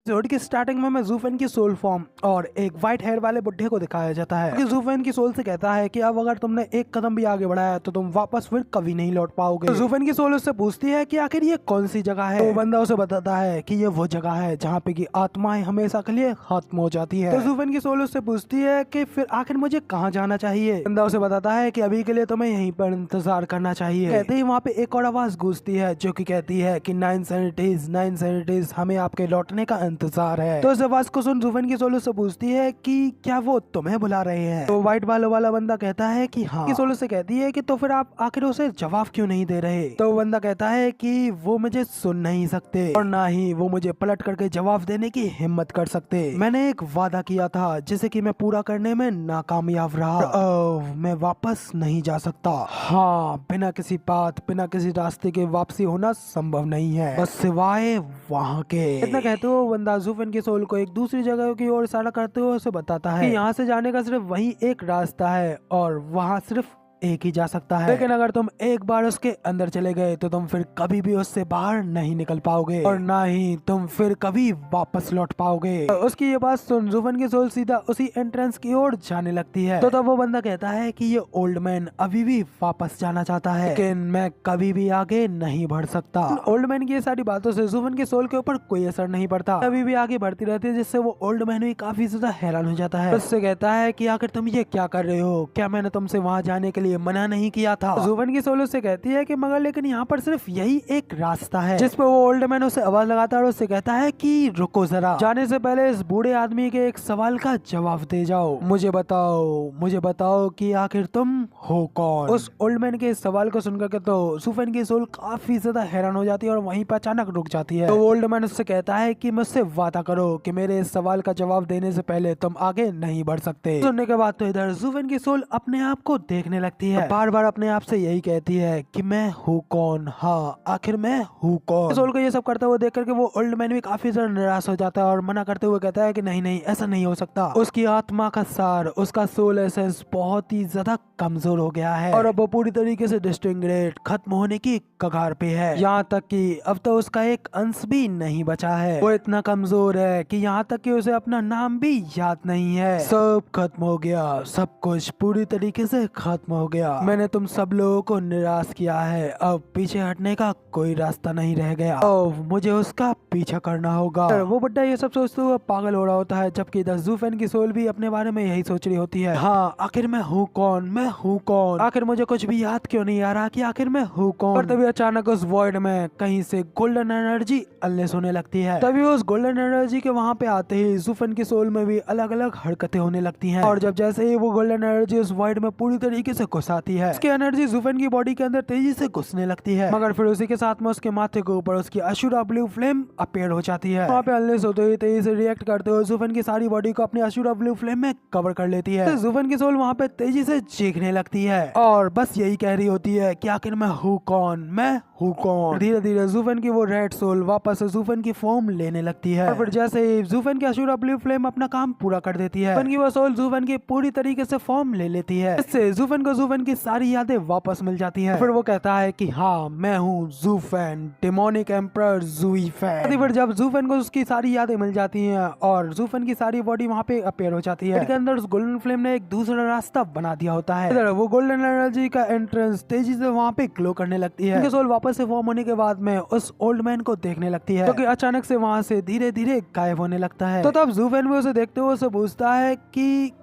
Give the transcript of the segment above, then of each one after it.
Episode की starting में हमें ज़ूफेन की सोल फॉर्म और एक व्हाइट हेयर वाले बुड्ढे को दिखाया जाता है। ज़ूफेन की सोल से कहता है कि अब अगर तुमने एक कदम भी आगे बढ़ाया तो तुम वापस फिर कभी नहीं लौट पाओगे। तो ज़ूफेन की सोल उससे पूछती है कि आखिर ये कौन सी जगह है। तो बंदा उसे बताता है कि ये वो जगह है जहाँ पे की आत्माएं हमेशा के लिए खत्म हो जाती है। तो ज़ूफेन की सोल उससे पूछती है कि फिर आखिर मुझे कहाँ जाना चाहिए। बंदा उसे बताता है कि अभी के लिए तुम्हें यहीं पर इंतजार करना चाहिए। कहते ही वहाँ पे एक और आवाज गूंजती है जो कि कहती है कि 9 हमें आपके लौटने का इंतजार है। तो इस आवाज को सुन ज़ूफेन की सोल उससे पूछती है कि क्या वो तुम्हें बुला रहे हैं। तो व्हाइट बालों वाला बंदा कहता है कि हाँ। की सोल उससे कहती है कि तो फिर आप आखिर उसे जवाब क्यों नहीं दे रहे। तो बंदा कहता है कि वो मुझे सुन नहीं सकते और ना ही वो मुझे पलट करके जवाब देने की हिम्मत कर सकते। मैंने एक वादा किया था जिसे कि मैं पूरा करने में नाकामयाब रहा। मैं वापस नहीं जा सकता। हाँ, बिना किसी बात बिना किसी रास्ते के वापसी होना संभव नहीं है, बस सिवाय वहाँ के। इतना कहते हुए बंदा ज़ूफेन की सोल को एक दूसरी जगह की ओर इशारा करते हुए उसे बताता है कि यहाँ से जाने का सिर्फ वही एक रास्ता है और वहाँ सिर्फ एक ही जा सकता है। लेकिन अगर तुम एक बार उसके अंदर चले गए तो तुम फिर कभी भी उससे बाहर नहीं निकल पाओगे और ना ही तुम फिर कभी वापस लौट पाओगे। उसकी ये बात सुन ज़ूफेन की सोल सीधा उसी एंट्रेंस की ओर जाने लगती है। तो तब वो बंदा कहता है कि ये ओल्ड मैन अभी भी वापस जाना चाहता है लेकिन मैं कभी भी आगे नहीं बढ़ सकता। ओल्ड मैन की ये सारी बातों से ज़ूफेन के सोल के ऊपर कोई असर नहीं पड़ता, कभी भी आगे बढ़ती रहती है, जिससे वो ओल्ड मैन भी काफी ज्यादा हैरान हो जाता है। उससे कहता है कि आखिर तुम ये क्या कर रहे हो, क्या मैंने तुमसे वहाँ जाने के लिए मना नहीं किया था। ज़ूफेन की सोल उससे कहती है कि मगर लेकिन यहाँ पर सिर्फ यही एक रास्ता है, जिस पे वो ओल्ड मैन उसे आवाज लगाता है और उससे कहता है कि रुको जरा, जाने से पहले इस बूढ़े आदमी के एक सवाल का जवाब दे जाओ। मुझे बताओ कि आखिर तुम हो कौन। उस ओल्ड मैन के इस सवाल को सुनकर के तो ज़ूफेन की सोल काफी ज्यादा हैरान हो जाती है और वहीं पर अचानक रुक जाती है। तो ओल्ड मैन उससे कहता है कि मुझसे वादा करो कि मेरे इस सवाल का जवाब देने से पहले तुम आगे नहीं बढ़ सकते। सुनने के बाद तो इधर ज़ूफेन की सोल अपने आप को देखने लगती है, बार बार अपने आप से यही कहती है कि मैं हूँ कौन, हाँ आखिर मैं हूँ कौन। सोल को ये सब करते हुए देख करके वो ओल्ड मैन भी काफी ज्यादा निराश हो जाता है और मना करते हुए कहता है कि नहीं नहीं, ऐसा नहीं हो सकता। उसकी आत्मा का सार, उसका सोल एसेंस बहुत ही ज्यादा कमजोर हो गया है और अब वो पूरी तरीके से डिसइंटीग्रेट खत्म होने की कगार पे है। यहाँ तक कि अब तो उसका एक अंश भी नहीं बचा है। वो इतना कमजोर है कि यहाँ तक कि उसे अपना नाम भी याद नहीं है। सब खत्म हो गया, सब कुछ पूरी तरीके से खत्म हो गया। मैंने तुम सब लोगों को निराश किया है, अब पीछे हटने का कोई रास्ता नहीं रह गया। अब मुझे उसका पीछा करना होगा। वो बुड्ढा ये सब सोचते हुए पागल हो रहा होता है, जबकि ज़ूफेन की सोल भी अपने बारे में यही सोच रही होती है। हाँ, आखिर मैं हूँ कौन, मैं हूँ कौन, आखिर मुझे कुछ भी याद क्यों नहीं आ रहा कि आखिर मैं हूँ कौन। और तभी अचानक उस वॉइड में कहीं से गोल्डन एनर्जी अनलेस होने लगती है। तभी उस गोल्डन एनर्जी के वहाँ पे आते ही ज़ूफेन की सोल में भी अलग अलग हरकतें होने लगती हैं और जब जैसे ही वो गोल्डन एनर्जी उस वॉइड में पूरी तरीके से घुस आती है, उसकी एनर्जी ज़ूफेन की बॉडी के अंदर तेजी से घुसने लगती है। मगर फिर उसी के साथ में उसके माथे के ऊपर उसकी अशुरा ब्लू फ्लेम अपीयर हो जाती है। वहाँ पे अनलेस होते ही तेजी से रिएक्ट करते हुए ज़ूफेन की सारी बॉडी को अपनी अशुरा ब्लू फ्लेम में कवर कर लेती है। तो ज़ूफेन की सोल वहाँ पे तेजी से चीखने लगती है और बस यही कह रही होती है कि आखिर मैं हूँ कौन, मैं हूँ कौन। धीरे धीरे ज़ूफेन की वो रेड सोल वापस ज़ूफेन की फॉर्म लेने लगती है और फिर जैसे ही ज़ूफेन की अशुरा ब्लू फ्लेम अपना काम पूरा कर देती है, ज़ूफेन की वो सोल ज़ूफेन की पूरी तरीके से फॉर्म ले लेती है। इससे ज़ूफेन को ज़ूफेन की सारी यादें वापस मिल जाती हैं। फिर वो कहता है कि हाँ, मैं हूँ ज़ूफेन, डेमोनिक एम्परर ज़ूफेन। फिर जब ज़ूफेन को उसकी सारी यादें मिल जाती हैं और ज़ूफेन की सारी बॉडी वहाँ पे अपीयर हो जाती है, इसके अंदर उस गोल्डन फ्लेम ने एक दूसरा रास्ता बना दिया होता है। इधर वो गोल्डन एनर्जी का एंट्रेंस तेजी से वहाँ पे ग्लो करने लगती है। उनके सोल वापस से फॉर्म होने के बाद में उस ओल्ड मैन को देखने लगती है, तो कि अचानक से वहाँ से धीरे धीरे गायब होने लगता है। तो तब ज़ूफेन भी उसे देखते हुए उसे पूछता है कि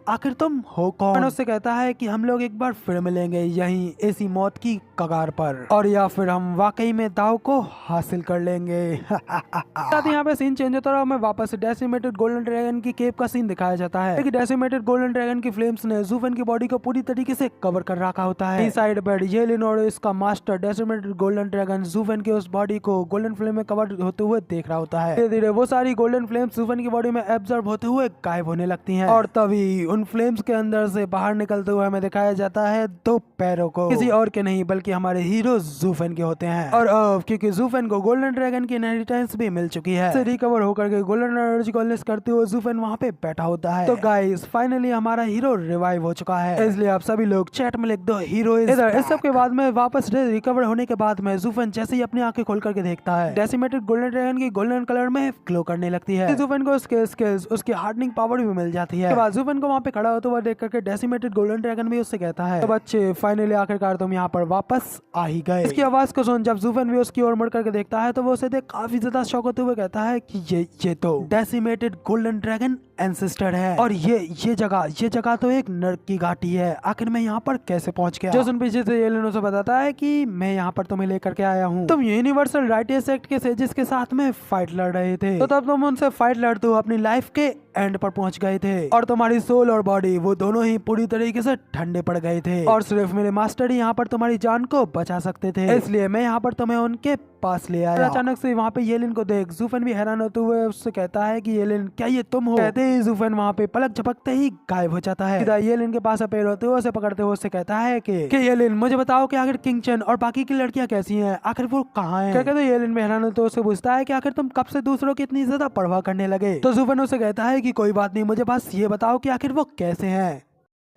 आखिर तुम हो कौन। उससे कहता है कि हम लोग एक बार फिर मिलेंगे यहीं ऐसी मौत की कगार पर, और या फिर हम वाकई में दाव को हासिल कर लेंगे। साथ ही यहाँ पे सीन चेंज होता है और हमें वापस डेसिमेटेड गोल्डन ड्रैगन की केव का सीन दिखाया जाता है। डेसिमेटेड गोल्डन ड्रैगन की फ्लेम्स ने ज़ूफेन की बॉडी को पूरी तरीके से कवर कर रखा होता है। इस साइड पर येलिन और इसका मास्टर डेसिमेटेड गोल्डन ड्रैगन ज़ूफेन के उस बॉडी को गोल्डन फ्लेम में कवर होते हुए देख रहा होता है। धीरे धीरे वो सारी गोल्डन फ्लेम्स ज़ूफेन की बॉडी में एब्जॉर्ब होते हुए गायब होने लगती हैं और तभी उन फ्लेम्स के अंदर से बाहर निकलते हुए हमें दिखाया जाता है दो पैरों को, किसी और के नहीं बल्कि हमारे हीरो ज़ूफेन के होते हैं। और अब क्योंकि ज़ूफेन को गोल्डन ड्रैगन की इनहेरिटेंस भी मिल चुकी है, से रिकवर होकर के गोल्डन एनर्जी को अनलेस करते हुए ज़ूफेन वहाँ पे बैठा होता है। तो गाइस फाइनली हमारा हीरो रिवाइव हो चुका है, इसलिए आप सभी लोग चैट में लिख दो हीरो इज बैक। इस सब के बाद में वापस रिकवर होने के बाद में जूफन जैसे ही अपनी आंखें खोल करके देखता है, डेसिमेटेड गोल्डन ड्रैगन की गोल्डन कलर में ग्लो करने लगती है। जूफन को उसके स्किल्स, उसकी हार्डनिंग पावर भी मिल जाती है। बाद जूफन को वहाँ पे खड़ा होता हुआ देख करके डेसिमेटेड गोल्डन ड्रैगन भी उससे कहता है, तो बच्चे फाइनली आखिरकार तुम यहाँ पर वापस आ ही गए। इसकी आवाज को सुन जब जूफन भी उसकी ओर मुड़ करके देखता है तो वो उसे देख काफी ज्यादा शॉक होते हुए कहता है कि ये तो डेसिमेटेड गोल्डन ड्रैगन एंसेस्टर है, और ये जगह तो एक नर्क की घाटी है। आखिर मैं यहाँ पर कैसे पहुँच गया? जोसन पीछे से एलियन उसे बताता है कि मैं यहाँ पर तुम्हें लेकर के आया हूँ। तुम यूनिवर्सल राइटियस एक्ट के सेजेस के साथ में फाइट लड़ रहे थे, तो तब तुम उनसे फाइट लड़ते हुए अपनी लाइफ के एंड पर पहुंच गए थे, और तुम्हारी सोल और बॉडी वो दोनों ही पूरी तरीके से ठंडे पड़ गए थे, और सिर्फ मेरे मास्टर ही यहाँ पर तुम्हारी जान को बचा सकते थे। इसलिए मैं यहाँ पर तुम्हें उनके पास ले आया। अचानक से वहाँ पे येलिन को देख जूफन भी हैरान होते हुए उससे कहता है कि येलिन क्या ये तुम हो? कहते ही जूफन वहाँ पे पलक झपकते ही गायब हो जाता है। सीधा येलिन के पास अपेयर होते हुए उसे पकड़ते हुए उससे कहता है कि येलिन मुझे बताओ कि आखिर किंग चेन और बाकी की लड़कियां कैसी हैं, आखिर वो कहाँ हैं? कहते येलिन भी हैरान होते हुए उससे पूछता है कि आखिर तुम कब से दूसरों की इतनी ज्यादा परवाह करने लगे? तो जूफन उसे कहता है कि कोई बात नहीं, मुझे बस ये बताओ कि आखिर वो कैसे हैं।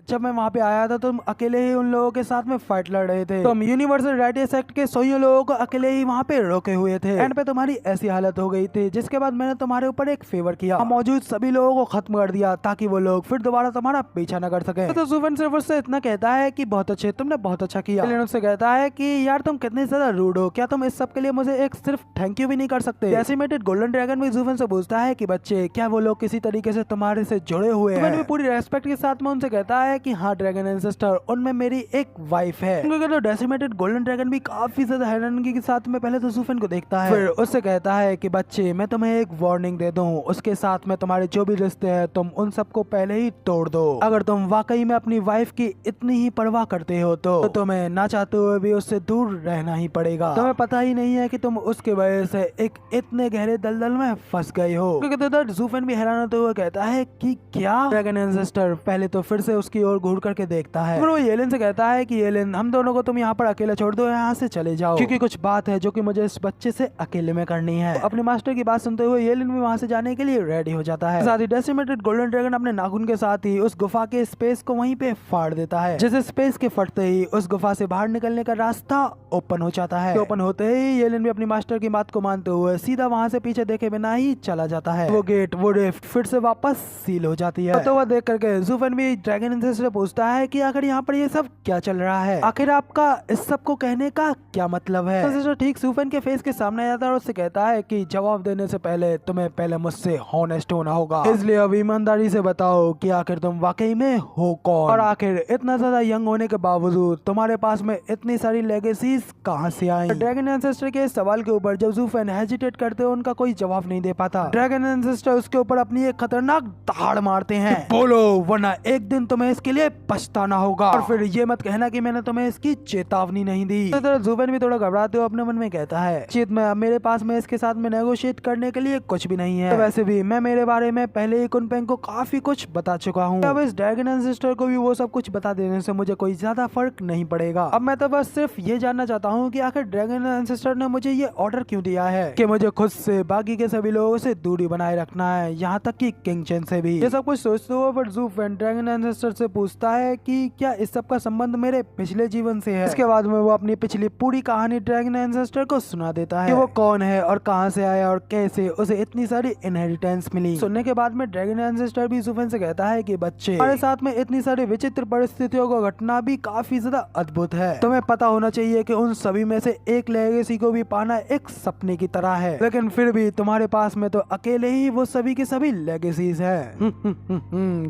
जब मैं वहाँ पे आया था तुम अकेले ही उन लोगों के साथ में फाइट लड़ रहे थे, तुम यूनिवर्सल राइटियस एक्ट के 100 लोगों को अकेले ही वहाँ पे रोके हुए थे। एंड पे तुम्हारी ऐसी हालत हो गई थी, जिसके बाद मैंने तुम्हारे ऊपर एक फेवर किया, मौजूद सभी लोगों को खत्म कर दिया ताकि वो लोग फिर दोबारा तुम्हारा पीछा न कर सके। तो जूफन सिर्फ उससे इतना कहता है कि बहुत अच्छे, तुमने बहुत अच्छा किया। लेकिन उससे कहता है कि यार तुम कितने ज्यादा रूड हो, क्या तुम इस सब के लिए मुझे एक सिर्फ थैंक यू भी नहीं कर सकते? डेसिमेटेड गोल्डन ड्रैगन भी जूफन से पूछता है कि बच्चे क्या वो लोग किसी तरीके से तुम्हारे से जुड़े हुए हैं? जूफन भी पूरी रेस्पेक्ट के साथ में उनसे कहता है कि हाँ ड्रैगन एंसेस्टर, उनमें मेरी एक वाइफ है। तो डेसिमेटेड गोल्डन ड्रैगन भी काफी ज्यादा हैरानगी के साथ में पहले तो जूफन को देखता है, फिर उससे कहता है कि बच्चे मैं तुम्हें एक वार्निंग दे दूं, उसके साथ में तुम्हारे जो भी रिश्ते हैं तुम उन सबको पहले ही तोड़ दो। अगर तुम वाकई में अपनी वाइफ की इतनी ही परवाह करते हो तो तुम्हें ना चाहते हुए भी उससे दूर रहना ही पड़ेगा। तुम्हें पता ही नहीं है कि तुम उसके वजह से एक इतने गहरे दलदल में फंस गए हो। क्योंकि जूफन भी हैरान होते हुए कहता है कि क्या? ड्रैगन एंसेस्टर पहले तो फिर से उसकी ओर घूर करके देखता है, फिर वो येलिन से कहता है कि येलिन हम दोनों को तुम यहाँ पर अकेले छोड़ दो, यहाँ से चले जाओ, क्योंकि कुछ बात है जो कि मुझे इस बच्चे से अकेले में करनी है। अपने मास्टर की बात सुनते हुए येलिन भी वहाँ से जाने के लिए रेडी हो जाता है। साथ ही डेसिमेटेड गोल्डन ड्रैगन अपने नाखून के साथ ही उस गुफा के स्पेस को वहीं पे फाड़ देता है, जिसे स्पेस के फटते ही उस गुफा से बाहर निकलने का रास्ता ओपन हो जाता है। ओपन होते ही येलिन भी अपनी मास्टर की बात को मानते हुए सीधा वहाँ से पीछे देखे बिना ही चला जाता है। वो गेट, वो रिफ्ट फिर से वापस सील हो जाती है। तो वह देख करके जूफन भी ड्रैगन एंसेस्टर से पूछता है कि आखिर यहाँ पर ये सब क्या चल रहा है, आखिर आपका इस सब को कहने का क्या मतलब है? एंसेस्टर ठीक जूफन के फेस के सामने आ जाता है और उससे कहता है कि जवाब देने से पहले तुम्हें पहले मुझसे हॉनेस्ट होना होगा, इसलिए अब ईमानदारी से बताओ कि आखिर तुम वाकई में हो कौन, और आखिर इतना ज्यादा यंग होने के बावजूद तुम्हारे पास में इतनी सारी लेगेसीज कहाँ से आई? ड्रैगन एंसेस्टर के इस सवाल के ऊपर जब जूफन हेजिटेट करते हो उनका कोई जवाब नहीं दे पाता। ड्रैगन एंसेस्टर उसके ऊपर अपनी एक खतरनाक दहाड़ मारते हैं, बोलो वरना एक दिन तुम्हें इसके लिए पछताना होगा, और फिर ये मत कहना कि मैंने तुम्हें इसकी चेतावनी नहीं दी। तो जूफन भी थोड़ा घबराते हुए अपने मन में कहता है चीत में अब मेरे पास में इसके साथ में नेगोशिएट करने के लिए कुछ भी नहीं है, तो वैसे भी मैं मेरे बारे में पहले ही कुनपेंग को काफी कुछ बता चुका हूँ, अब इस ड्रैगन एंसेस्टर को भी वो सब कुछ बता देने से मुझे कोई ज्यादा फर्क नहीं पड़ेगा। अब मैं तो बस सिर्फ ये जानना चाहता हूँ कि आखिर ड्रैगन एंसेस्टर ने मुझे ये ऑर्डर क्यों दिया है कि मुझे खुद से बाकी के सभी लोगों से दूरी बनाए रखना है, यहाँ तक कि किंग चेन से भी। ये सब कुछ सोचते हुए फिर जूफन ड्रैगन एंसेस्टर से पूछता है कि क्या इस सब का संबंध मेरे पिछले जीवन से है? इसके बाद में वो अपनी पिछली पूरी कहानी ड्रैगन एंसेस्टर को सुना देता है कि वो कौन है और कहां से आया और कैसे उसे इतनी सारी इनहेरिटेंस मिली। सुनने के बाद में ड्रैगन एंसेस्टर भी जूफन से कहता है कि बच्चे हमारे साथ में इतनी सारी विचित्र परिस्थितियों को घटना भी काफी ज्यादा अद्भुत है, तुम्हें पता होना चाहिए कि उन सभी में से एक लेगेसी को भी पाना एक सपने की तरह है, लेकिन फिर भी तुम्हारे पास में तो अकेले ही वो सभी के सभी लेगेसीज है।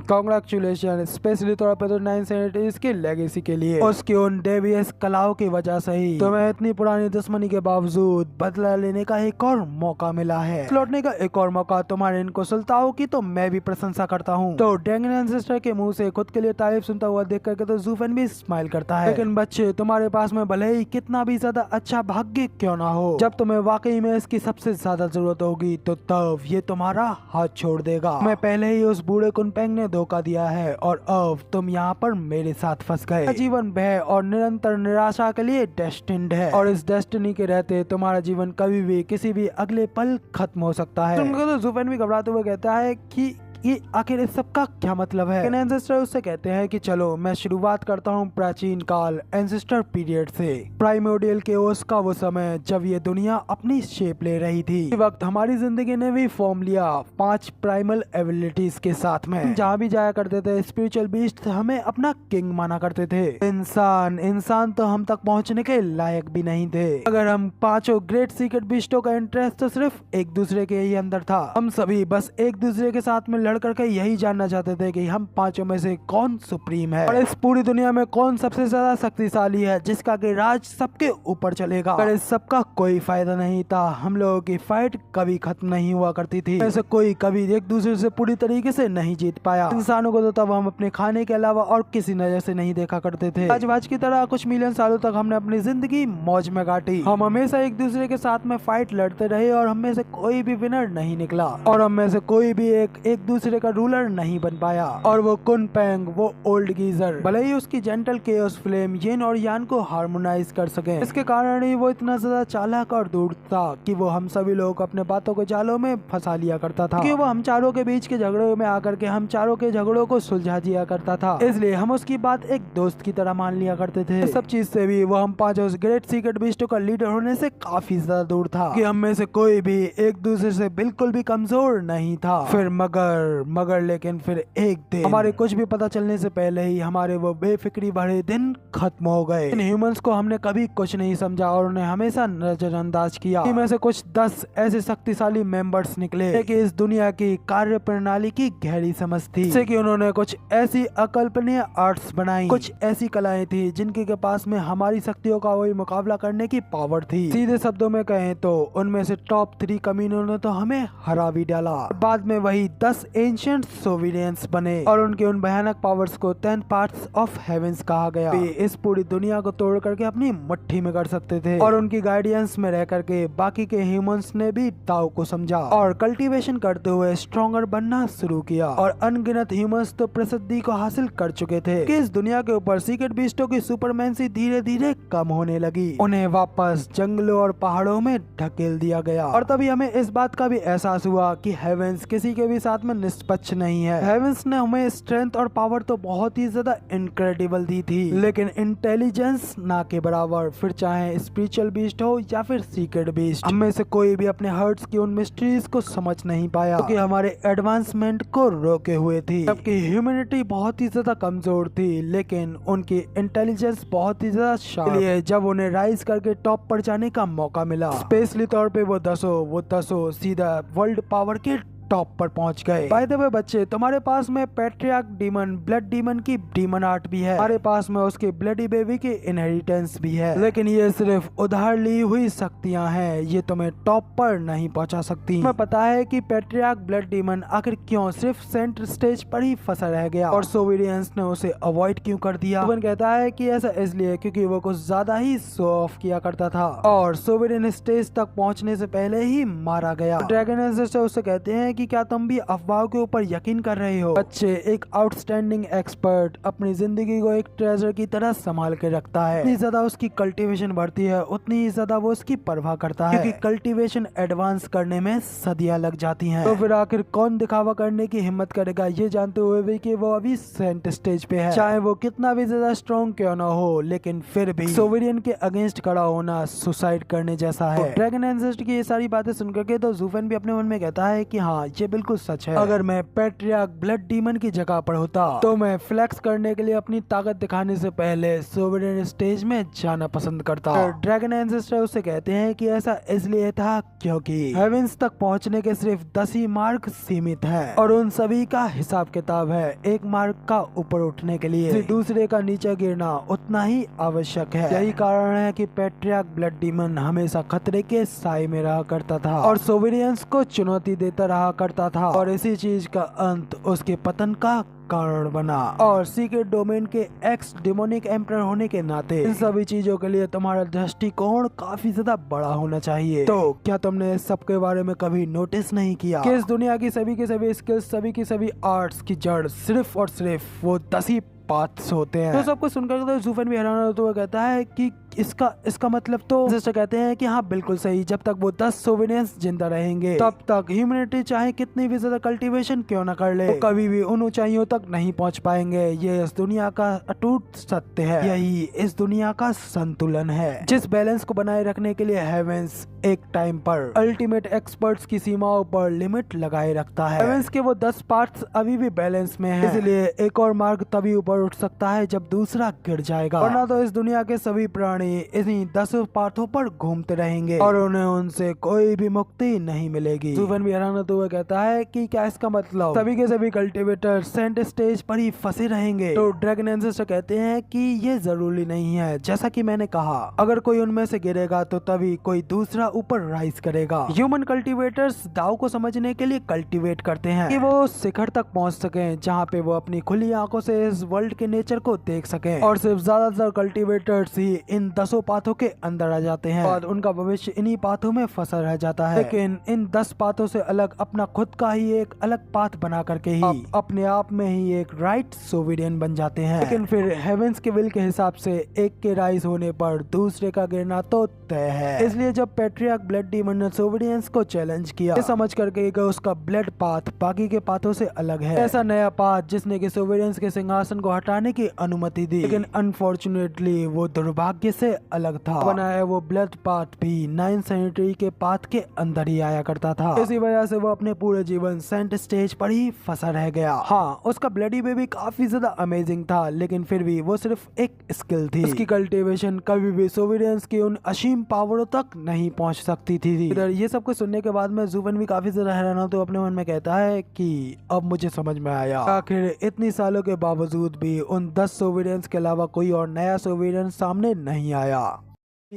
कांग्रेचुलेशन स्पेशली तौर पर तो 970 की लेगेसी के लिए, उसकी उन डेवियस कलाओं की वजह से ही तुम्हें इतनी पुरानी दुश्मनी के बावजूद बदला लेने का एक और मौका मिला है, लौटने का एक और मौका तुम्हारे इन कुशलताओं की तो मैं भी प्रशंसा करता हूँ। तो ड्रैगन एंसेस्टर के मुंह से खुद के लिए तारीफ सुनता हुआ देख करके तो जूफन भी स्माइल करता है, लेकिन बच्चे तुम्हारे पास में भले ही कितना भी ज्यादा अच्छा भाग्य क्यों ना हो, जब तुम्हें वाकई में इसकी सबसे ज्यादा जरूरत होगी तो तब ये तुम्हारा हाथ छोड़ देगा। मैं पहले ही उस बूढ़े कुनपेंग ने धोखा दिया है और अब तुम यहाँ पर मेरे साथ फंस गए। जीवन भय और निरंतर निराशा के लिए डेस्टिन्ड है, और इस डेस्टिनी के रहते तुम्हारा जीवन कभी भी किसी भी अगले पल खत्म हो सकता है। तो जूफन भी घबराते हुए कहता है कि कि आखिर इस सब का क्या मतलब है। एंसेस्टर उससे कहते हैं कि चलो मैं शुरुआत करता हूँ प्राचीन काल एंसेस्टर पीरियड से। प्राइमोडियल केओस का वो समय जब ये दुनिया अपनी शेप ले रही थी। इस वक्त हमारी जिंदगी ने भी फॉर्म लिया 5 प्राइमल एबिलिटीज के साथ में। जहाँ भी जाया करते थे स्पिरिचुअल बीस्ट हमें अपना किंग माना करते थे। इंसान तो हम तक पहुँचने के लायक भी नहीं थे। अगर हम 5 ग्रेट सीक्रेट बीस्टों का इंटरेस्ट तो सिर्फ एक दूसरे के ही अंदर था। हम सभी बस एक दूसरे के साथ में लड़ करके यही जानना चाहते थे कि हम 5 में से कौन सुप्रीम है और इस पूरी दुनिया में कौन सबसे ज्यादा शक्तिशाली है जिसका कि राज सबके ऊपर चलेगा। पर इस सबका कोई फायदा नहीं था। हम लोगों की फाइट कभी खत्म नहीं हुआ करती थी। ऐसे कोई कभी एक दूसरे से पूरी तरीके से नहीं जीत पाया। इंसानों को तो तब हम अपने खाने के अलावा और किसी नजर से नहीं देखा करते थे। आज की तरह कुछ मिलियन सालों तक हमने अपनी जिंदगी मौज में काटी। हम हमेशा एक दूसरे के साथ में फाइट लड़ते रहे और हम में से कोई भी विनर नहीं निकला और हम में से कोई भी एक दूसरे का रूलर नहीं बन पाया। और वो कुन पेंग, वो ओल्ड गीजर, भले ही उसकी जेंटल केओस फ्लेम यिन और यान को हार्मोनाइज कर सके, इसके कारण ही वो इतना ज्यादा चालाक और दूर था कि वो हम सभी लोग अपने बातों के जालों में फंसा लिया करता था। क्योंकि वो हम चारों के बीच के झगड़ों में आकर के हम चारों के झगड़ों को सुलझा दिया करता था। इसलिए हम उसकी बात एक दोस्त की तरह मान लिया करते थे। इस सब चीज से भी वो हम 5 ग्रेट सीक्रेट बीस्टों का लीडर होने से काफी ज्यादा दूर था कि हम में से कोई भी एक दूसरे से बिल्कुल भी कमजोर नहीं था। फिर मगर लेकिन फिर एक दिन हमारे कुछ भी पता चलने से पहले ही हमारे वो बेफिक्री भरे दिन खत्म हो गए। इन ह्यूमंस को हमने कभी कुछ नहीं समझा और उन्हें हमेशा नजरअंदाज किया। इनमें से कुछ 10 ऐसे शक्तिशाली मेंबर्स निकले कि इस दुनिया की कार्य प्रणाली की गहरी समझ थी, जैसे कि उन्होंने कुछ ऐसी अकल्पनीय आर्ट्स बनाई, कुछ ऐसी कलाएं थी जिनके के पास में हमारी शक्तियों का वही मुकाबला करने की पावर थी। सीधे शब्दों में कहें तो उनमें से टॉप 3 कमीनों ने तो हमें हरा भी डाला। बाद में वही 10 एंशिएंट सोविलियंस बने और उनके उन भयानक पावर्स को 10 पार्ट्स ऑफ हेवेंस कहा गया। वे इस पूरी दुनिया को तोड़ करके अपनी मुट्ठी में कर सकते थे और उनकी गाइडेंस में रह करके बाकी के ह्यूमंस ने भी ताओ को समझा और कल्टीवेशन करते हुए स्ट्रॉन्गर बनना शुरू किया। और अनगिनत ह्यूमंस तो प्रसिद्धि को हासिल कर चुके थे कि इस दुनिया के ऊपर सीक्रेट बीस्टों की सुपरमेंसी धीरे धीरे कम होने लगी। उन्हें वापस जंगलों और पहाड़ों में ढकेल दिया गया। और तभी हमें इस बात का भी एहसास हुआ कि हेवेंस किसी के भी साथ में निष्पक्ष नहीं है। हेवेंस ने हमें स्ट्रेंथ और पावर तो बहुत ही ज्यादा इनक्रेडिबल दी थी, लेकिन इंटेलिजेंस ना के बराबर। फिर चाहे स्पिरिचुअल बीस्ट हो या फिर सीक्रेट बीस्ट, हमें से कोई भी अपने हर्ट्स की उन मिस्ट्रीज को समझ नहीं पाया क्योंकि हमारे एडवांसमेंट को रोके हुए थी। जबकि ह्यूमैनिटी बहुत ही ज्यादा कमजोर थी, लेकिन उनकी इंटेलिजेंस बहुत ही ज्यादा शार्प। इसलिए जब उन्हें राइज करके टॉप पर जाने का मौका मिला, स्पेशली तौर पे वो दसों सीधा वर्ल्ड पावर के टॉप पर पहुंच गए। बाय द वे बच्चे, तुम्हारे पास में पैट्रियार्क डीमन, ब्लड डीमन की डीमन आर्ट भी है। हमारे पास में उसके ब्लडी बेबी की इनहेरिटेंस भी है, लेकिन ये सिर्फ उधार ली हुई शक्तियां हैं। ये तुम्हें टॉप पर नहीं पहुंचा सकती। तुम्हें पता है कि पैट्रियार्क ब्लड डीमन आखिर क्यों सिर्फ सेंटर स्टेज पर ही फंसा रह गया और सोविलियंस ने उसे अवॉइड क्यों कर दिया? डीमन कहता है कि ऐसा इसलिए क्योंकि वो कुछ ज्यादा ही शो ऑफ किया करता था और सोविलियन स्टेज तक पहुंचने से पहले ही मारा गया। ड्रैगन एंसेस्टर उससे कहते हैं कि क्या तुम भी अफवाहों के ऊपर यकीन कर रहे हो? बच्चे, एक आउटस्टैंडिंग एक्सपर्ट अपनी जिंदगी को एक ट्रेजर की तरह संभाल के रखता है। जितनी ज्यादा उसकी कल्टीवेशन बढ़ती है उतनी ही ज्यादा वो उसकी परवाह करता है, क्योंकि कल्टीवेशन एडवांस करने में सदियां लग जाती हैं। तो फिर आखिर कौन दिखावा करने की हिम्मत करेगा, ये जानते हुए भी कि वो अभी सेंटर स्टेज पे है। चाहे वो कितना भी ज्यादा स्ट्रॉन्ग क्यों ना हो, लेकिन फिर भी सोविलियन के अगेंस्ट खड़ा होना सुसाइड करने जैसा है। ड्रैगन एंसेस्टर की ये सारी बातें सुनकर के तो ज़ूफेन भी अपने मन में कहता है कि हाँ, ये बिल्कुल सच है। अगर मैं पैट्रियार्क ब्लड डीमन की जगह पर होता तो मैं फ्लेक्स करने के लिए अपनी ताकत दिखाने से पहले सोविलियन स्टेज में जाना पसंद करता। ड्रैगन एंसेस्टर उससे कहते हैं कि ऐसा इसलिए था क्योंकि हेवेंस तक पहुंचने के सिर्फ 10 ही मार्ग सीमित हैं और उन सभी का हिसाब किताब है। एक मार्ग का ऊपर उठने के लिए दूसरे का नीचे गिरना उतना ही आवश्यक है। यही कारण है कि पैट्रियार्क ब्लड डीमन हमेशा खतरे के साए में रहा करता था और सोविलियंस को चुनौती देता रहा करता था और इसी चीज का अंत उसके पतन का कारण बना। और सीक्रेट डोमेन के एक्स डिमोनिक एम्परर होने के नाते इन सभी चीजों के लिए तुम्हारा दृष्टिकोण काफी ज्यादा बड़ा होना चाहिए। तो क्या तुमने इस सब के बारे में कभी नोटिस नहीं किया कि इस दुनिया की सभी के सभी स्किल्स, सभी की सभी आर्ट्स की जड़ सिर्फ और सिर्फ वो 10 ही पाथ्स होते हैं? तो सबको सुनकर तो ज़ूफेन भी हैरान होता हुआ कहता है कि इसका मतलब तो सिस्टर कहते हैं कि हाँ बिल्कुल सही, जब तक वो 10 सोविनियंस जिंदा रहेंगे तब तक ह्यूमैनिटी चाहे कितनी भी ज्यादा कल्टीवेशन क्यों न कर ले, तो कभी भी उन ऊंचाइयों तक नहीं पहुंच पाएंगे। ये इस दुनिया का अटूट सत्य है, यही इस दुनिया का संतुलन है, जिस बैलेंस को बनाए रखने के लिए हेवेंस एक टाइम पर अल्टीमेट एक्सपर्ट्स की सीमाओं पर लिमिट लगाए रखता है। हेवेंस के वो 10 पार्ट्स अभी भी बैलेंस में हैं, इसलिए एक और मार्ग तभी ऊपर उठ सकता है जब दूसरा गिर जाएगा, वरना तो इस दुनिया के सभी प्राणी इन्हीं 10 पार्थों पर घूमते रहेंगे और उन्हें उनसे कोई भी मुक्ति नहीं मिलेगी। जुवन भी हैरान होते हुए कहता है कि क्या इसका मतलब सभी के सभी कल्टीवेटर सेंट स्टेज पर ही फंसे रहेंगे? तो ड्रैगन एंसेस्टर कहते हैं कि ये जरूरी नहीं है, जैसा कि मैंने कहा अगर कोई उनमें से गिरेगा तो तभी कोई दूसरा ऊपर राइज करेगा। ह्यूमन कल्टीवेटर्स दाव को समझने के लिए कल्टीवेट करते हैं कि वो शिखर तक पहुंच सकें, जहां पे वो अपनी खुली आंखों से इस वर्ल्ड के नेचर को देख सकें, और सिर्फ ज्यादातर कल्टीवेटर्स ही इन 10 पाथों के अंदर आ जाते हैं और उनका भविष्य इन्हीं पाथों में फंसा रह जाता है। लेकिन इन 10 पाथों से अलग अपना खुद का ही एक अलग पाथ बना करके ही अपने आप में ही एक राइट सोविडियन बन जाते हैं। लेकिन फिर हेवेंस के विल के हिसाब से एक के राइज होने पर दूसरे का गिरना तो तय है, इसलिए जब पैट्रियार्क ब्लड डीमन ने सोविडियंस को चैलेंज किया, ये समझ करके कि उसका ब्लड पाथ बाकी के पाथों से अलग है, ऐसा नया पाथ जिसने कि सोविडियंस के सिंहासन को हटाने की अनुमति दी, लेकिन अनफॉर्चुनेटली वो दुर्भाग्य से अलग था। बनाया वो ब्लड पाथ भी 9 सेनेटरी के पाथ के अंदर ही आया करता था, इसी वजह से वो अपने पूरे जीवन सेंट स्टेज पर ही फंसा रह गया। हाँ, उसका ब्लडी बेबी काफी ज्यादा अमेजिंग था, लेकिन फिर भी वो सिर्फ एक स्किल थी, उसकी कल्टीवेशन कभी भी सोविडियंस की उन असीम पावरों तक नहीं पहुंच सकती थी। इधर ये सब कुछ सुनने के बाद में जुवन भी काफी ज्यादा हैरान हो, तो अपने मन में कहता है कि अब मुझे समझ में आया, आखिर इतनी सालों के बावजूद भी उन 10 सोविडियंस के अलावा कोई और नया सोविडियन सामने नहीं आया।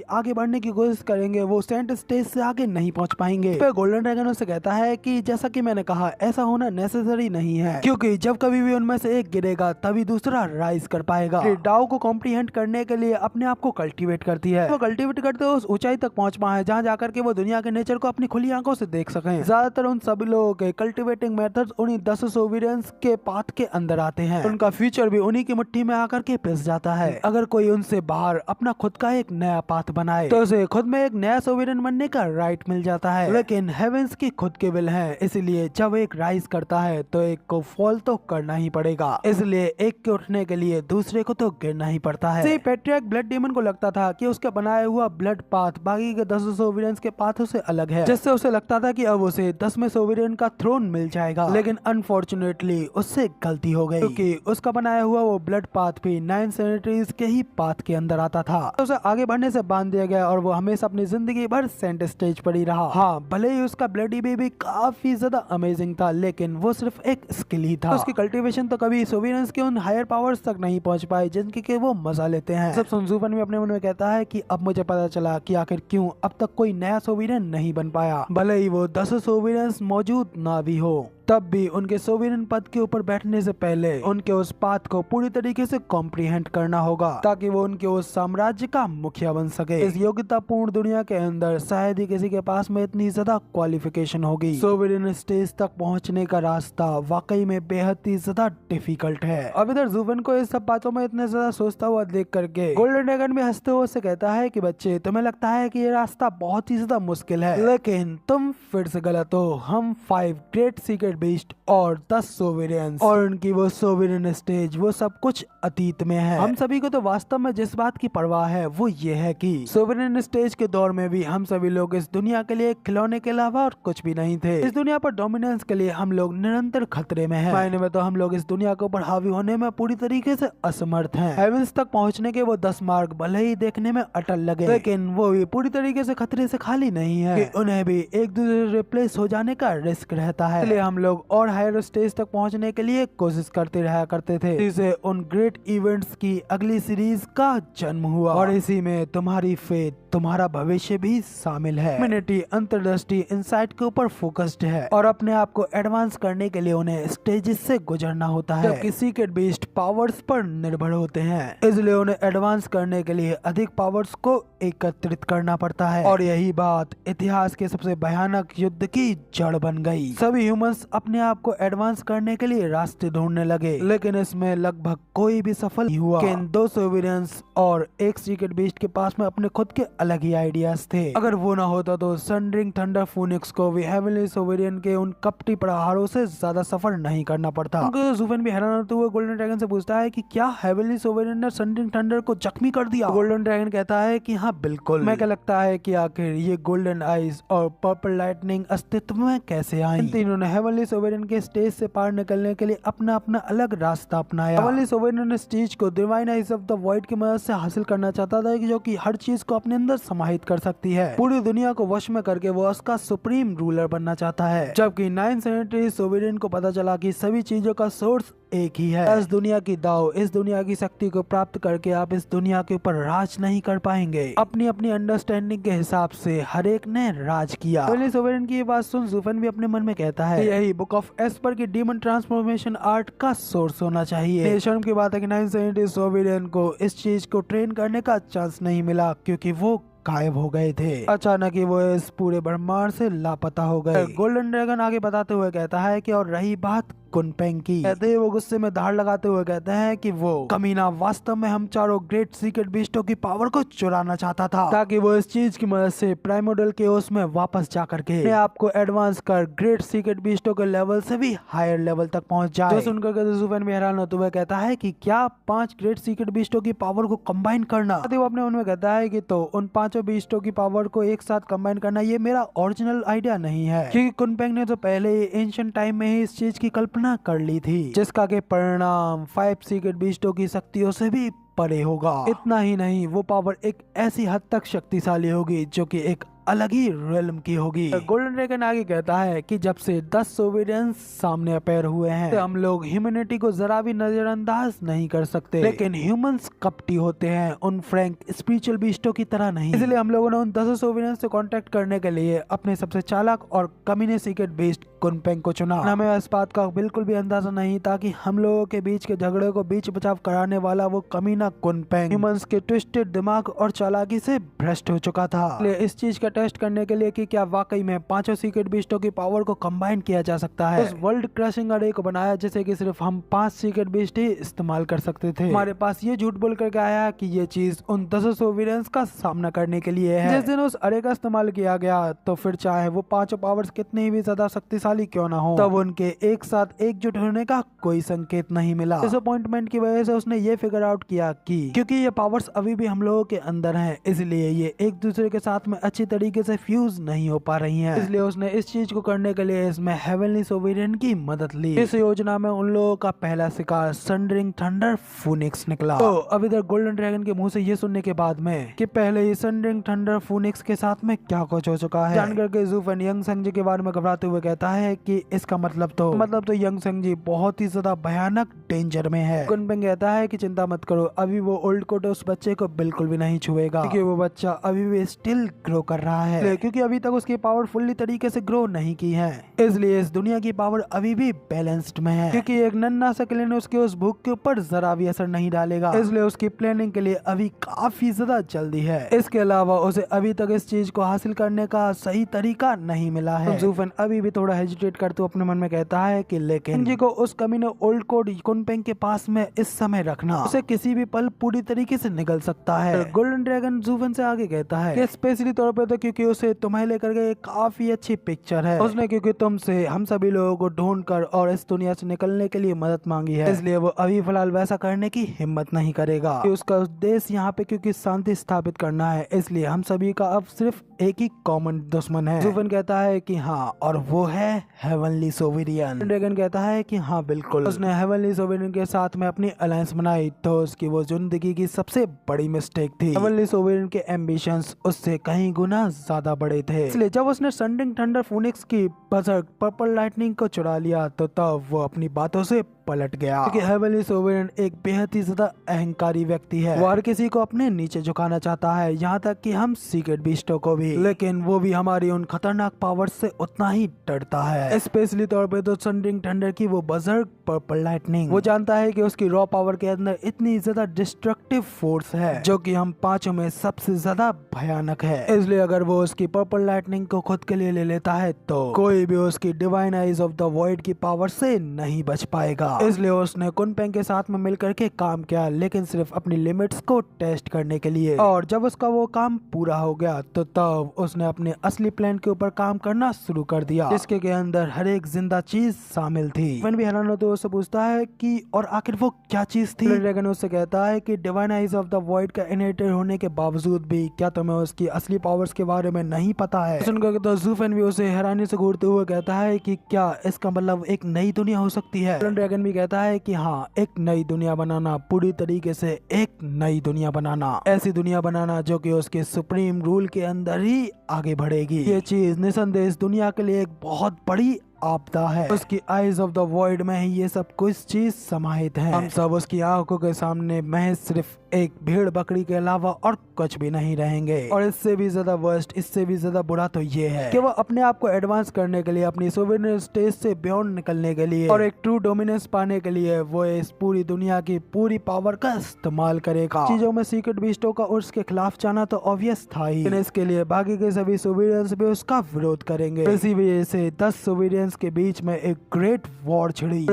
आगे बढ़ने की कोशिश करेंगे वो सेंट स्टेज से आगे नहीं पहुंच पाएंगे। फिर गोल्डन ड्रैगन उससे कहता है कि जैसा कि मैंने कहा ऐसा होना नेसेसरी नहीं है, क्योंकि जब कभी भी उनमें से एक गिरेगा तभी दूसरा राइज कर पाएगा। डाओ को कॉम्प्रीहेंड करने के लिए अपने आप को कल्टीवेट करती है, वो कल्टीवेट करते हुए उस ऊंचाई तक पहुंच पाए जहाँ जाकर के वो दुनिया के नेचर को अपनी खुली आंखों से देख सके। ज्यादातर उन सभी लोगों के कल्टीवेटिंग मेथड्स उन्हीं 10 सोविडियंस के पाथ के अंदर आते हैं, उनका फ्यूचर भी उन्हीं की मुट्ठी में आकर के पिस जाता है। अगर कोई उनसे बाहर अपना खुद का एक नया पाथ बनाए तो उसे खुद में एक नया सोविडियन बनने का राइट मिल जाता है, लेकिन हेवेंस की खुद के विल है, इसलिए जब एक राइज करता है तो एक को फॉल तो करना ही पड़ेगा, इसलिए एक के उठने के लिए दूसरे को तो गिरना ही पड़ता है। पैट्रियार्क ब्लड डीमन को लगता था कि उसका बनाया हुआ ब्लड पाथ बाकी के 10 सोविडियंस के पाथों से अलग है, जिससे उसे लगता था कि अब उसे 10वें सोविडियन का थ्रोन मिल जाएगा, लेकिन अनफॉर्चुनेटली उससे गलती हो गई, क्योंकि उसका बनाया हुआ वो ब्लड पाथ भी 9 सेनेटरीज के ही पाथ के अंदर आता था, तो उसे आगे बढ़ने से बांध दिया गया और वो हमेशा अपनी जिंदगी भर सेंट स्टेज पर ही रहा। हाँ, भले ही उसका ब्लडी बेबी काफी ज्यादा अमेजिंग था, लेकिन वो सिर्फ एक स्किल ही था, उसकी कल्टीवेशन तो कभी सोविडियंस के उन हायर पावर्स तक नहीं पहुंच पाए जिनके के वो मजा लेते हैं। सब सुनजुवन भी अपने मन में कहता है कि अब मुझे पता चला कि आखिर क्यों अब तक कोई नया सोविडियन नहीं बन पाया, भले ही वो 10 सोविडियंस मौजूद ना भी हो, तब भी उनके सोविडियन पद के ऊपर बैठने से पहले उनके उस पाथ को पूरी तरीके से कॉम्प्रीहेंड करना होगा, ताकि वो उनके उस साम्राज्य का मुखिया बन सके। इस योग्यतापूर्ण दुनिया के अंदर शायद ही किसी के पास में इतनी ज्यादा क्वालिफिकेशन होगी। सोविडियन स्टेज तक पहुंचने का रास्ता वाकई में बेहद ही ज्यादा डिफिकल्ट है। अब इधर जुवन को इस सब बातों में इतने ज्यादा सोचता हुआ देख करके गोल्डन ड्रैगन भी हंसते हुए उससे कहता है कि बच्चे, तुम्हें लगता है कि ये रास्ता बहुत ही ज्यादा मुश्किल है, लेकिन तुम फिर से गलत हो। हम 5 ग्रेट सीक्रेट बीस्ट और 10 सोविडियंस और उनकी वो सोविडियन स्टेज, वो सब कुछ अतीत में है। हम सभी को तो वास्तव में जिस बात की परवाह है वो ये है कि सोविडियन स्टेज के दौर में भी हम सभी लोग इस दुनिया के लिए खिलौने के अलावा और कुछ भी नहीं थे। इस दुनिया पर डोमिनेंस के लिए हम लोग निरंतर खतरे में हैं। मायने में तो हम लोग इस दुनिया के ऊपर हावी होने में पूरी तरीके से असमर्थ हैं। हेवेंस तक पहुंचने के वो 10 मार्ग भले ही देखने में अटल लगे, लेकिन वो भी पूरी तरीके से खतरे से खाली नहीं है, कि उन्हें भी एक दूसरे से रिप्लेस हो जाने का रिस्क रहता है। इसलिए हम लोग और हायर स्टेज तक पहुंचने के लिए कोशिश करते रहा करते थे, जिससे उन ग्रेट इवेंट्स की अगली सीरीज का जन्म हुआ, और इसी में तुम्हारी फेथ, तुम्हारा भविष्य भी शामिल है। ह्यूमैनिटी अंतर्दृष्टि इनसाइट के ऊपर फोकस्ड है, और अपने आप को एडवांस करने के लिए उन्हें स्टेजेस से गुजरना होता है, जबकि सीक्रेट बीस्ट पावर्स पर निर्भर होते हैं। इसलिए उन्हें एडवांस करने के लिए अधिक पावर्स को एकत्रित करना पड़ता है, और यही बात इतिहास के सबसे भयानक युद्ध की जड़ बन गई। सभी ह्यूमंस अपने आप को एडवांस करने के लिए रास्ते ढूंढने लगे, लेकिन इसमें लगभग कोई भी सफल नहीं हुआ। इन 2 सोवेरियंस और एक सीक्रेट बीस्ट के पास में अपने खुद के अलग ही आइडियाज थे। अगर वो ना होता तो सनरिंग थंडर फूनिक्स को भी हेवनली सोवेरियन के उन कपटी प्रहारों से ज्यादा सफर नहीं करना पड़ता। ज़ूफ़ेन भी हैरान होते हुए गोल्डन ड्रैगन से पूछता है कि क्या हेवनली सोवेरियन ने सनरिंग थंडर को जख्मी कर दिया। गोल्डन ड्रैगन कहता है कि हाँ बिल्कुल। मैं क्या लगता है कि आखिर ये गोल्डन आइज और पर्पल लाइटनिंग अस्तित्व में कैसे आई। इन तीनों ने हेवनली सोवेरियन के स्टेज से पार निकलने के लिए अपना अपना अलग रास्ता अपनाया। हेवनली सोवेरियन इस चीज को divine eyes of the void की मदद से हासिल करना चाहता था, जो कि हर चीज को अपने अंदर समाहित कर सकती है। पूरी दुनिया को वश में करके वो उसका सुप्रीम रूलर बनना चाहता है। जबकि 973 सोवेरियन को पता चला कि सभी चीजों का सोर्स एक ही है। इस दुनिया की दाव, इस दुनिया की शक्ति को प्राप्त करके आप इस दुनिया के ऊपर राज नहीं कर पाएंगे। अपनी अपनी अंडरस्टैंडिंग के हिसाब से हर एक ने राज किया। हेवनली सोवेरियन की ये बात सुन ज़ूफ़ेन भी अपने मन में कहता है यही बुक ऑफ एस्पर की डीमन ट्रांसफॉर्मेशन आर्ट का सोर्स होना चाहिए। शर्म की बात है कि 970 सोवेरियन को इस चीज को ट्रेन करने का चांस नहीं मिला, क्योंकि वो गायब हो गए थे। अचानक ही वो इस पूरे ब्रह्मांड से लापता हो गए। गोल्डन ड्रैगन आगे बताते हुए कहता है कि और रही बात कुनपेंग की, कहते ही वो गुस्से में धार लगाते हुए कहते हैं कि वो कमीना वास्तव में हम चारों ग्रेट सीक्रेट बीस्टों की पावर को चुराना चाहता था, ताकि वो इस चीज की मदद से प्राइमोर्डियल केओस में वापस जा करके अपने आप को एडवांस कर ग्रेट सीक्रेट बीस्टों के लेवल से भी हायर लेवल तक पहुंच जाए। जो सुनकर ज़ूफ़ेन भी हैरान होते हुए कहता है कि क्या 5 ग्रेट सीक्रेट बीस्टों की पावर को कंबाइन करना। वो अपने उनमें कहता है कि तो उन 5 बीस्टों की पावर को एक साथ कंबाइन करना ये मेरा ओरिजिनल आइडिया नहीं है, क्योंकि कुनपेंग ने तो पहले ही एंशिएंट टाइम में ही इस चीज की कल्पना कर ली थी, जिसका के परिणाम 5 सीक्रेट बीस्टों की शक्तियों से भी परे होगा। इतना ही नहीं, वो पावर एक ऐसी हद तक शक्तिशाली होगी जो कि एक अलग ही रियल्म की होगी। गोल्डन ड्रैगन आगे कहता है कि जब से 10 सोवेरियंस सामने अपीयर हुए हैं, तो हम लोग ह्यूमैनिटी को जरा भी नजरअंदाज नहीं कर सकते, लेकिन ह्यूमंस कपटी होते हैं, उन फ्रैंक स्पिरिचुअल बीस्टों की तरह नहीं। इसलिए हम लोगों ने उन 10 सोवेरियंस से कांटेक्ट करने के लिए अपने सबसे चालाक और कमीने सीक्रेट बीस्ट कुनपेंग को चुना। हमें इस बात का बिल्कुल भी अंदाजा नहीं था कि हम लोगों के बीच के झगड़े को बीच बचाव कराने वाला वो कमीना कुनपेंग ह्यूमंस के ट्विस्टेड दिमाग और चालाकी से भ्रष्ट हो चुका था। इसलिए इस चीज का टेस्ट करने के लिए कि क्या वाकई में 5 सीक्रेट बीस्टों की पावर को कंबाइन किया जा सकता है, उस वर्ल्ड क्रशिंग अरे को बनाया जिसे कि सिर्फ हम 5 सीक्रेट बीस्ट ही इस्तेमाल कर सकते थे। हमारे पास ये झूठ बोल करके आया कि ये चीज उन 10 सोवेरियंस का सामना करने के लिए है। जिस दिन उस अरे का इस्तेमाल किया गया, तो फिर चाहे वो 5 पावर्स कितनी भी ज्यादा शक्तिशाली क्यों ना हो, तब उनके एक साथ एकजुट होने का कोई संकेत नहीं मिला। डिसअपॉइंटमेंट की वजह से उसने ये फिगर आउट किया कि क्योंकि ये पावर्स अभी भी हम लोगों के अंदर हैं, इसलिए ये एक दूसरे के साथ में अच्छी तरीके से फ्यूज नहीं हो पा रही हैं। इसलिए उसने इस चीज को करने के लिए इसमें हेवनली सोवेरियन की मदद ली। इस योजना में उन लोगों का पहला शिकार सनरिंग थंडर फूनिक्स निकला। तो अब इधर गोल्डन ड्रैगन के मुंह से ये सुनने के बाद में कि पहले ही सनरिंग थंडर फूनिक्स के साथ में क्या कुछ हो चुका है, जानकर के ज़ूफ़ेन यंग संग जी के बारे में घबराते हुए कहता है कि इसका मतलब तो यंग संग जी बहुत ही ज्यादा भयानक डेंजर में है। कुनपेंग कहता है कि चिंता मत करो, अभी वो ओल्ड कोट उस बच्चे को बिल्कुल भी नहीं छुएगा, क्योंकि वो बच्चा अभी भी स्टिल ग्रो कर रहा है, क्योंकि अभी तक उसकी पावर फुल्ली तरीके से ग्रो नहीं की है। इसलिए इस दुनिया की पावर अभी भी बैलेंस्ड में है, क्योंकि एक नन्हा सा क्लेन उसके उस भूख के ऊपर जरा भी असर नहीं डालेगा। इसलिए उसकी प्लानिंग के लिए अभी काफी ज्यादा जल्दी है। इसके अलावा उसे अभी तक इस चीज को हासिल करने का सही तरीका नहीं मिला है। ज़ूफ़ेन अभी भी थोड़ा हेजिटेट करते अपने मन में कहता है कि लेकिन जी को उस कमीने ओल्ड कोड कुनपेंग के पास में इस समय रखना, उसे किसी भी पल पूरी तरीके से निकल सकता है। गोल्डन ड्रैगन ज़ूफ़ेन से आगे कहता है कि स्पेशली तौर पे तो क्योंकि उसे तुम्हें लेकर के काफी अच्छी पिक्चर है, उसने क्योंकि तुमसे हम सभी लोगों को ढूंढ कर और इस दुनिया से निकलने के लिए मदद मांगी है, इसलिए वो अभी फिलहाल वैसा करने की हिम्मत नहीं करेगा। उसका उद्देश्य यहाँ पे क्योंकि शांति स्थापित करना है, इसलिए हम सभी का अब सिर्फ एक ही कॉमन दुश्मन है। ज़ूफ़ेन कहता है कि हाँ, और वो है हेवनली सोवेरियन। ड्रैगन कहता है कि हाँ बिल्कुल, उसने हेवनली सोवेरियन के साथ में अपनी अलायंस बनाई तो उसकी वो जिंदगी की सबसे बड़ी मिस्टेक थी। हेवनली सोवेरियन के एम्बिशंस उससे कहीं गुना ज्यादा बड़े थे, इसलिए जब उसने सनरिंग थंडर फूनिक्स की बजर्ग पर्पल लाइटनिंग को चुरा लिया, तो तब वो अपनी बातों से पलट गया, क्योंकि हेवनली सोवरेन एक बेहद ही ज्यादा अहंकारी व्यक्ति है। वो हर किसी को अपने नीचे झुकाना चाहता है, यहाँ तक कि हम सीक्रेट बीस्टों को भी, लेकिन वो भी हमारी उन खतरनाक पावर्स से उतना ही डरता है। स्पेशली तौर पे तो थंडरिंग थंडर की वो बजर्ग पर्पल लाइटनिंग। वो जानता है कि उसकी रॉ पावर के अंदर इतनी ज्यादा डिस्ट्रक्टिव फोर्स है जो कि हम पांचों में सबसे ज्यादा भयानक है। इसलिए अगर वो उसकी पर्पल लाइटनिंग को खुद के लिए ले लेता है तो कोई भी उसकी divine eyes of the void की पावर से नहीं बच पाएगा। इसलिए उसने कुनपेंग के साथ में मिलकर के काम किया, लेकिन सिर्फ अपनी लिमिट्स को टेस्ट करने के लिए। और जब उसका वो काम पूरा हो गया तो तब उसने अपने असली प्लान के ऊपर काम करना शुरू कर दिया, जिसके के अंदर हर एक जिंदा चीज शामिल थी। वन भी हैरान होते उससे पूछता है कि और आखिर वो क्या चीज थी। ड्रैगन उससे कहता है कि divine eyes of the void का इनहेरिटर होने के बावजूद भी क्या तुम्हें उसकी असली पावर्स के बारे में नहीं पता है। सुनकर तो ज़ूफेन भी उसे हैरानी से घूरते हुए कहता है कि क्या इसका मतलब एक नई दुनिया हो सकती है। ड्रैगन भी कहता है कि हाँ, एक नई दुनिया बनाना, पूरी तरीके से एक नई दुनिया बनाना, ऐसी दुनिया बनाना जो कि उसके सुप्रीम रूल के अंदर ही आगे बढ़ेगी। ये चीज निसंदेह इस दुनिया के लिए एक बहुत बड़ी आपदा है। उसकी आइज ऑफ द वॉइड में ही ये सब कुछ चीज समाहित है। हम सब उसकी आंखों के सामने महज सिर्फ एक भेड़ बकरी के अलावा और कुछ भी नहीं रहेंगे। और इससे भी ज्यादा वर्स्ट, इससे भी ज्यादा बुरा तो ये है कि वो अपने आप को एडवांस करने के लिए, अपनी सोवरेन स्टेज से बियॉन्ड निकलने के लिए और एक ट्रू डोमिनेंस पाने के लिए वो इस पूरी दुनिया की पूरी पावर का इस्तेमाल करेगा। चीजों में सीक्रेट बीस्टों का उसके खिलाफ जाना तो ऑब्वियस था ही, लेकिन इसके लिए बाकी के सभी सोवरेन्स भी उसका विरोध करेंगे। इसी वजह से 10 सोवरेन्स के बीच में एक ग्रेट वॉर छिड़ी।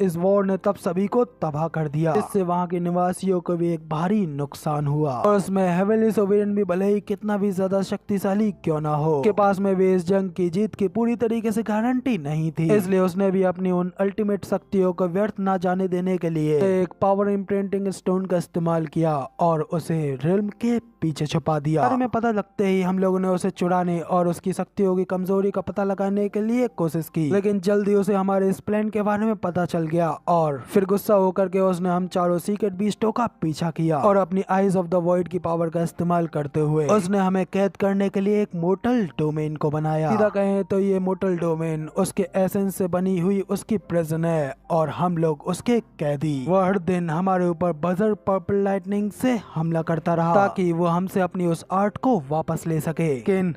इस वॉर ने तब सभी को तबाह कर दिया, इससे वहाँ के निवासियों को भी एक भारी नुकसान हुआ। और उसमें हेवनली सोवरेन भी भले ही कितना भी ज्यादा शक्तिशाली क्यों ना हो, के पास में भी इस जंग की जीत की पूरी तरीके से गारंटी नहीं थी। इसलिए उसने भी अपनी उन अल्टीमेट शक्तियों को व्यर्थ ना जाने देने के लिए एक पावर इम्प्रिंटिंग स्टोन का इस्तेमाल किया और उसे रिल्म के पीछे छुपा दिया। बारे में पता लगते ही हम लोगों ने उसे चुराने और उसकी शक्तियों की कमजोरी का पता लगाने के लिए कोशिश की, लेकिन जल्दी उसे हमारे इस प्लान के बारे में पता चल गया और फिर गुस्सा होकर के उसने हम चारों सीक्रेट बीस्टों का पीछा किया और अपनी आइज ऑफ द वॉइड की पावर का इस्तेमाल करते हुए उसने हमें कैद करने के लिए एक मोर्टल डोमेन को बनाया। सीधा कहें तो ये मोर्टल डोमेन उसके एसेंस से बनी हुई उसकी प्रिजन है और हम लोग उसके कैदी। वह हर दिन हमारे ऊपर बजर पर्पल लाइटनिंग से हमला करता रहा ताकि वो हमसे अपनी उस आर्ट को वापस ले सके, लेकिन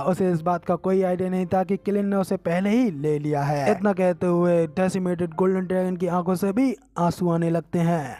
उसे इस बात का कोई आइडिया नहीं था कि किलिन ने उसे पहले ही ले लिया है। इतना कहते हुए डेसिमेटेड गोल्डन ड्रैगन की आंखों से भी आंसू आने लगते हैं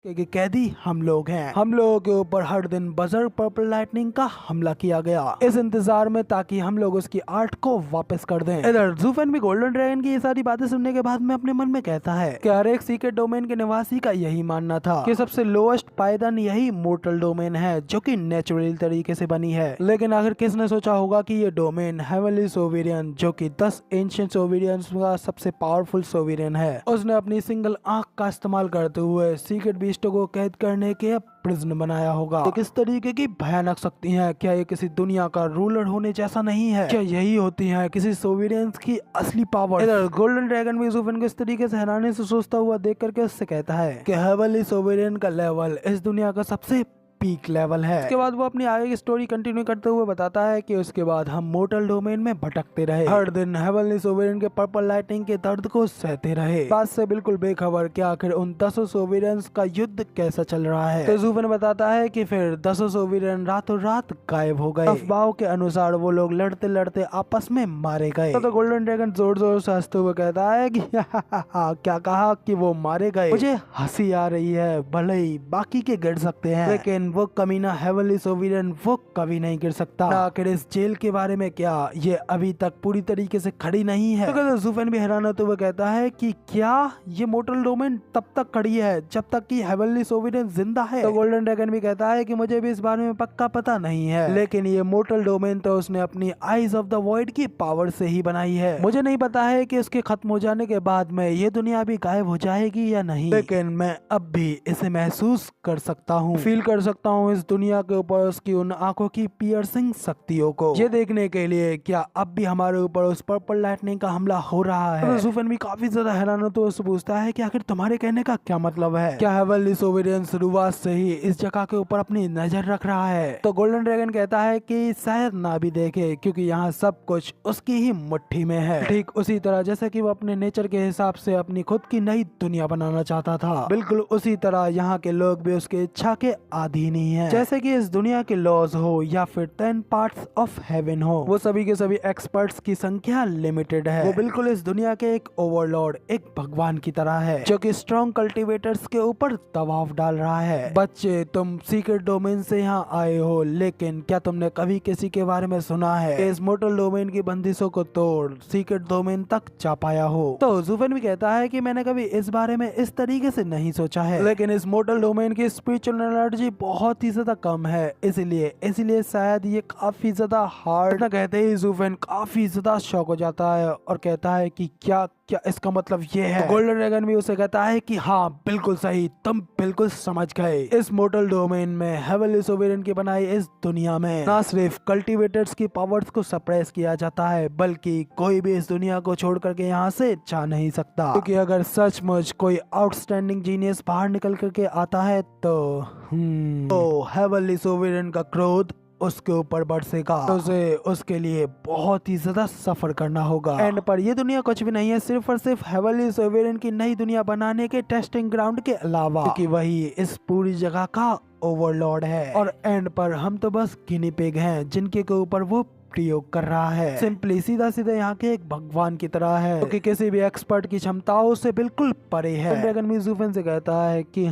कि कैदी हम लोग हैं। हम लोगों के ऊपर हर दिन बजर पर्पल लाइटनिंग का हमला किया गया इस इंतजार में ताकि हम लोग उसकी आर्ट को वापस कर दें। इधर ज़ूफेन भी गोल्डन ड्रैगन की ये सारी बातें सुनने के बाद में अपने मन में कहता है कि हर एक सीक्रेट डोमेन के निवासी का यही मानना था कि सबसे लोएस्ट पायदान यही मोर्टल डोमेन है जो कि नेचुरल तरीके से बनी है। लेकिन आखिर किसने सोचा होगा कि ये डोमेन हेवनली सोवेरियन जो कि 10 एंशिएंट सोवेरियंस का सबसे पावरफुल सोवेरियन है, उसने अपनी सिंगल आंख का इस्तेमाल करते हुए सीक्रेट बीस्टों को कैद करने के प्रिजन बनाया होगा। तो किस तरीके की भयानक शक्ति है, क्या ये किसी दुनिया का रूलर होने जैसा नहीं है? क्या यही होती है किसी सोवेरियंस की असली पावर? इधर गोल्डन ड्रैगन भी ज़ूफेन को इस तरीके से हैरानी से सोचता हुआ देख करके उससे कहता है कि हेवनली सोवेरियन का लेवल इस दुनिया का सबसे पीक लेवल है। इसके बाद वो अपनी आगे की स्टोरी कंटिन्यू करते हुए बताता है कि उसके बाद हम मोर्टल डोमेन में भटकते रहे, हर दिन हेवनली सोवेरियन के पर्पल लाइटनिंग के दर्द को सहते रहे, बात से बिल्कुल बेखबर कि आखिर उन 10 सोवेरियंस का युद्ध कैसा चल रहा है। तो ज़ूफेन बताता है कि फिर 10 सोवेरियन रातों रात गायब हो गए। अफवाहों के अनुसार वो लोग लड़ते लड़ते आपस में मारे गए। तो गोल्डन ड्रैगन जोर जोर से हंसते हुए कहता है कि क्या कहा कि वो मारे गए? मुझे हंसी आ रही है, भले ही बाकी के गिर सकते हैं लेकिन वो कमीना हेवनली सोवेरियन वो कभी नहीं गिर सकता। आखिर इस जेल के बारे में क्या ये अभी तक पूरी तरीके से खड़ी नहीं है? तो ज़ूफेन भी हैरान होते हुए कहता है कि क्या ये मोर्टल डोमेन तब तक खड़ी है जब तक कि हेवनली सोवेरियन जिंदा है? तो गोल्डन ड्रैगन भी कहता है कि मुझे भी इस बारे में पक्का पता नहीं है, लेकिन ये मोर्टल डोमेन तो उसने अपनी आइज ऑफ द वॉइड की पावर से ही बनाई है। मुझे नहीं पता है कि उसके खत्म हो जाने के बाद में ये दुनिया भी गायब हो जाएगी या नहीं, लेकिन मैं अब भी इसे महसूस कर सकता हूँ, फील कर सकता सकता हूँ इस दुनिया के ऊपर उसकी उन आंखों की पियर्सिंग शक्तियों को, ये देखने के लिए क्या अब भी हमारे ऊपर उस पर्पल लाइटनिंग का हमला हो रहा है। तो ज़ूफेन भी काफी ज्यादा हैरान हो तो उससे पूछता है कि आखिर तुम्हारे कहने का क्या मतलब है, क्या हेवनली सोवेरियन शुरुआत से ही इस जगह के ऊपर अपनी नजर रख रहा है। तो गोल्डन ड्रैगन कहता है कि शायद ना भी देखे, क्योंकि यहाँ सब कुछ उसकी ही मुट्ठी में है। ठीक उसी तरह जैसे कि वो अपने नेचर के हिसाब से अपनी खुद की नई दुनिया बनाना चाहता था, बिल्कुल उसी तरह यहाँ के लोग भी उसके इच्छा के अधीन ही हैं। जैसे कि इस दुनिया के लॉज हो या फिर 10 पार्ट्स ऑफ हेवन हो, वो सभी के सभी एक्सपर्ट्स की संख्या लिमिटेड है। वो बिल्कुल इस दुनिया के एक ओवरलॉर्ड, एक भगवान की तरह है, जो कि स्ट्रॉन्ग कल्टीवेटर्स के ऊपर दबाव डाल रहा है। बच्चे, तुम सीक्रेट डोमेन से यहाँ आए हो, लेकिन क्या तुमने कभी किसी के बारे में सुना है इस मोर्टल डोमेन की बंदिशों को तोड़ सीक्रेट डोमेन तक जा पाया हो? तो ज़ूफेन भी कहता है कि मैंने कभी इस बारे में इस तरीके से नहीं सोचा है, लेकिन इस मोर्टल डोमेन की स्पिरिचुअल एनर्जी बहुत ही ज्यादा कम है, इसलिए शायद ये काफी ज्यादा हार्ड। ना कहते ही ज़ूफेन काफी ज्यादा शॉक हो जाता है और कहता है कि क्या इसका मतलब ये है? तो गोल्डन ड्रैगन भी उसे कहता है कि हाँ बिल्कुल सही, तुम बिल्कुल समझ गए। इस मोर्टल डोमेन में हेवनली सोवेरियन की बनाई इस दुनिया में ना सिर्फ कल्टीवेटर्स की पावर्स को सप्रेस किया जाता है, बल्कि कोई भी इस दुनिया को छोड़ करके यहाँ से जा नहीं सकता, क्योंकि अगर सचमुच कोई आउटस्टैंडिंग जीनियस बाहर निकल करके आता है तो हेवनली सोवेरियन का क्रोध उसके ऊपर बरसेगा, तो उसे उसके लिए बहुत ही ज्यादा सफर करना होगा। एंड पर ये दुनिया कुछ भी नहीं है, सिर्फ और सिर्फ हेवनली सोवेरियन की नई दुनिया बनाने के टेस्टिंग ग्राउंड के अलावा, क्योंकि वही इस पूरी जगह का ओवरलॉर्ड है और एंड पर हम तो बस गिनी पिग हैं जिनके के ऊपर वो प्रयोग कर रहा है। सिंपली सीधा सीधा यहाँ के एक भगवान की तरह है, क्योंकि किसी भी एक्सपर्ट की क्षमताओं से बिल्कुल परे है। ड्रैगन भी ज़ूफेन से कहता है कि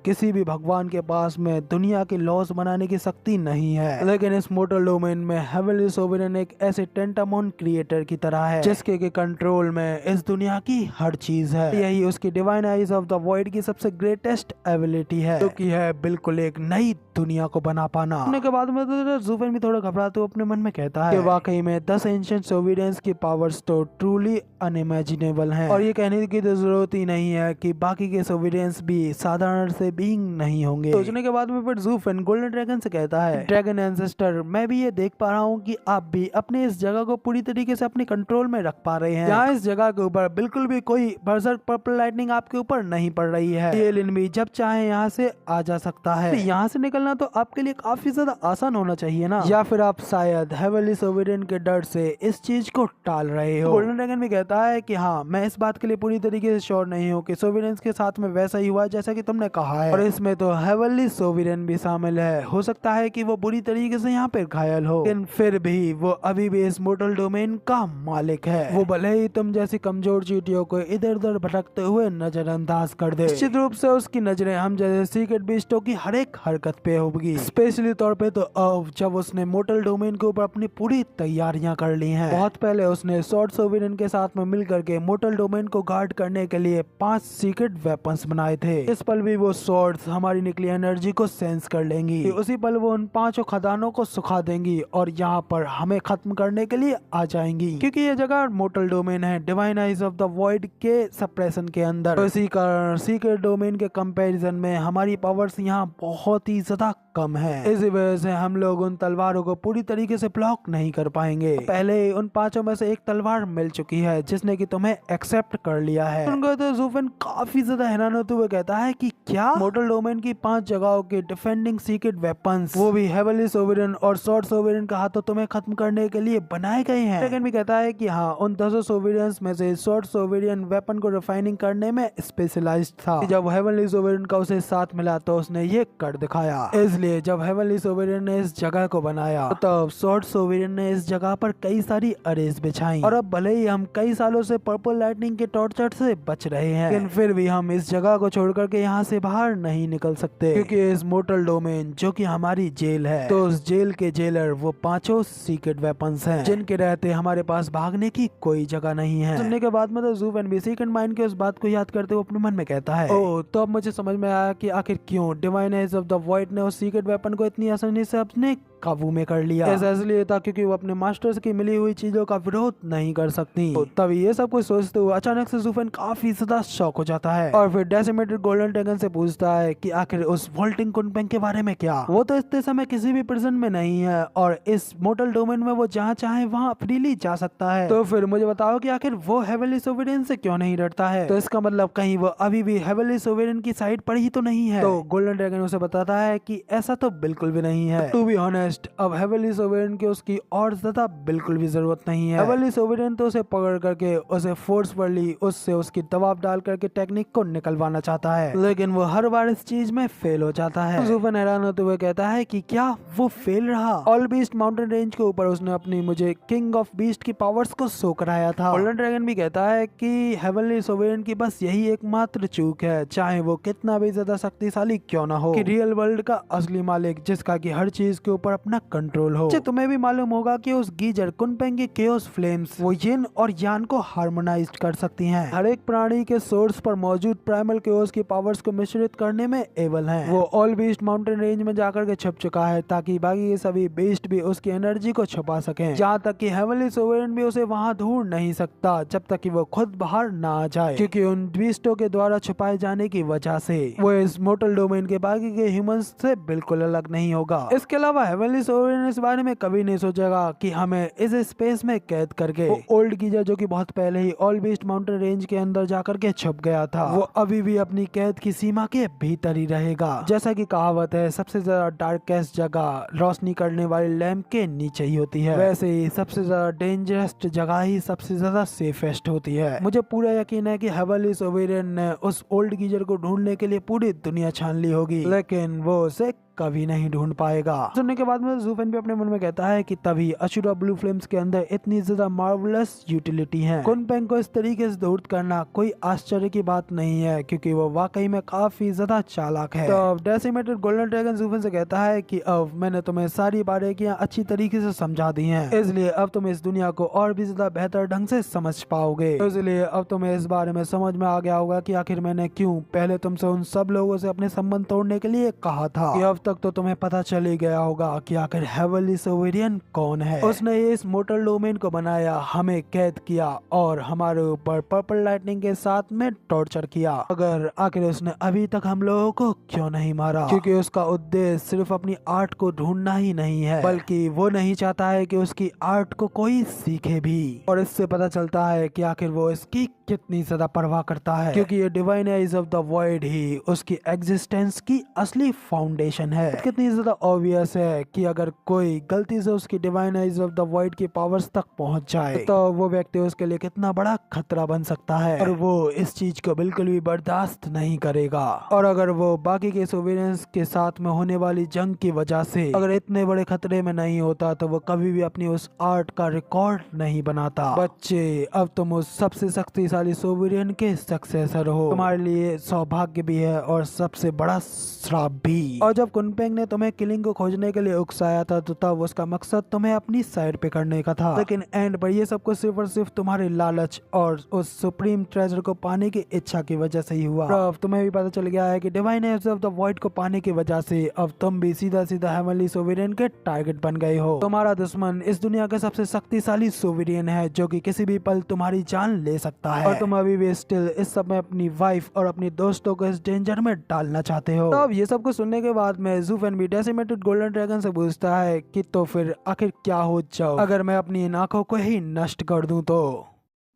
किसी भी भगवान के पास में दुनिया के लॉस बनाने की शक्ति नहीं है, लेकिन इस मोर्टल डोमेन में हेवनली सोवेरियन एक ऐसे टेंटामोन क्रिएटर की तरह है जिसके के कंट्रोल में इस दुनिया की हर चीज है। यही उसकी divine eyes of the void की सबसे ग्रेटेस्ट एबिलिटी है, जो कि है बिल्कुल एक नई दुनिया को बना पाना। के बाद में तो ज़ूफेन भी थोड़ा घबराते हुए अपने मन में कहता है कि वाकई में 10 एंशिएंट सोवेरियंस की पावर्स तो ट्रूली अनइमेजिनेबल हैं, और ये कहने की तो जरूरत ही नहीं है कि बाकी के सोवेरियंस भी साधारण से बीइंग नहीं होंगे। सोचने के बाद में फिर ज़ूफेन गोल्डन ड्रैगन से कहता है, ड्रैगन एंसेस्टर, मैं भी ये देख पा रहा हूँ कि आप भी अपने इस जगह को पूरी तरीके से अपने कंट्रोल में रख पा रहे हैं। यहाँ इस जगह के ऊपर बिल्कुल भी कोई बर्जर पर्पल लाइटनिंग आपके ऊपर नहीं पड़ रही है। ये एलियन भी जब चाहे यहाँ से आ जा सकता है। यहाँ से निकलना तो आपके लिए काफी ज्यादा आसान होना चाहिए ना, या फिर आप शायद हेवनली सोवेरियन के डर से इस चीज को टाल रहे हो। गोल्डन ड्रैगन भी कहता है कि हाँ, मैं इस बात के लिए पूरी तरीके से श्योर नहीं हूँ कि सोवेरियंस के साथ में वैसा ही हुआ जैसा कि तुमने कहा है, और इसमें तो हेवनली सोवेरियन भी शामिल है। हो सकता है कि वो बुरी तरीके से यहाँ पे घायल हो, लेकिन फिर भी वो अभी भी इस मोर्टल डोमेन का मालिक है। वो भले ही तुम जैसी कमजोर चींटियों को इधर उधर भटकते हुए नजरअंदाज कर दे, निश्चित रूप से उसकी नजरें हम जैसे सीक्रेट बीस्टों की हर एक हरकत पे होगी, स्पेशली तौर पे तो अब जब उसने मोर्टल डोमेन के ऊपर अपनी पूरी तैयारियां कर ली हैं। बहुत पहले उसने स्वॉर्ड सोवेरियन के साथ में मिलकर के मोर्टल डोमेन को गार्ड करने के लिए 5 सीक्रेट वेपन्स बनाए थे। इस पल भी वो स्वॉर्ड्स हमारी निकली एनर्जी को सेंस कर लेंगी, उसी पल वो उन 5 खदानों को सुखा देंगी और यहाँ पर हमें खत्म करने के लिए आ जाएंगी, क्योंकि ये जगह मोर्टल डोमेन है divine eyes of the void के सप्रेशन के अंदर। तो इसी कारण सीक्रेट डोमेन के कंपैरिजन में हमारी पावर्स यहाँ बहुत ही ज्यादा कम है। इसी वजह से हम लोग उन तलवारों को पूरी तरीके से ब्लॉक नहीं कर पाएंगे। पहले ही उन 5 में से एक तलवार मिल चुकी है जिसने कि तुम्हें एक्सेप्ट कर लिया है। उनको तो ज़ूफेन काफी ज्यादा हैरान होते हुए कहता है कि क्या मोर्टल डोमेन की 5 जगहों के डिफेंडिंग सीक्रेट वेपन्स, वो भी हेवनली सोवेरियन और स्वॉर्ड सोवेरियन का हाथों तुम्हें खत्म करने के लिए बनाए गए हैं? ड्रैगन भी कहता है कि हाँ, उन 10 सोवेरियंस में से स्वॉर्ड सोवेरियन वेपन को रिफाइनिंग करने में स्पेशलाइज्ड था। जब हेवनली सोवेरियन का उसे साथ मिला तो उसने ये कर दिखाया। इसलिए जब हेवनली सोवेरियन ने इस जगह को बनाया तब स्वॉर्ड सोवेरियन ने इस जगह पर कई सारी अरेज बिछाई, और अब भले ही हम कई सालों से पर्पल लाइटनिंग के टॉर्चर से बच रहे हैं, लेकिन फिर भी हम इस जगह को छोड़ करके यहाँ से बाहर नहीं निकल सकते, क्योंकि इस मोर्टल डोमेन जो कि हमारी जेल है, तो उस जेल के जेलर वो 5 सीक्रेट वेपन्स हैं जिनके रहते हमारे पास भागने की कोई जगह नहीं है। सुनने के बाद में तो ज़ूफेन भी सेकंड माइंड के उस बात को याद करते हुए अपने मन में कहता है, ओ तो अब मुझे समझ में आया कि आखिर क्यों divine eyes of the void ने उस सीक्रेट वेपन को इतनी आसानी से अपने काबू में कर लिया। ऐसा इसलिए था क्योंकि वो अपने मास्टर्स की मिली हुई चीजों का विरोध नहीं कर सकती। तो तभी ये सब कुछ सोचते हुए अचानक से ज़ुफेन काफी ज्यादा शॉक हो जाता है और फिर डेसिमेटेड गोल्डन ड्रैगन से पूछता है कि आखिर उस वोल्टिंग कुनपेंग के बारे में क्या। वो तो इतने समय किसी भी प्रिजन में नहीं है और इस मोटल डोमेन में वो जहाँ चाहे वहाँ फ्रीली जा सकता है। तो फिर मुझे बताओ कि आखिर वो हेवनली सोवरेन से क्यों नहीं डरता है। तो इसका मतलब कहीं वो अभी भी हेवनली सोवरेन की साइड पर ही तो नहीं है। तो गोल्डन ड्रैगन उसे बताता है कि ऐसा तो बिल्कुल भी नहीं है। टू बी ऑनेस्ट अब हेवनली सोवरेन की उसकी और ज्यादा बिल्कुल भी जरूरत नहीं है। हेवनली सोवरेन तो उसे पकड़ करके उसे फोर्सफुली उससे उसकी दबाव डाल करके टेक्निक को निकलवाना चाहता है, लेकिन वो हर बार इस चीज में फेल हो जाता है। ज़ुफेन हैरान होते हुए कहता है कि क्या वो फेल रहा। ऑल बीस्ट माउंटेन रेंज के ऊपर उसने अपनी मुझे किंग ऑफ बीस्ट की पावर्स को शो कराया था। गोल्डन ड्रैगन भी कहता है कि हेवनली सोवरेन की बस यही एकमात्र चूक है, चाहे वो कितना भी ज्यादा शक्तिशाली क्यों ना हो, कि रियल वर्ल्ड का असली मालिक जिसका कि हर चीज के ऊपर अपना कंट्रोल हो। तुम्हें भी मालूम होगा कि उस गीजर कुनपेंग की केओस फ्लेम्स वो यिन और यान को हार्मोनाइज कर सकती हैं। हर एक प्राणी के सोर्स पर मौजूद प्राइमल केओस की पावर्स को मिश्रित करने में एबल हैं। वो ऑल बीस्ट माउंटेन रेंज में जाकर के छुप चुका है ताकि बाकी के सभी बीस्ट भी उसकी एनर्जी को छुपा सकें। जहाँ तक कि हेवनली सोवरेन भी उसे वहाँ ढूंढ नहीं सकता जब तक कि वो खुद बाहर ना आ जाए, क्योंकि उन बीस्टों के द्वारा छुपाए जाने की वजह से वो इस मोटल डोमेन के बाकी के ह्यूमंस से बिल्कुल अलग नहीं होगा। इसके अलावा हेवनली सोवरेन इस बारे में कभी नहीं सोचेगा कि हमें इस स्पेस में कैद करके वो ओल्ड गीजर जो कि बहुत पहले ही ऑल बीस्ट माउंटेन रेंज के अंदर जाकर के छुप गया था, वो अभी भी अपनी कैद की सीमा के भीतर ही रहेगा। जैसा कि कहावत है, सबसे ज्यादा डार्केस्ट जगह रोशनी करने वाली लैंप के नीचे ही होती है, वैसे ही सबसे ज्यादा डेंजरस जगह ही सबसे ज्यादा सेफेस्ट होती है। मुझे पूरा यकीन है कि हेवनली सोवरेन ने उस ओल्ड गीजर को ढूंढने के लिए पूरी दुनिया छान ली होगी, लेकिन वो उसे कभी नहीं ढूंढ पाएगा। सुनने के बाद में ज़ुफेन भी अपने मन में कहता है कि तभी अशुरा ब्लू फ्लेम्स के अंदर इतनी ज्यादा मार्वलस यूटिलिटी है। कुनपेंग को इस तरीके से दूर करना कोई आश्चर्य की बात नहीं है, क्योंकि वो वाकई में काफी ज्यादा चालाक है। तो डेसिमेटेड गोल्डन ड्रैगन ज़ुफेन से कहता है कि अब मैंने तुम्हें सारी बारीकियां अच्छी तरीके से समझा दी हैं, इसलिए अब तुम इस दुनिया को और भी ज्यादा बेहतर ढंग से समझ पाओगे। इसलिए अब तुम्हें इस बारे में समझ में आ गया होगा कि आखिर मैंने क्यों पहले तुमसे उन सब लोगों से अपने संबंध तोड़ने के लिए कहा था। अब तक तो तुम्हें पता चल ही गया होगा कि आखिर हेवनली सोवरेन कौन है। उसने इस मोटल डोमेन को बनाया, हमें कैद किया और हमारे ऊपर पर्पल लाइटनिंग के साथ में टॉर्चर किया। अगर आखिर उसने अभी तक हम लोगों को क्यों नहीं मारा, क्योंकि उसका उद्देश्य सिर्फ अपनी आर्ट को ढूंढना ही नहीं है, बल्कि वो नहीं चाहता है कि उसकी आर्ट को कोई सीखे भी। और इससे पता चलता है कि आखिर वो इसकी कितनी ज्यादा परवाह करता है, क्योंकि ये divine eyes of the void ही उसकी एग्जिस्टेंस की असली फाउंडेशन है। कितनी ज्यादा ऑब्वियस है कि अगर कोई गलती से उसकी divine eyes of the void की पावर्स तक पहुंच जाए तो वो व्यक्ति उसके लिए कितना बड़ा खतरा बन सकता है, और वो इस चीज को बिल्कुल भी बर्दाश्त नहीं करेगा। और अगर वो बाकी के सोवेरेंस के साथ में होने वाली जंग की वजह से अगर इतने बड़े खतरे में नहीं होता तो वो कभी भी अपनी उस आर्ट का रिकॉर्ड नहीं बनाता। बच्चे, अब तुम उस सबसे शक्तिशाली सोवेरियन के सक्सेसर हो, तुम्हारे लिए सौभाग्य भी है और सबसे बड़ा श्राप भी। और जब कुनपेंग ने तुम्हें किलिंग को खोजने के लिए उकसाया था तो तब उसका मकसद तुम्हें अपनी साइड पे करने का था, लेकिन एंड पर ये सब कुछ सिर्फ और सिर्फ तुम्हारे लालच और उस सुप्रीम ट्रेजर को पाने की इच्छा की वजह से ही हुआ। अब तुम्हें भी पता चल गया है कि divine age of the void को पाने की वजह से अब तुम भी सीधा सीधा हेवनली सोवेरियन के टारगेट बन गए हो। तुम्हारा दुश्मन इस दुनिया का सबसे शक्तिशाली सोवेरियन है जो कि किसी भी पल तुम्हारी जान ले सकता है, और तुम अभी भी स्टिल इस समय अपनी वाइफ और अपनी दोस्तों को इस डेंजर में डालना चाहते हो। तो अब ये सब कुछ सुनने के बाद में ज़ुफेन भी डेसिमेटेड गोल्डन ड्रैगन से पूछता है कि तो फिर आखिर क्या हो जाओ अगर मैं अपनी इन आंखों को ही नष्ट कर दूं तो।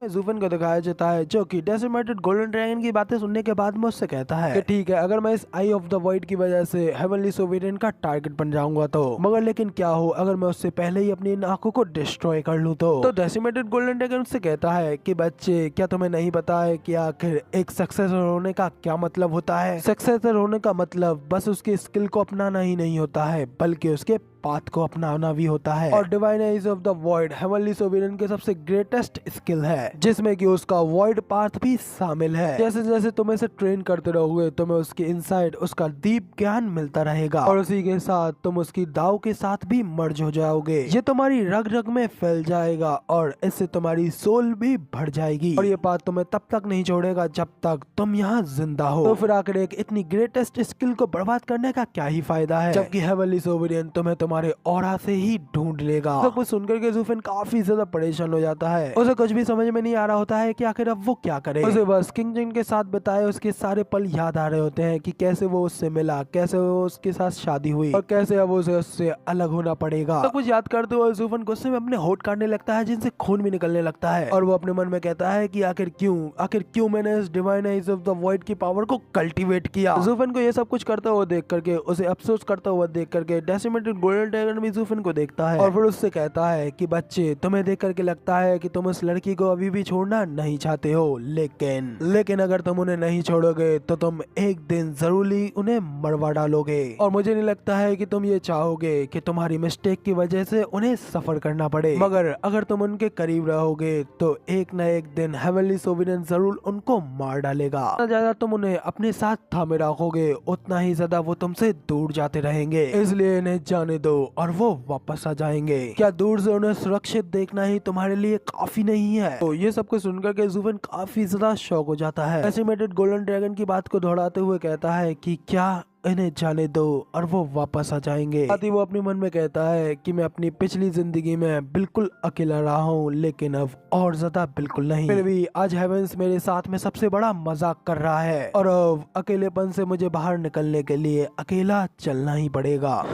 ज़ुफेन को दिखाया जाता है जो कि डेसिमेटेड गोल्डन ड्रैगन की बातें सुनने के बाद में उससे कहता है कि ठीक है, अगर मैं इस आई ऑफ द वॉइड की वजह से हेवनली सोवेरियन का टारगेट बन जाऊंगा तो, मगर लेकिन क्या हो अगर मैं उससे पहले ही अपनी इन आंखों को डिस्ट्रॉय कर लूं तो डेसिमेटेड गोल्डन ड्रैगन उससे कहता है कि बच्चे, क्या तुम्हें नहीं पता है कि आखिर एक सक्सेसर होने का क्या मतलब होता है। सक्सेसर होने का मतलब बस उसकी स्किल को अपनाना ही नहीं होता है, बल्कि उसके पाथ को अपनाना भी होता है। और divine eyes of the void heavenly sovereign के सबसे ग्रेटेस्ट स्किल है, जिसमें कि उसका वॉइड पाथ भी शामिल है। जैसे जैसे तुम इसे ट्रेन करते रहोगे तुम्हें उसके इनसाइड उसका डीप ज्ञान मिलता रहेगा, और उसी के साथ तुम उसकी दाव के साथ भी मर्ज हो जाओगे। ये तुम्हारी रग रग में फैल जाएगा और इससे तुम्हारी सोल भी बढ़ जाएगी, और ये पाथ तुम्हें तब तक नहीं छोड़ेगा जब तक तुम यहाँ जिंदा हो। तो फिर आखिर एक इतनी ग्रेटेस्ट स्किल को बर्बाद करने का क्या ही फायदा है, जबकि हेवनली सोवेरियन तुम्हें तुम्हारे ऑरा से ही ढूंढ लेगा। सब कुछ सुनकर के ज़ूफेन काफी ज्यादा परेशान हो जाता है। उसे कुछ भी समझ में नहीं आ रहा होता है कि आखिर अब वो क्या करे। उसे बस किंग जिन के साथ बताए उसके सारे पल याद आ रहे होते हैं कि कैसे वो उससे मिला, कैसे वो उसके साथ शादी हुई और कैसे अब उसे उससे अलग होना पड़ेगा। सब कुछ याद करते हुए ज़ूफेन गुस्से में अपने होठ काटने लगता है जिनसे खून भी निकलने लगता है और वो अपने मन में कहता है कि आखिर क्यों मैंने इस divine eyes of the void की पावर को कल्टीवेट किया। ज़ूफेन को ये सब कुछ करता हुआ देख करके, उसे अफसोस करता हुआ देख करके डेसिमेटेड गोल्डन ड्रैगन भी ज़ूफेन को देखता है और फिर उससे कहता है कि बच्चे, तुम्हें देख करके लगता है कि तुम उस लड़की को अभी भी छोड़ना नहीं चाहते हो, लेकिन अगर तुम उन्हें नहीं छोड़ोगे तो तुम एक दिन जरूर उन्हें मरवा डालोगे और मुझे नहीं लगता है कि तुम ये चाहोगे कि तुम्हारी मिस्टेक की वजह से उन्हें सफर करना पड़े, मगर अगर तुम उनके करीब रहोगे तो एक न एक दिन हेवनली सोवेरियन जरूर उनको मार डालेगा। जितना ज्यादा तुम उन्हें अपने साथ थामे रखोगे उतना ही ज्यादा वो तुमसे दूर जाते रहेंगे, इसलिए इन्हें जाने दो और वो वापस आ जाएंगे। क्या दूर से उन्हें सुरक्षित देखना ही तुम्हारे लिए काफी नहीं है? तो ये सब कुछ सुनकर के ज़ूफेन काफी ज्यादा शॉक हो जाता है। डेसिमेटेड गोल्डन ड्रैगन की बात को दोहराते हुए कहता है कि क्या इन्हें जाने दो और वो वापस आ जाएंगे। साथ ही वो अपने मन में कहता है कि मैं अपनी पिछली जिंदगी में बिल्कुल अकेला रहा हूँ, लेकिन अब और ज्यादा बिल्कुल नहीं। फिर भी आज हेवेंस मेरे साथ में सबसे बड़ा मजाक कर रहा है और अब अकेलेपन से मुझे बाहर निकलने के लिए अकेला चलना ही पड़ेगा।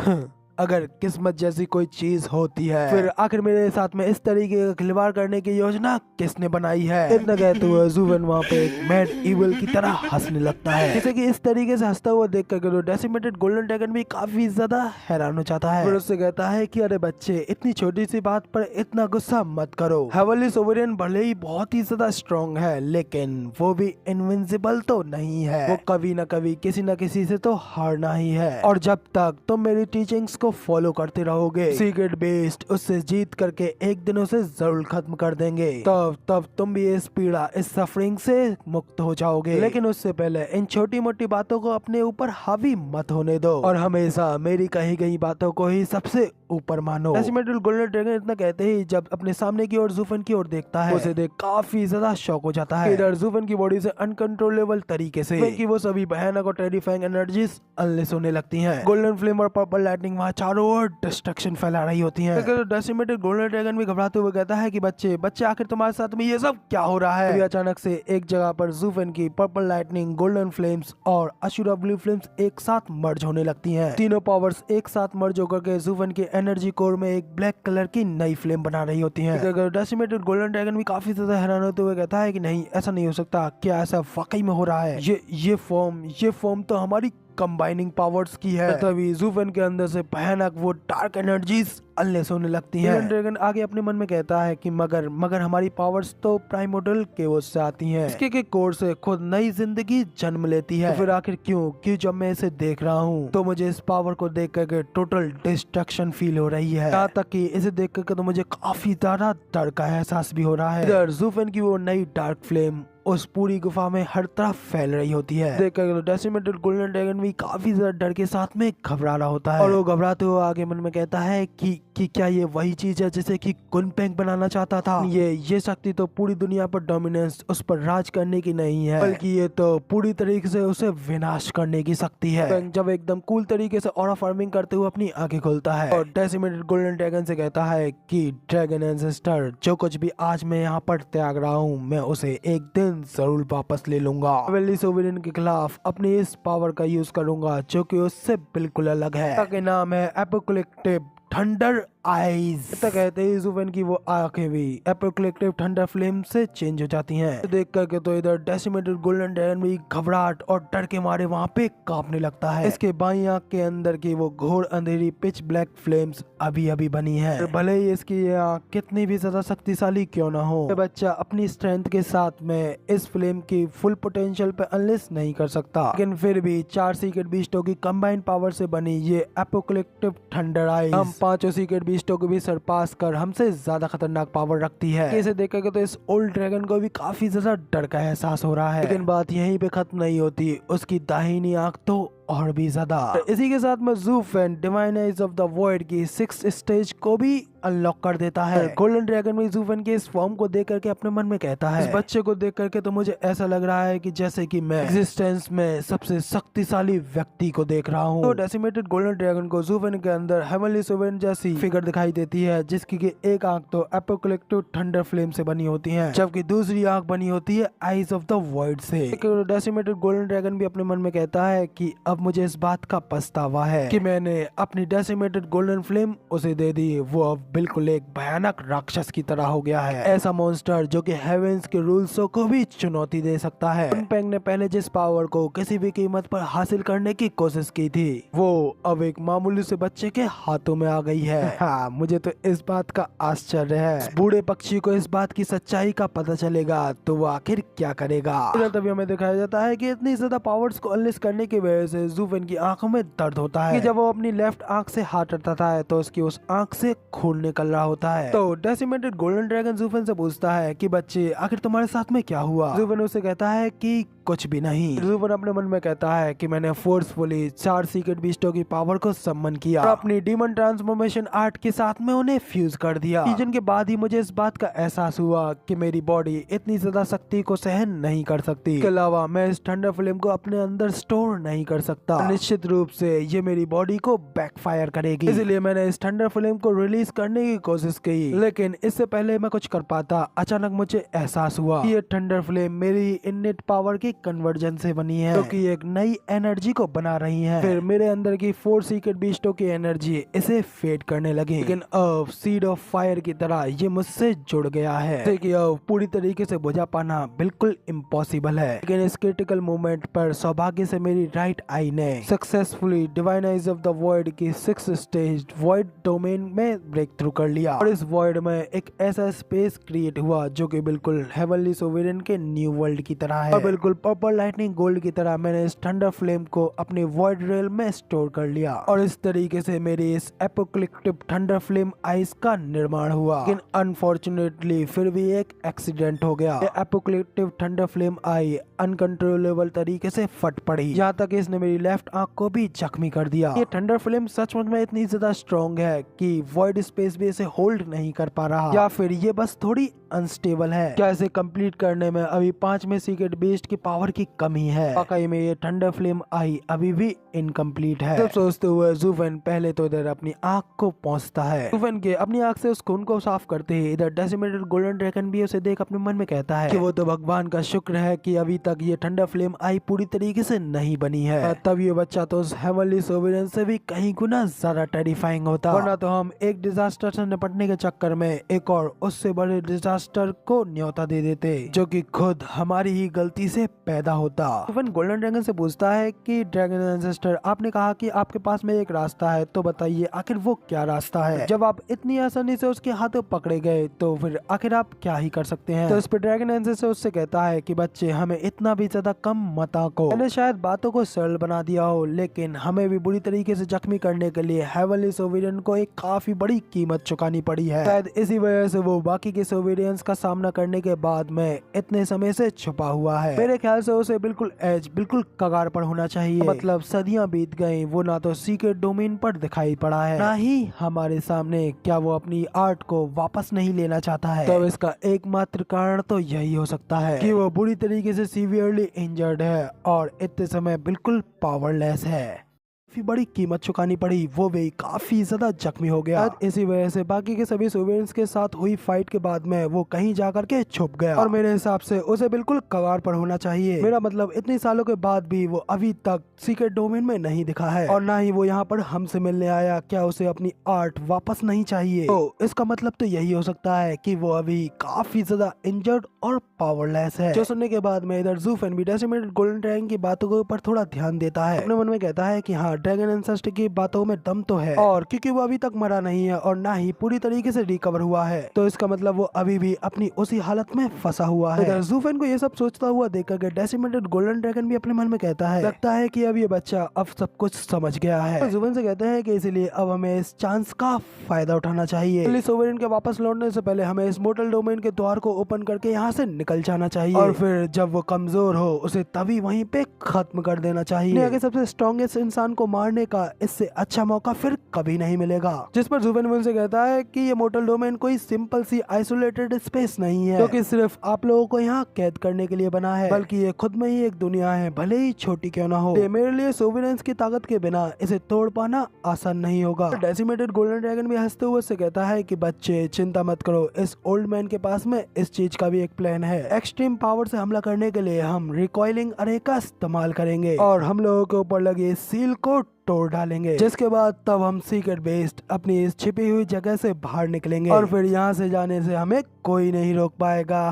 अगर किस्मत जैसी कोई चीज होती है फिर आखिर मेरे साथ में इस तरीके का खिलवाड़ करने की योजना किसने बनाई है? इतना कहते हुए ज़ूफेन वहाँ पे एक मैड इविल की तरह हंसने लगता है। जैसे कि इस तरीके से हंसता हुआ देख करके तो डेसिमेटेड गोल्डन ड्रैगन भी काफी ज्यादा हैरान हो जाता है। फिर उससे कहता है कि अरे बच्चे, इतनी छोटी सी बात पर इतना गुस्सा मत करो। हेवनली सोवेरियन भले ही बहुत ही ज्यादा स्ट्रॉन्ग है, लेकिन वो भी इनविंसिबल तो नहीं है। वो कभी न कभी किसी न किसी से तो हारना ही है और जब तक तुम मेरी टीचिंग्स को फॉलो करते रहोगे, सीक्रेट बेस्ट उससे जीत करके एक दिन उसे जरूर खत्म कर देंगे। तब तुम भी इस पीड़ा, इस सफरिंग से मुक्त हो जाओगे। लेकिन उससे पहले इन छोटी मोटी बातों को अपने ऊपर हावी मत होने दो और हमेशा मेरी कही गई बातों को ही सबसे ऊपर मानो। डेसिमेटेड गोल्डन ड्रैगन इतना कहते ही जब अपने सामने की ओर ज़ूफेन की ओर देखता है, उसे देख काफी ज्यादा शॉक हो जाता है। इधर ज़ूफेन की बॉडी से अनकंट्रोलेबल तरीके से कि वो सभी भयानक और टेरिफाइंग एनर्जीज अनलेस होने लगती हैं। गोल्डन फ्लेम और पर्पल लाइटनिंग वहाँ चारों ओर डिस्ट्रक्शन फैला रही होती है। डेसिमेटेड गोल्डन ड्रैगन भी घबराते हुए कहता है कि बच्चे आखिर तुम्हारे साथ में ये सब क्या हो रहा है? अचानक से एक जगह पर ज़ूफेन की पर्पल लाइटनिंग, गोल्डन फ्लेम्स और अशुरा ब्लू फ्लेम्स एक साथ मर्ज होने लगती हैं। तीनों पावर्स एक साथ मर्ज होकर के ज़ूफेन के एनर्जी कोर में एक ब्लैक कलर की नई फ्लेम बना रही होती हैं। डेसिमेटेड गोल्डन ड्रैगन भी काफी ज्यादा हैरान होते हुए कहता है कि नहीं, ऐसा नहीं हो सकता। क्या ऐसा वाकई में हो रहा है? ये फॉर्म तो हमारी कंबाइनिंग पावर्स की है। तभी ज़ूफेन के अंदर से भयानक वो डार्क एनर्जीज अनलेस होने लगती हैं। गोल्डन ड्रैगन आगे अपने मन में कहता है कि मगर हमारी पावर्स तो प्राइमोर्डियल केओस से आती हैं। इसके कोर से खुद नई जिंदगी जन्म लेती है। तो फिर आखिर क्यों जब मैं इसे देख रहा हूँ तो मुझे इस पावर को देख करके टोटल डिस्ट्रक्शन फील हो रही है। यहाँ तक कि इसे देख करके तो मुझे काफी ज्यादा डर का एहसास भी हो रहा है। इधर ज़ूफेन की वो नई डार्क फ्लेम उस पूरी गुफा में हर तरफ फैल रही होती है। देखकर डेसिमेटेड गोल्डन ड्रैगन भी काफी ज्यादा डर के साथ में घबरा रहा होता है और वो घबराते हुए आगे मन में कहता है कि क्या ये वही चीज है जिसे कि कुनपेंग बनाना चाहता था? ये शक्ति तो पूरी दुनिया पर डोमिनेंस, उस पर राज करने की नहीं है, बल्कि ये तो पूरी तरीके से उसे विनाश करने की शक्ति है। जब एकदम कूल तरीके से ऑरा फार्मिंग करते हुए अपनी आंखें खोलता है और डेसिमेटेड गोल्डन ड्रैगन से कहता है कि ड्रैगन एंसेस्टर, जो कुछ भी आज मैं यहाँ पर त्याग रहा हूँ, मैं उसे एक दिन जरूर वापस ले लूंगा। हेवनली सोवेरियन के खिलाफ अपनी इस पावर का यूज करूंगा जो कि उससे बिल्कुल अलग है। इसका नाम है एपोकलिप्टिक थंडर आईज। कहते ही ज़ूफेन की वो आंखें भी एपोकलिप्टिक थंडर फ्लेम से चेंज हो जाती हैं। देख करके तो इधर डेसिमेटेड गोल्डन ड्रैगन भी घबराहट और डर के मारे वहाँ पे कांपने लगता है। इसके बाईं आंख के अंदर की वो घोर अंधेरी पिच ब्लैक फ्लेम्स अभी बनी है। तो भले ही इसकी ये आंख कितनी भी ज्यादा शक्तिशाली क्यों ना हो, तो बच्चा अपनी स्ट्रेंथ के साथ में इस फ्लेम की फुल पोटेंशियल पे अनलेस नहीं कर सकता। लेकिन फिर भी 4 सीक्रेट बीस्टों की कंबाइंड पावर से बनी ये एपोकलिप्टिक थंडर आईज हम 5 सीक्रेट बीस्टों को भी सरपास कर हमसे ज्यादा खतरनाक पावर रखती है। इसे देख कर तो इस ओल्ड ड्रैगन को भी काफी ज्यादा डर का एहसास हो रहा है। लेकिन बात यहीं पे खत्म नहीं होती, उसकी दाहिनी आंख तो और भी ज्यादा। इसी के साथ में ज़ूफेन divine eyes of the void की 6th स्टेज को भी अनलॉक कर देता है। गोल्डन ड्रैगन भी ज़ूफेन के इस फॉर्म को देख करके अपने मन में कहता है, इस बच्चे को देख करके तो मुझे ऐसा लग रहा है कि जैसे कि मैं एग्जिस्टेंस में सबसे शक्तिशाली व्यक्ति को देख रहा हूँ। तो डेसिमेटेड गोल्डन ड्रैगन को ज़ूफेन के अंदर हेवनली सोवेरेन जैसी फिगर दिखाई देती है, जिसकी कि एक आंख तो एपोकलिप्टिक थंडर फ्लेम से बनी होती है, जबकि दूसरी आंख बनी होती है आइज ऑफ द वॉइड से। डेसिमेटेड गोल्डन ड्रैगन भी अपने मन में कहता है कि अब मुझे इस बात का पछतावा है कि मैंने अपनी डेसिमेटेड गोल्डन फ्लेम उसे दे दी। वो अब बिल्कुल एक भयानक राक्षस की तरह हो गया है, ऐसा मॉन्स्टर जो कि हेवेंस के रूल्सों को भी चुनौती दे सकता है। पेंग ने पहले जिस पावर को किसी भी कीमत पर हासिल करने की कोशिश की थी, वो अब एक मामूली से बच्चे के हाथों में आ गई है। हाँ, मुझे तो इस बात का आश्चर्य है, इस बूढ़े पक्षी को इस बात की सच्चाई का पता चलेगा तो वो आखिर क्या करेगा। तभी हमें दिखाया जाता है कि इतनी ज्यादा पावर्स को अनलिस्ट करने की वजह से ज़ूफेन की आंखों में दर्द होता है कि जब वो अपनी लेफ्ट आंख से हाथ हटाता है तो उसकी उस आंख से खून निकल रहा होता है। तो डेसिमेटेड गोल्डन ड्रैगन ज़ूफेन से पूछता है कि बच्चे आखिर तुम्हारे साथ में क्या हुआ। ज़ूफेन उसे कहता है कि कुछ भी नहीं। ज़ूफेन अपने मन में कहता है कि मैंने फोर्सफुली 4 सीक्रेट बीस्टों की पावर को सम्मन किया और अपनी डीमन ट्रांसफॉर्मेशन आर्ट के साथ में उन्हें फ्यूज कर दिया। फ्यूजन के बाद ही मुझे इस बात का एहसास हुआ कि मेरी बॉडी इतनी ज्यादा शक्ति को सहन नहीं कर सकती। इसके अलावा मैं इस थंडर फ्लेम को अपने अंदर स्टोर नहीं कर सकता। निश्चित रूप से ये मेरी बॉडी को बैकफायर करेगी, इसलिए मैंने इस थंडर फ्लेम को रिलीज करने की कोशिश की, लेकिन इससे पहले मैं कुछ कर पाता अचानक मुझे एहसास हुआ कि ये थंडर फ्लेम मेरी इननेट पावर की कन्वर्जन से बनी है, जो कि एक नई एनर्जी को बना रही है। फिर मेरे अंदर की 4 सीक्रेट बीस्टों की एनर्जी इसे फेड करने लगी, लेकिन अब सीड ऑफ फायर की तरह ये मुझसे जुड़ गया है कि अब पूरी तरीके से बुझा पाना बिल्कुल इम्पॉसिबल है। लेकिन इस क्रिटिकल मोमेंट पर सौभाग्य से मेरी राइट आई ने successfully divine eyes of the void की 6th स्टेज वॉइड डोमेन में ब्रेक थ्रू कर लिया और इस वॉइड में एक ऐसा स्पेस क्रिएट हुआ जो कि बिल्कुल हेवनली सोवेरेन के न्यू वर्ल्ड की तरह है और बिल्कुल पर्पल लाइटनिंग गोल्ड की तरह मैंने इस थंडर फ्लेम को अपने वॉइड रेल में स्टोर कर लिया और इस तरीके से मेरी इस एपोकलिप्टिक थंडर फ्लेम आइस का निर्माण हुआ। लेकिन अनफॉर्चुनेटली फिर भी एक एक्सीडेंट हो गया। एपोकलिप्टिक थंडर फ्लेम आई अनकंट्रोलेबल तरीके से फट पड़ी, यहाँ तक इसने मेरी लेफ्ट आंख को भी जख्मी कर दिया। ये थंडर फ्लेम सचमुच में इतनी ज्यादा स्ट्रॉन्ग है कि वॉइड स्पेस भी इसे होल्ड नहीं कर पा रहा, या फिर ये बस थोड़ी अनस्टेबल है। क्या इसे कंप्लीट करने में अभी 5 में सीक्रेट बीस्ट की पावर की कमी है? वाकई में ये थंडर फ्लेम आई अभी भी इनकम्प्लीट है। जब सोचते हुए ज़ूफेन पहले तो इधर अपनी आंख को पहुंचता है। ज़ूफेन के अपनी आंख से उस खून को साफ करते ही इधर डेसिमेटेड गोल्डन ड्रैगन भी उसे देख अपने मन में कहता है कि वो तो भगवान का शुक्र है कि अभी तक ये थंडर फ्लेम आई पूरी तरीके से नहीं बनी है, तब ये बच्चा तो उस हेवनली सोवेरेन से भी कहीं गुना ज्यादा टेरिफाइंग होता, वरना तो हम एक डिजास्टर से निपटने के चक्कर में एक और उससे बड़े डिजास्टर को न्योता दे देते, जो कि खुद हमारी ही गलती से पैदा होता। ज़ूफेन गोल्डन ड्रैगन से पूछता है कि ड्रैगन एंसेस्टर, आपने कहा कि आपके पास में एक रास्ता है, तो बताइए आखिर वो क्या रास्ता है? जब आप इतनी आसानी से उसके हाथों पकड़े गए तो फिर आखिर आप क्या ही कर सकते हैं? तो इस पर ड्रैगन एंसेस्टर उससे कहता है कि बच्चे, हमें इतना भी ज्यादा कम मत आंको। मैंने शायद बातों को सरल बना दिया हो, लेकिन हमें भी बुरी तरीके से जख्मी करने के लिए हेवनली सोवेरियन को एक काफी बड़ी कीमत चुकानी पड़ी है। शायद इसी वजह से वो बाकी के सोवेरियंस का सामना करने के बाद में इतने समय से छुपा हुआ है। मेरे ख्याल से उसे बिल्कुल कगार पर होना चाहिए। मतलब सदियां बीत गई, वो ना तो सीक्रेट डोमेन पर दिखाई पड़ा है, ना ही हमारे सामने। क्या वो अपनी आर्ट को वापस नहीं लेना चाहता है? तो इसका एकमात्र कारण तो यही हो सकता है कि वो बुरी तरीके से सीवियरली इंजर्ड है और इतने समय बिल्कुल पावरलेस है। काफी बड़ी कीमत चुकानी पड़ी, वो भी काफी ज्यादा जख्मी हो गया। इसी वजह से बाकी के सभी सोवेरियंस के साथ हुई फाइट के बाद में वो कहीं जाकर के छुप गया और मेरे हिसाब से उसे बिल्कुल कगार पर होना चाहिए। मेरा मतलब इतने सालों के बाद भी वो अभी तक सीक्रेट डोमेन में नहीं दिखा है और ना ही वो यहाँ पर हमसे मिलने आया। क्या उसे अपनी आर्ट वापस नहीं चाहिए? तो इसका मतलब तो यही हो सकता है कि वो अभी काफी ज्यादा इंजर्ड और पावरलेस है। जो सुनने के बाद में इधर ज़ूफेन भी डेसिमेटेड गोल्डन ड्रैगन की बातों के ऊपर थोड़ा ध्यान देता है। अपने मन में कहता है कि हाँ, ड्रैगन एंसेस्टर की बातों में दम तो है, और क्योंकि वो अभी तक मरा नहीं है और ना ही पूरी तरीके से रिकवर हुआ है, तो इसका मतलब वो अभी भी अपनी उसी हालत में फंसा हुआ है। ज़ूफेन को ये सब सोचता हुआ देखकर डेसिमेटेड गोल्डन ड्रैगन भी अपने मन में कहता है, लगता है कि अब ये बच्चा अब सब कुछ समझ गया है। तो ज़ूफेन से कहते हैं कि इसलिए अब हमें इस चांस का फायदा उठाना चाहिए। सोवेरियन के वापस लौटने से पहले हमें इस मोर्टल डोमेन के द्वार को ओपन करके यहाँ से निकल जाना चाहिए और फिर जब वो कमजोर हो उसे तभी वहीं पे खत्म कर देना चाहिए। आगे सबसे स्ट्रॉन्गेस्ट इंसान को मारने का इससे अच्छा मौका फिर कभी नहीं मिलेगा। जिस पर ज़ुफेन भी उनसे कहता है कि ये मोर्टल डोमेन कोई सिंपल सी आइसोलेटेड स्पेस नहीं है, क्योंकि सिर्फ आप लोगों को यहाँ कैद करने के लिए बना है, बल्कि ये खुद में ही एक दुनिया है, भले ही छोटी क्यों ना हो। मेरे लिए सोविनेंस की ताकत के बिना इसे तोड़ पाना आसान नहीं होगा। डेसिमेटेड गोल्डन ड्रैगन भी हंसते हुए से कहता है कि बच्चे चिंता मत करो, इस ओल्ड मैन के पास में इस चीज का भी एक प्लान है। एक्सट्रीम पावर से हमला करने के लिए हम रिकॉइलिंग अरे का इस्तेमाल करेंगे और हम लोगों के ऊपर लगे सील को तोड़ डालेंगे, जिसके बाद तब हम सीक्रेट बेस्ड अपनी इस छिपी हुई जगह से बाहर निकलेंगे और फिर यहाँ से जाने से हमें कोई नहीं रोक पाएगा।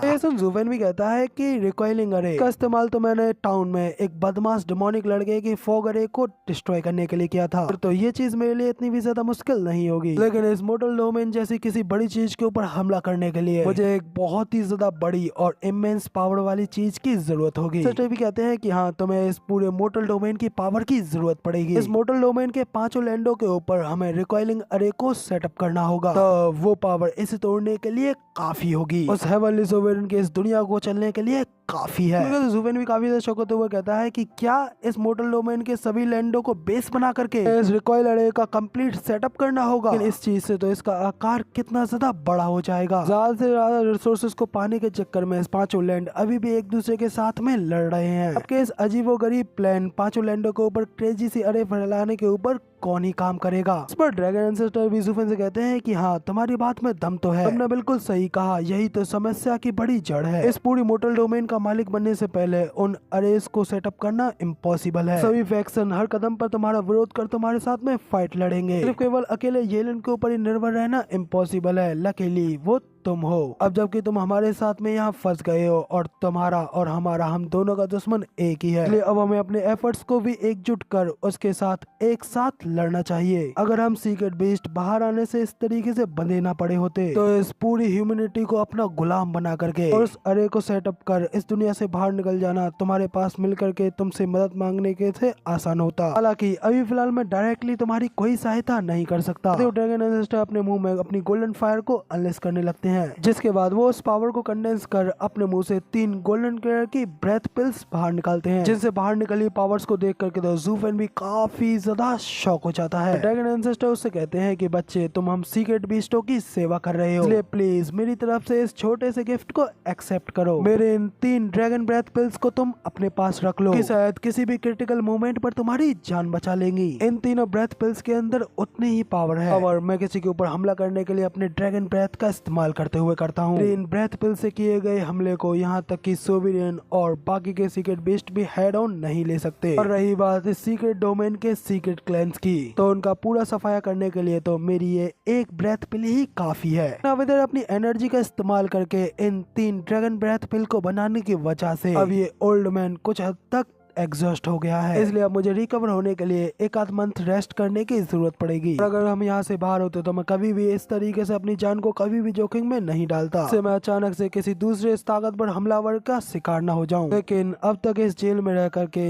ये सुन ज़ुफेन भी कहता है कि रिकॉइलिंग अरे का इस्तेमाल तो मैंने टाउन में एक बदमाश डेमोनिक लड़के की फॉग अरे को डिस्ट्रॉय करने के लिए किया था, तो ये चीज मेरे लिए इतनी भी ज्यादा मुश्किल नहीं होगी। लेकिन इस मोर्टल डोमेन जैसी किसी बड़ी चीज के ऊपर हमला करने के लिए मुझे एक बहुत ही ज्यादा बड़ी और इमेंस पावर वाली चीज की जरूरत होगी। सच भी कहते हैं कि हाँ, तुम्हें इस पूरे मोर्टल डोमेन की पावर की जरूरत पड़ेगी। इस मोर्टल डोमेन के 5 लैंडों के ऊपर हमें रिकॉइलिंग अरे को सेटअप करना होगा, तो वो पावर इसे तोड़ने के लिए काफी होगी, उस हेवनली सोवेरेन के इस दुनिया को चलने के लिए काफी है। तो ज़ुफेन भी काफी ज्यादा शौक होते हुए कहता है कि क्या इस मोर्टल डोमेन के सभी लैंडों को बेस बना करके इस रिकॉइल अरे का कंप्लीट सेटअप करना होगा। लेकिन इस चीज से तो इसका आकार कितना ज्यादा बड़ा हो जाएगा। ज्यादा से ज्यादा रिसोर्सेज को पाने के चक्कर में इस 5 लैंड अभी भी एक दूसरे के साथ में लड़ रहे हैं। आपके इस अजीबोगरीब प्लान 5 लैंडों के ऊपर क्रेजी सी अरे फैलाने के ऊपर कौन ही काम करेगा। इस पर ड्रैगन एंसेस्टर भी ज़ुफेन से कहते हैं कि हाँ, तुम्हारी बात में दम तो है, तुमने बिल्कुल सही कहा, यही तो समस्या की बड़ी जड़ है। इस पूरी मोर्टल डोमेन का मालिक बनने से पहले उन अरेज को सेटअप करना इम्पॉसिबल है। सभी फैक्शन हर कदम पर तुम्हारा विरोध कर तुम्हारे साथ में फाइट लड़ेंगे। सिर्फ केवल अकेले येलन के ऊपर ही निर्भर रहना इम्पॉसिबल है। लकीली वो तुम हो। अब जबकि तुम हमारे साथ में यहाँ फंस गए हो और तुम्हारा और हमारा, हम दोनों का दुश्मन एक ही है, इसलिए अब हमें अपने एफर्ट्स को भी एकजुट कर उसके साथ एक साथ लड़ना चाहिए। अगर हम सीक्रेट बेस्ड बाहर आने से इस तरीके से बंधे ना पड़े होते, तो इस पूरी ह्यूमैनिटी को अपना गुलाम बना करके और उस अरे को सेटअप कर इस दुनिया से बाहर निकल जाना तुम्हारे पास मिल करके तुमसे मदद मांगने के से आसान होता। हालांकि अभी फिलहाल मैं डायरेक्टली तुम्हारी कोई सहायता नहीं कर सकता। तो ड्रैगन एंसेस्टर अपने मुंह में अपनी गोल्डन फायर को अनलेस करने लगते हैं, जिसके बाद वो उस पावर को कंडेंस कर अपने मुंह से 3 गोल्डन कलर की ब्रेथ पिल्स बाहर निकालते हैं, जिनसे बाहर निकली पावर्स को देख करके तो ज़ुफेन भी काफी ज्यादा शॉक हो जाता है। ड्रैगन एंसेस्टर उससे कहते हैं कि बच्चे, तुम हम सीक्रेट बीस्टों की सेवा कर रहे हो, इसलिए प्लीज मेरी तरफ से इस छोटे से गिफ्ट को एक्सेप्ट करो। मेरे इन 3 ड्रैगन ब्रेथ पिल्स को तुम अपने पास रख लो, कि शायद किसी भी क्रिटिकल मोमेंट पर तुम्हारी जान बचा लेंगी। इन तीनों ब्रेथ पिल्स के अंदर उतनी ही पावर है और मैं किसी के ऊपर हमला करने के लिए अपने ड्रैगन ब्रेथ का इस्तेमाल करते हुए करता हूँ। इन ब्रेथ पिल से किए गए हमले को यहाँ तक कि सोविरियन और बाकी के सीक्रेट बीस्ट भी हेड ऑन नहीं ले सकते। और रही बात इस सीक्रेट डोमेन के सीक्रेट क्लैंस की, तो उनका पूरा सफाया करने के लिए तो मेरी ये एक ब्रेथ पिल ही काफी है। अब इधर अपनी एनर्जी का इस्तेमाल करके इन 3 ड्रैगन ब्रेथ पिल को बनाने की वजह से अब ये ओल्ड मैन कुछ हद तक एग्जॉस्ट हो गया है, इसलिए अब मुझे रिकवर होने के लिए 1 आध मंथ रेस्ट करने की जरूरत पड़ेगी। और अगर हम यहाँ से बाहर होते तो मैं कभी भी इस तरीके से अपनी जान को कभी भी जोखिम में नहीं डालता, इससे मैं अचानक से किसी दूसरे इस ताकतवर हमलावर का शिकार न हो जाऊं। लेकिन अब तक इस जेल में रह करके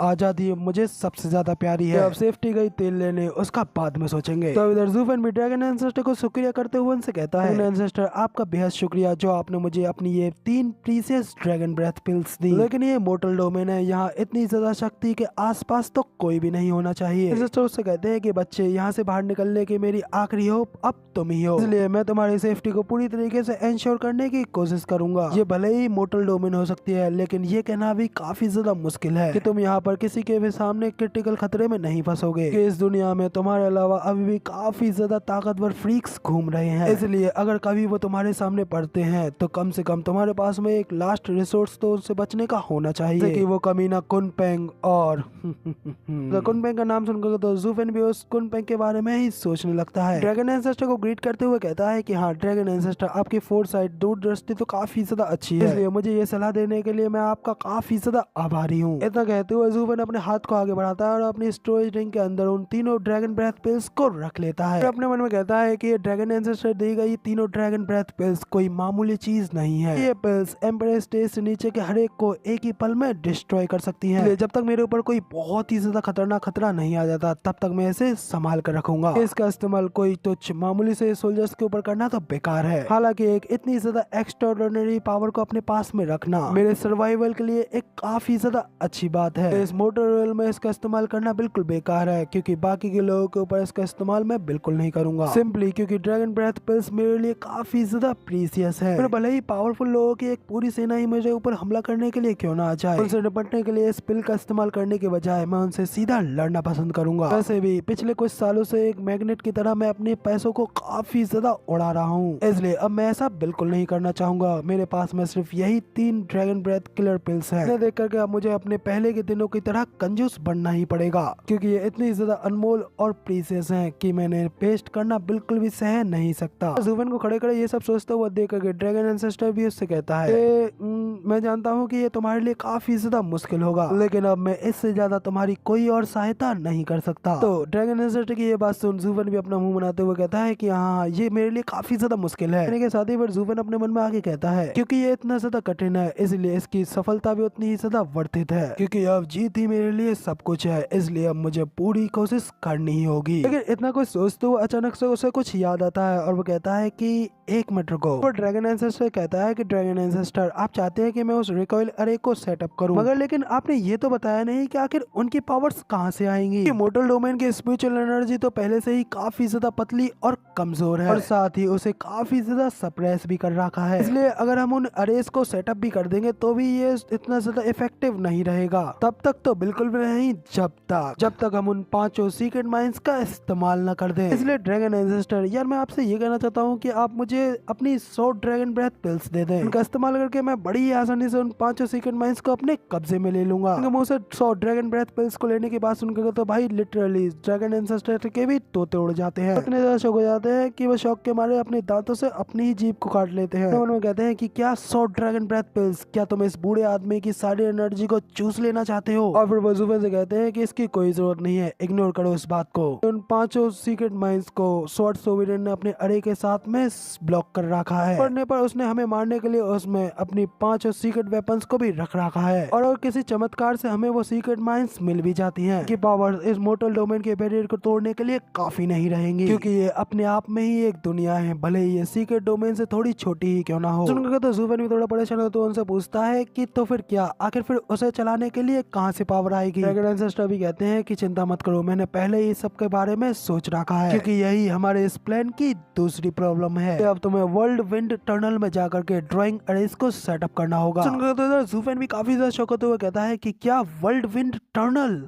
आजादी मुझे सबसे ज्यादा प्यारी है। अब सेफ्टी गई तेल लेने, उसका बाद में सोचेंगे। तो इधर ज़ुफेन भी ड्रैगन एंसेस्टर को शुक्रिया करते हुए उनसे कहता है, एंसेस्टर आपका बेहद शुक्रिया जो आपने मुझे अपनी ये 3 प्रीसियस ड्रैगन ब्रेथ पिल्स दी। लेकिन ये मोर्टल डोमेन है, यहाँ इतनी ज्यादा शक्ति के आसपास तो कोई भी नहीं होना चाहिए। एंसेस्टर उससे कहते हैं कि बच्चे, यहाँ से बाहर निकलने की मेरी आखिरी होप अब तुम ही हो, इसलिए मैं तुम्हारी सेफ्टी को पूरी तरीके से इंश्योर करने की कोशिश करूंगा। ये भले ही मोर्टल डोमेन हो सकती है, लेकिन ये कहना भी काफी ज्यादा मुश्किल है कि तुम यहाँ पर किसी के भी सामने क्रिटिकल खतरे में नहीं फंसोगे, कि इस दुनिया में तुम्हारे अलावा अभी भी काफी ज्यादा ताकतवर फ्रीक्स घूम रहे हैं। इसलिए अगर कभी वो तुम्हारे सामने पड़ते हैं तो कम से कम तुम्हारे पास में एक लास्ट रिसोर्स तो उनसे बचने का होना चाहिए, कि वो कमीना कुनपेंग और तो कुनपेंग का नाम सुनकर तो ज़ुफेन भी उस कुनपेंग के बारे में ही सोचने लगता है। ड्रैगन एंसेस्टर को ग्रीट करते हुए कहता है कि हाँ ड्रैगन एंसेस्टर, आपकी फोरसाइट, दूरदृष्टि तो काफी ज्यादा अच्छी है, इसलिए मुझे ये सलाह देने के लिए मैं आपका काफी ज्यादा आभारी हूँ। इतना कहते हुए ज़ुफेन अपने हाथ को आगे बढ़ाता है और अपनी स्टोरेज रिंग के अंदर उन 3 ड्रैगन ब्रेथ पिल्स को रख लेता है। अपने मन में कहता है कि ये ड्रैगन एंसेस्टर दी गई 3 ड्रैगन ब्रेथ पिल्स कोई मामूली चीज नहीं है। ये पिल्स एम्पायर स्टेट से नीचे के हर एक को एक ही पल में डिस्ट्रॉय एंजॉय कर सकती हैं। जब तक मेरे ऊपर कोई बहुत ही ज्यादा खतरनाक खतरा नहीं आ जाता तब तक मैं इसे संभाल कर रखूंगा। इसका इस्तेमाल कोई तुच्छ मामूली से सोल्जर्स के ऊपर करना तो बेकार है। हालांकि एक इतनी ज्यादा एक्स्ट्राऑर्डिनरी पावर को अपने पास में रखना मेरे सर्वाइवल के लिए एक काफी ज्यादा अच्छी बात है। इस मोटर रोल में इसका इस्तेमाल करना बिल्कुल बेकार है, क्योंकि बाकी के लोगों के ऊपर इसका इस्तेमाल मैं बिल्कुल नहीं करूंगा, सिंपली क्योंकि ड्रैगन ब्रेथ पिल्स मेरे लिए काफी ज्यादा प्रीसियस है। पर भले ही पावरफुल लोगों की एक पूरी सेना ही मुझे ऊपर हमला करने के लिए क्यों ना आ जाए, उनसे निपटने के लिए इस पिल का इस्तेमाल करने के बजाय मैं उनसे सीधा लड़ना पसंद करूंगा। वैसे भी पिछले कुछ सालों से एक मैग्नेट की तरह मैं अपने पैसों को काफी ज्यादा उड़ा रहा हूँ, इसलिए अब मैं ऐसा बिल्कुल नहीं करना चाहूंगा। मेरे पास में सिर्फ यही 3 ड्रैगन ब्रेथ किलर पिल्स हैं। इन्हें देख करके अब मुझे अपने पहले के दिनों की तरह कंजूस बनना ही पड़ेगा, क्योंकि ये इतनी ज्यादा अनमोल और प्रीसियस हैं कि मैंने वेस्ट करना बिल्कुल भी सह नहीं सकता। ज़ुफेन को खड़े खड़े ये सब सोचता हुआ देख करके ड्रैगन एंसेस्टर भी उससे कहता है मैं जानता हूँ कि ये तुम्हारे लिए काफी ज्यादा मुश्किल होगा, लेकिन अब मैं इससे ज्यादा तुम्हारी कोई और सहायता नहीं कर सकता। तो ड्रैगन एंसेस्टर की ये बात सुन ज़ुफेन भी अपना मुंह बनाते हुए कहता है कि हाँ, ये मेरे लिए काफी ज्यादा मुश्किल है। के साथ ही फिर ज़ुफेन अपने मन में आगे कहता है क्योंकि ये इतना ज्यादा कठिन है, इसलिए इसकी सफलता भी उतनी ही ज्यादा वर्थित है, क्योंकि अब जीत ही मेरे लिए सब कुछ है, इसलिए अब मुझे पूरी कोशिश करनी ही होगी। लेकिन इतना कुछ सोचते हुए अचानक से उसे कुछ याद आता है और वो कहता है कि एक मिनट रुको। वो ड्रैगन एंसेस्टर कहता है कि ड्रैगन एंसेस्टर, आप चाहते हैं कि मैं उस रिकॉइल अरे को सेटअप करूं, मगर लेकिन आपने ये तो बताया नहीं कि आखिर उनकी पावर्स कहां से आएंगी। मोर्टल डोमेन की स्पिरिचुअल एनर्जी तो पहले से ही काफी ज्यादा पतली और कमजोर है, और साथ ही उसे काफी ज्यादा सप्रेस भी कर रखा है, इसलिए अगर हम उन अरेज को सेटअप भी कर देंगे तो भी ये इतना ज्यादा इफेक्टिव नहीं रहेगा। तब तक तो बिल्कुल भी नहीं, जब तक हम उन 5 सीक्रेट माइंस का इस्तेमाल न कर दें। इसलिए ड्रैगन एंसेस्टर, यार मैं आपसे ये कहना चाहता हूँ कि आप मुझे अपनी 100 ड्रैगन ब्रेथ पिल्स दे दें। उनका इस्तेमाल करके मैं बड़ी ही आसानी से उन 5 सीक्रेट माइंस को अपने कब्जे में ले लूंगा। मुझे 100 ड्रैगन ब्रेथ पिल्स को लेने के बाद सुनकर तो भाई लिटरली ड्रैगन एंसेस्टर के भी तोते उड़ जाते हैं, इतने ज्यादा शौक हो जाते हैं कि वो शौक के मारे अपने दांतों से अपनी ही जीभ को काट लेते हैं। उन्होंने कहते हैं कि क्या 100 ड्रैगन ब्रेथ पिल्स, क्या तुम इस बूढ़े आदमी की सारी एनर्जी को चूस लेना चाहते हो? और फिर वो ज़ुफेन से कहते हैं कि इसकी कोई जरूरत नहीं है, इग्नोर करो इस बात को। उन 5 सीक्रेट माइंस को स्वॉर्ड सोविरियन ने अपने अरे के साथ में ब्लॉक कर रखा है, पढ़ने पर उसने हमें मारने के लिए उसमें अपनी 5 सीक्रेट वेपन्स को भी रख रखा है, और किसी चमत्कार से हमें वो सीक्रेट माइंस मिल भी जाती हैं कि पावर इस मोर्टल डोमेन के बैरियर को तोड़ने के लिए काफी नहीं रहेंगी, क्योंकि ये अपने आप में ही एक दुनिया है, भले ही ये सीक्रेट डोमेन से थोड़ी छोटी ही क्यों ना हो। सुनकर तो ज़ुफेन भी थोड़ा परेशान हो, तो उनसे पूछता है कि तो फिर क्या, आखिर फिर उसे चलाने के लिए कहाँ से पावर आएगी? ड्रैगन एंसेस्टर भी कहते हैं कि चिंता मत करो, मैंने पहले ही सब के बारे में सोच रखा है, क्योंकि यही हमारे इस प्लान की दूसरी प्रॉब्लम है। अब तुम्हें वर्ल्ड विंड टनल में जाकर के ड्राइंग अरेज को सेटअप करना होगा। सुनकर तो इधर ज़ुफेन भी काफी ज्यादा शौक होते हुए कहता है कि क्या वर्ल्ड विंड टनल,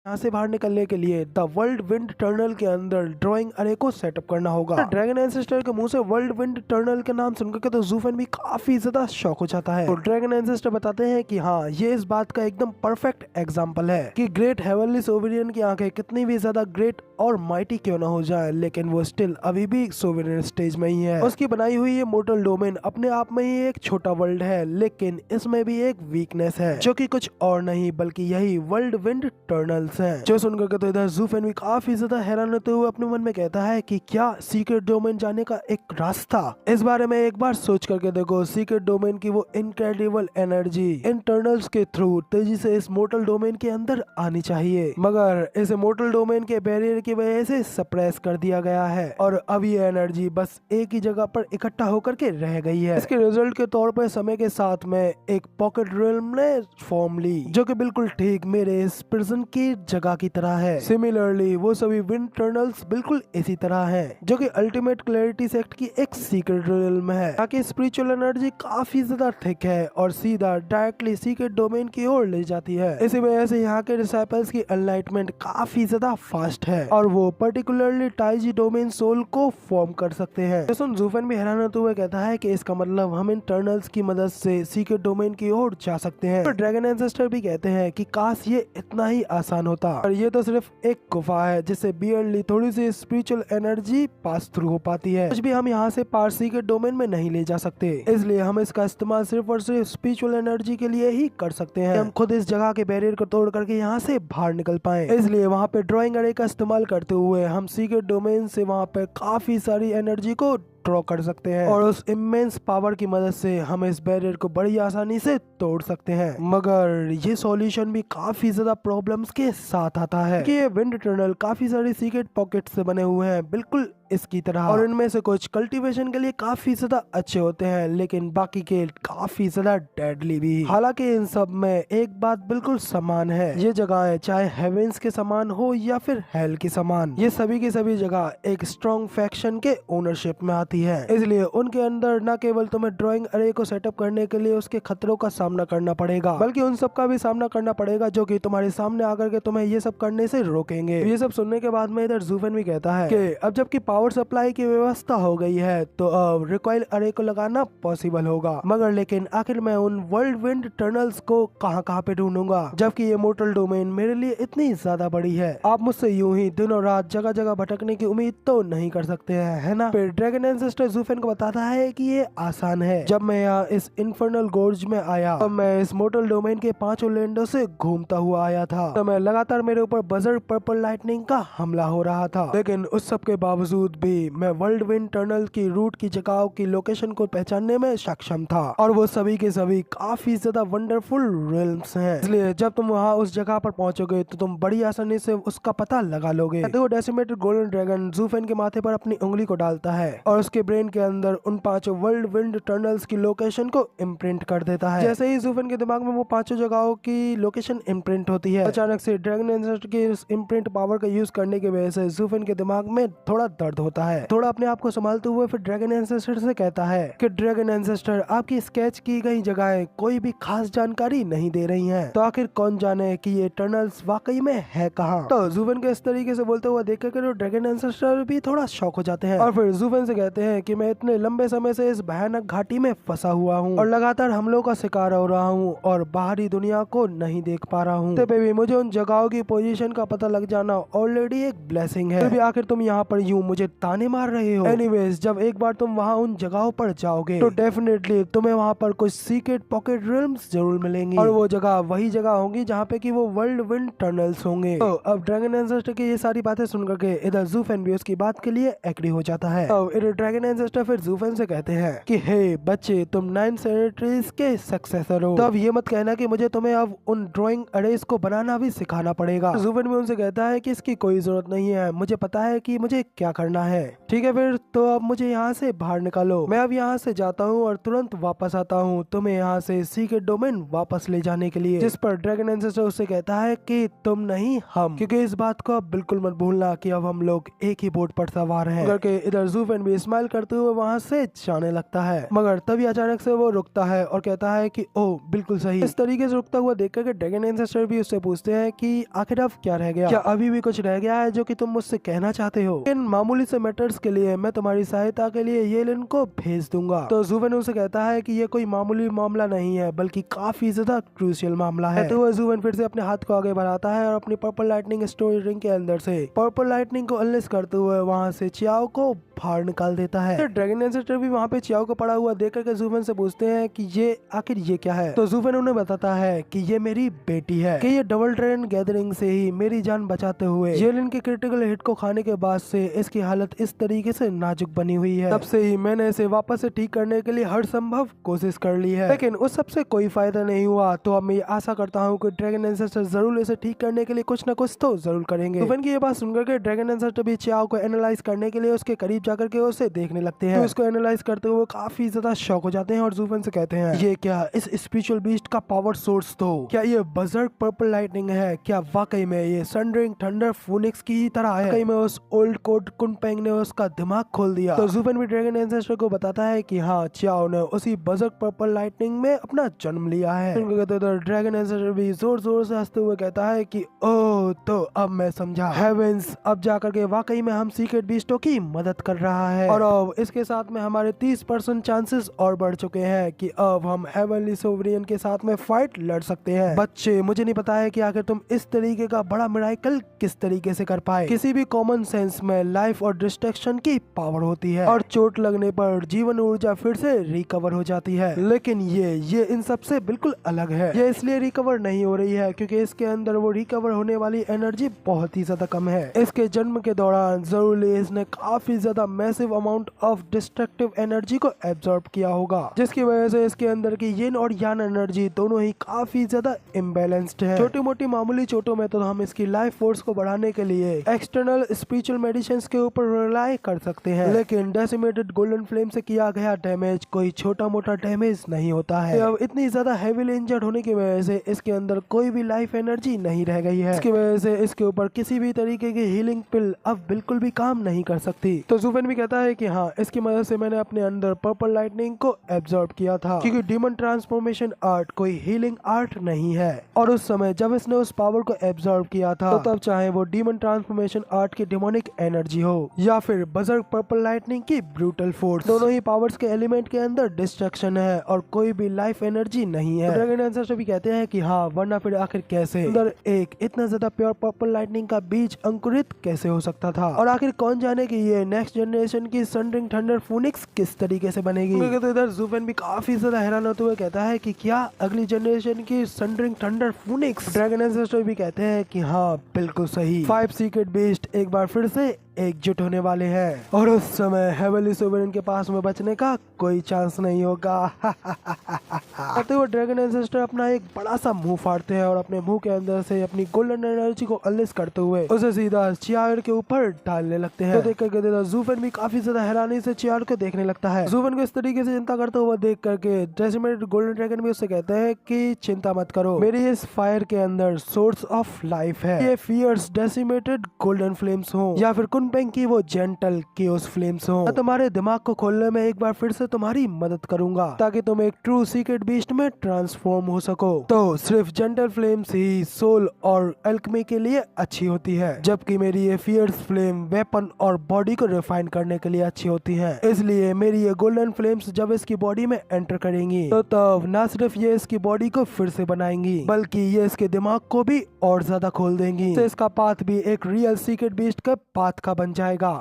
यहाँ से बाहर निकलने के लिए द वर्ल्ड विंड टनल के अंदर ड्राइंग अरे को सेटअप करना होगा। ड्रैगन एंसेस्टर के मुंह से वर्ल्ड विंड टनल के नाम सुनकर के तो ज़ुफेन भी काफी ज्यादा शौक हो जाता है। तो ड्रैगन एंसेस्टर बताते हैं कि हाँ, ये इस बात का एकदम परफेक्ट एग्जांपल है कि ग्रेट हेवनली सोविरियन की आंखें कितनी भी ज्यादा ग्रेट और माइटी क्यों ना हो जाए, लेकिन वो स्टिल अभी भी सोविरियन स्टेज में ही है। उसकी बनाई हुई ये मोर्टल डोमेन अपने आप में ही एक छोटा वर्ल्ड है, लेकिन इसमें भी एक वीकनेस है, जो कि कुछ और नहीं बल्कि यही वर्ल्ड विंड टनल है। जो सुनकर के तो इधर ज़ुफेन भी काफी ज्यादा हैरान होते हुए अपने मन में कहता है कि क्या सीक्रेट डोमेन जाने का एक रास्ता? इस बारे में एक बार सोच करके देखो, सीक्रेट डोमेन की वो इनक्रेडिबल एनर्जी इन टनल्स के थ्रू तेजी से इस मोर्टल डोमेन के अंदर आनी चाहिए, मगर इस मोर्टल डोमेन के बैरियर की वजह से सप्रेस कर दिया गया है, और अब ये एनर्जी बस एक ही जगह पर इकट्ठा होकर के रह गई है। इसके रिजल्ट के तौर पर समय के साथ में एक पॉकेट रियल्म ने फॉर्म ली, जो कि बिल्कुल ठीक मेरे इस प्रिजन की जगह की तरह है। सिमिलरली वो सभी विंड टनल्स बिल्कुल इसी तरह हैं, जो कि अल्टीमेट क्लैरिटी सेक्ट की एक सीक्रेट रियल्म है। ताकि स्पिरिचुअल एनर्जी काफी ज्यादा थिक है और सीधा डायरेक्टली सीक्रेट डोमेन की ओर ले जाती है। इसी वजह से यहाँ के डिसाइपल्स की एनलाइटमेंट काफी ज्यादा फास्ट है, और वो पर्टिकुलरली टाइजी डोमेन सोल को फॉर्म कर सकते हैं। तो सुन ज़ुफेन भी हैरान होते हुए कहता है कि इसका मतलब हम इन टनल्स की मदद से सीक्रेट डोमेन की ओर जा सकते हैं। तो ड्रैगन एंसेस्टर भी कहते हैं कि काश ये इतना ही आसान होता, और ये तो सिर्फ एक गुफा है जिससे बियरली थोड़ी सी स्पिरिचुअल एनर्जी पास थ्रू हो पाती है। कुछ भी हम यहाँ से पारसी के डोमेन में नहीं ले जा सकते, इसलिए हम इसका इस्तेमाल सिर्फ और सिर्फ स्पिरिचुअल एनर्जी के लिए ही कर सकते हैं। हम खुद इस जगह के बैरियर को तोड़ करके यहाँ से बाहर निकल पाए, इसलिए वहाँ पे ड्राइंग अरे का इस्तेमाल करते हुए हम सीक्रेट डोमेन से वहाँ पे काफी सारी एनर्जी को ड्रॉ कर सकते हैं और उस इमेंस पावर की मदद से हम इस बैरियर को बड़ी आसानी से तोड़ सकते हैं। मगर ये सॉल्यूशन भी काफी ज्यादा प्रॉब्लम्स के साथ आता है कि ये विंड टनल काफी सारी सीक्रेट पॉकेट से बने हुए हैं, बिल्कुल इसकी तरह, और इनमें से कुछ कल्टीवेशन के लिए काफी ज्यादा अच्छे होते हैं लेकिन बाकी के काफी ज्यादा डेडली भी। हालांकि इन सब में एक बात बिल्कुल समान है, ये जगहें चाहे हेवेंस के समान हो या फिर हेल के समान, ये सभी की सभी जगह एक स्ट्रॉन्ग फैक्शन के ओनरशिप में आती है। इसलिए उनके अंदर न केवल तुम्हें ड्राइंग अरे को सेटअप करने के लिए उसके खतरों का सामना करना पड़ेगा, बल्कि उन सब का भी सामना करना पड़ेगा जो कि तुम्हारे सामने आकर के तुम्हें ये सब करने से रोकेंगे। ये सब सुनने के बाद में इधर ज़ूफेन भी कहता है कि अब जबकि पावर सप्लाई की व्यवस्था हो गई है तो अब रिकॉइल अरे को लगाना पॉसिबल होगा, मगर लेकिन आखिर मैं उन वर्ल्ड विंड टनल्स को कहां पे ढूंढूंगा जबकि ये मोर्टल डोमेन मेरे लिए इतनी ज्यादा बड़ी है। आप मुझसे यूं ही दिनों रात जगह जगह भटकने की उम्मीद तो नहीं कर सकते हैं, है ना। फिर ड्रैगन एंसेस्टर ज़ूफेन को बताता है कि ये आसान है। जब मैं यहाँ इस इन्फर्नल गोर्ज में आया तो मैं इस मोर्टल डोमेन के 5 लैंडों से घूमता हुआ आया था, तो मैं लगातार मेरे ऊपर बजर पर्पल लाइटनिंग का हमला हो रहा था, लेकिन उस सब के बावजूद भी मैं वर्ल्ड विंड टनल की रूट की जगहों की लोकेशन को पहचानने में सक्षम था, और वो सभी के सभी काफी ज्यादा वंडरफुल रिल्म्स हैं। इसलिए जब तुम वहाँ उस जगह पर पहुंचोगे तो तुम बड़ी आसानी से उसका पता लगा लोगे। तो डेसिमेटेड गोल्डन ड्रैगन ज़ूफेन के माथे पर अपनी उंगली को डालता है और उसके ब्रेन के अंदर उन 5 वर्ल्ड विंड टनल्स की लोकेशन को इम्प्रिंट कर देता है। जैसे ही ज़ूफेन के दिमाग में वो 5 जगहों की लोकेशन इम्प्रिंट होती है, अचानक से ड्रैगन एंसेस्टर की इस इम्प्रिंट पावर का यूज करने की वजह से ज़ूफेन के दिमाग में थोड़ा दर्द होता है। थोड़ा अपने आप को संभालते हुए फिर ड्रैगन एंसेस्टर से कहता है कि ड्रैगन एंसेस्टर, आपकी स्केच की गई जगहें कोई भी खास जानकारी नहीं दे रही हैं, तो आखिर कौन जाने कि ये टनल्स वाकई में है कहाँ। तो ज़ूफेन के इस तरीके से बोलते हुए देख कर ड्रैगन एंसेस्टर भी थोड़ा शॉक हो जाते हैं और फिर ज़ूफेन से कहते हैं कि मैं इतने लंबे समय से इस भयानक घाटी में फंसा हुआ हूँ और लगातार हमलों का शिकार हो रहा हूँ और बाहरी दुनिया को नहीं देख पा रहा हूँ, तो बेबी मुझे उन जगहों की पोजीशन का पता लग जाना ऑलरेडी एक ब्लेसिंग है। भी आखिर तुम यहाँ पर यूं मुझे ताने मार रहे हो। एनीवेज, जब एक बार तुम वहाँ उन जगहों पर जाओगे तो डेफिनेटली तुम्हें वहाँ पर कुछ सीक्रेट पॉकेट रिल्म्स जरूर मिलेंगी, और वो जगह वही जगह होंगी जहाँ पे कि वो वर्ल्ड विंड टनल्स होंगे। तो अब ड्रैगन एंसेस्टर की ये सारी बातें सुनकर के इधर ज़ूफेन भी उसकी बात के लिए एग्री हो जाता है। तो इधर ड्रैगन एंसेस्टर फिर ज़ूफेन से कहते हैं कि हे बच्चे, तुम 9 सेनेटरीज के सक्सेसर हो, तो अब ये मत कहना कि मुझे तुम्हें अब उन ड्राइंग अरेज को बनाना भी सिखाना पड़ेगा। ज़ूफेन भी उनसे कहता है कि इसकी कोई जरूरत नहीं है, मुझे पता है कि मुझे क्या करना है। ठीक है फिर तो अब मुझे यहाँ से बाहर निकालो, मैं अब यहाँ से जाता हूँ और तुरंत वापस आता हूँ तुम्हें यहाँ से सीक्रेट डोमेन वापस ले जाने के लिए। जिस पर ड्रैगन एंसेस्टर उससे कहता है कि तुम नहीं हम, क्योंकि इस बात को अब बिल्कुल मत भूलना कि अब हम लोग एक ही बोट पर सवार हैं। करके इधर ज़ूफेन भी स्माइल करते हुए वहाँ से जाने लगता है, मगर तभी अचानक से वो रुकता है और कहता है कि ओह बिल्कुल सही। इस तरीके से रुकता हुआ देख कर ड्रैगन एंसेस्टर भी उससे पूछते हैं कि आखिर अब क्या रह गया, क्या अभी भी कुछ रह गया है जो कि तुम मुझसे कहना चाहते हो। इन मामूली से मैटर्स के लिए मैं तुम्हारी सहायता के लिए येलिन को भेज दूंगा। तो ज़ूफेन उसे कहता है कि ये कोई मामूली मामला नहीं है बल्कि काफी ज्यादा क्रूशियल मामला है। तो ज़ूफेन फिर से अपने हाथ को आगे बढ़ाता है और अपनी पर्पल लाइटनिंग स्टोरी रिंग के अंदर से पर्पल लाइटनिंग को अनलेस करते हुए वहाँ से चियाओ को बाहर निकाल देता है। तो ड्रैगन एंसेस्टर भी वहाँ पे चियाओ को पड़ा हुआ देख करके ज़ूफेन से पूछते हैं कि ये आखिर ये क्या है। तो ज़ूफेन उन्हें बताता है कि ये मेरी बेटी है, कि ये डबल ड्रैगन गैदरिंग से ही मेरी जान बचाते हुए येलिन के क्रिटिकल हिट को खाने के बाद से इसकी हालत इस तरीके से नाजुक बनी हुई है। तब से ही मैंने इसे वापस से ठीक करने के लिए हर संभव कोशिश कर ली है, लेकिन उस सबसे कोई फायदा नहीं हुआ। तो अब मैं आशा करता हूँ कि ड्रैगन एंसेस्टर जरूर इसे ठीक करने के लिए कुछ न कुछ तो जरूर करेंगे। ज़ूफेन की ये बात सुनकर के ड्रैगन एंसेस्टर भी चियाओ को एनालाइज करने के लिए उसके करीब जाकर के उसे देखने लगते हैं। तो उसको एनालाइज करते हुए काफी ज्यादा शॉक हो जाते हैं और ज़ूफेन से कहते हैं ये क्या इस स्पिरिचुअल बीस्ट का पावर सोर्स, तो क्या ये बजर्क पर्पल लाइटनिंग है, क्या वाकई में ये सनरिंग थंडर फोनिक्स की ही तरह है। कहीं में उस ओल्ड कोड कुनपेंग ने उसका दिमाग खोल दिया। तो ज़ूफेन भी ड्रैगन एंसेस्टर को बताता है कि हाँ, चियाओ ने उसी बजर्क पर्पल लाइटनिंग में अपना जन्म लिया है। तो ड्रैगन एंसेस्टर भी जोर जोर से हंसते हुए कहता है कि ओह, तो अब मैं समझा, हेवेंस अब जाकर के वाकई में हम सीक्रेट बीस्टों की मदद कर रहा है, और अब इसके साथ में हमारे 30% चांसेस और बढ़ चुके हैं कि अब हम हेवनली सोवरियन के साथ में फाइट लड़ सकते हैं। बच्चे, मुझे नहीं पता है कि आखिर तुम इस तरीके का बड़ा मिराकल किस तरीके से कर पाए। किसी भी कॉमन सेंस में लाइफ और और डिस्ट्रक्शन की पावर होती है और चोट लगने पर जीवन ऊर्जा फिर से रिकवर हो जाती है। लेकिन ये इन सब से बिल्कुल अलग है। ये इसलिए रिकवर नहीं हो रही है क्योंकि इसके अंदर वो रिकवर होने वाली एनर्जी बहुत ही ज्यादा कम है। इसके जन्म के दौरान जरूर इसने काफी ज्यादा massive amount of destructive energy को एब्जॉर्ब किया होगा, जिसकी वजह से इसके अंदर की यिन और यान एनर्जी दोनों ही काफी ज्यादा इम्बेलेंस्ड है। छोटी मोटी मामूली चोटों में तो हम इसकी लाइफ फोर्स को बढ़ाने के लिए एक्सटर्नल स्पिरिचुअल मेडिसिन के ऊपर रिलाई कर सकते हैं, लेकिन डेसिमेटेड गोल्डन फ्लेम से किया गया डैमेज कोई छोटा मोटा डैमेज नहीं होता है। अब इतनी ज्यादा हेवीली इंजर्ड होने की वजह से इसके अंदर कोई भी लाइफ एनर्जी नहीं रह गई है। इसकी वजह से इसके ऊपर किसी भी तरीके की हीलिंग पिल अब बिल्कुल भी काम नहीं कर सकती। तो ज़ुफेन भी कहता है कि हाँ, इसकी मदद से मैंने अपने अंदर पर्पल लाइटनिंग को एब्जॉर्ब किया था, क्योंकि डीमन ट्रांसफॉर्मेशन आर्ट कोई हीलिंग आर्ट नहीं है। और उस समय जब इसने उस पावर को एब्जॉर्ब किया था, तो तब चाहे वो डीमन ट्रांसफॉर्मेशन आर्ट की डिमोनिक एनर्जी हो या फिर बजर्ग पर्पल लाइटनिंग की ब्रूटल फोर्स, दोनों ही पावर्स के एलिमेंट के अंदर डिस्ट्रक्शन है और कोई भी लाइफ एनर्जी नहीं है। ड्रैगन एंसेस्टर भी कहते हैं कि हाँ, वरना फिर आखिर कैसे अंदर एक इतना ज्यादा प्योर पर्पल लाइटनिंग का बीज अंकुरित कैसे हो सकता था, और आखिर कौन जाने कि ये नेक्स्ट जनरेशन की सनरिंग थंडर फूनिक्स किस तरीके से बनेगी। तो इधर ज़ुफेन भी काफी ज्यादा हैरान होते हुए कहता है कि क्या अगली जनरेशन की सनरिंग थंडर फूनिक्स। ड्रैगन एंसेस्टर भी कहते हैं कि हाँ, बिल्कुल सही, 5 सीक्रेट बीस्ट एक बार फिर से एकजुट होने वाले हैं और उस समय हेवनली सोवरेन के पास में बचने का कोई चांस नहीं होगा। कहते हुए ड्रैगन एंसेस्टर अपना एक बड़ा सा मुंह फाड़ते हैं और अपने मुंह के अंदर से अपनी गोल्डन एनर्जी को अनलीश करते हुए उसे सीधा चियार के ऊपर डालने लगते हैं। तो देख करके ज़ुफेन भी काफी ज्यादा हैरानी से चियार को देखने लगता है। ज़ुफेन को इस तरीके से चिंता करते हुए देख करके डेसिमेटेड गोल्डन ड्रैगन भी उससे कहते हैं कि चिंता मत करो, मेरी इस फायर के अंदर सोर्स ऑफ लाइफ है। ये फियर्स डेसिमेटेड गोल्डन फ्लेम्स हो या फिर कुनपेंग की वो जेंटल केओस फ्लेम्स हो, मैं तुम्हारे दिमाग को खोलने में एक बार फिर से तुम्हारी मदद करूंगा ताकि तुम एक ट्रू सीक्रेट बीस्ट में ट्रांसफॉर्म हो सको। तो सिर्फ जेंटल फ्लेम्स ही सोल और एल्केमी के लिए अच्छी होती है, जबकि मेरी ये फियर्स फ्लेम वेपन और बॉडी को रिफाइन करने के लिए अच्छी होती है। इसलिए मेरी ये गोल्डन फ्लेम्स जब इसकी बॉडी में एंटर करेंगी तो तब न सिर्फ ये इसकी बॉडी को फिर से बनाएंगी, बल्कि ये इसके दिमाग को भी और ज्यादा खोल देंगी। तो इसका पाथ भी एक रियल सीक्रेट बीस्ट का पाथ का बन जाएगा।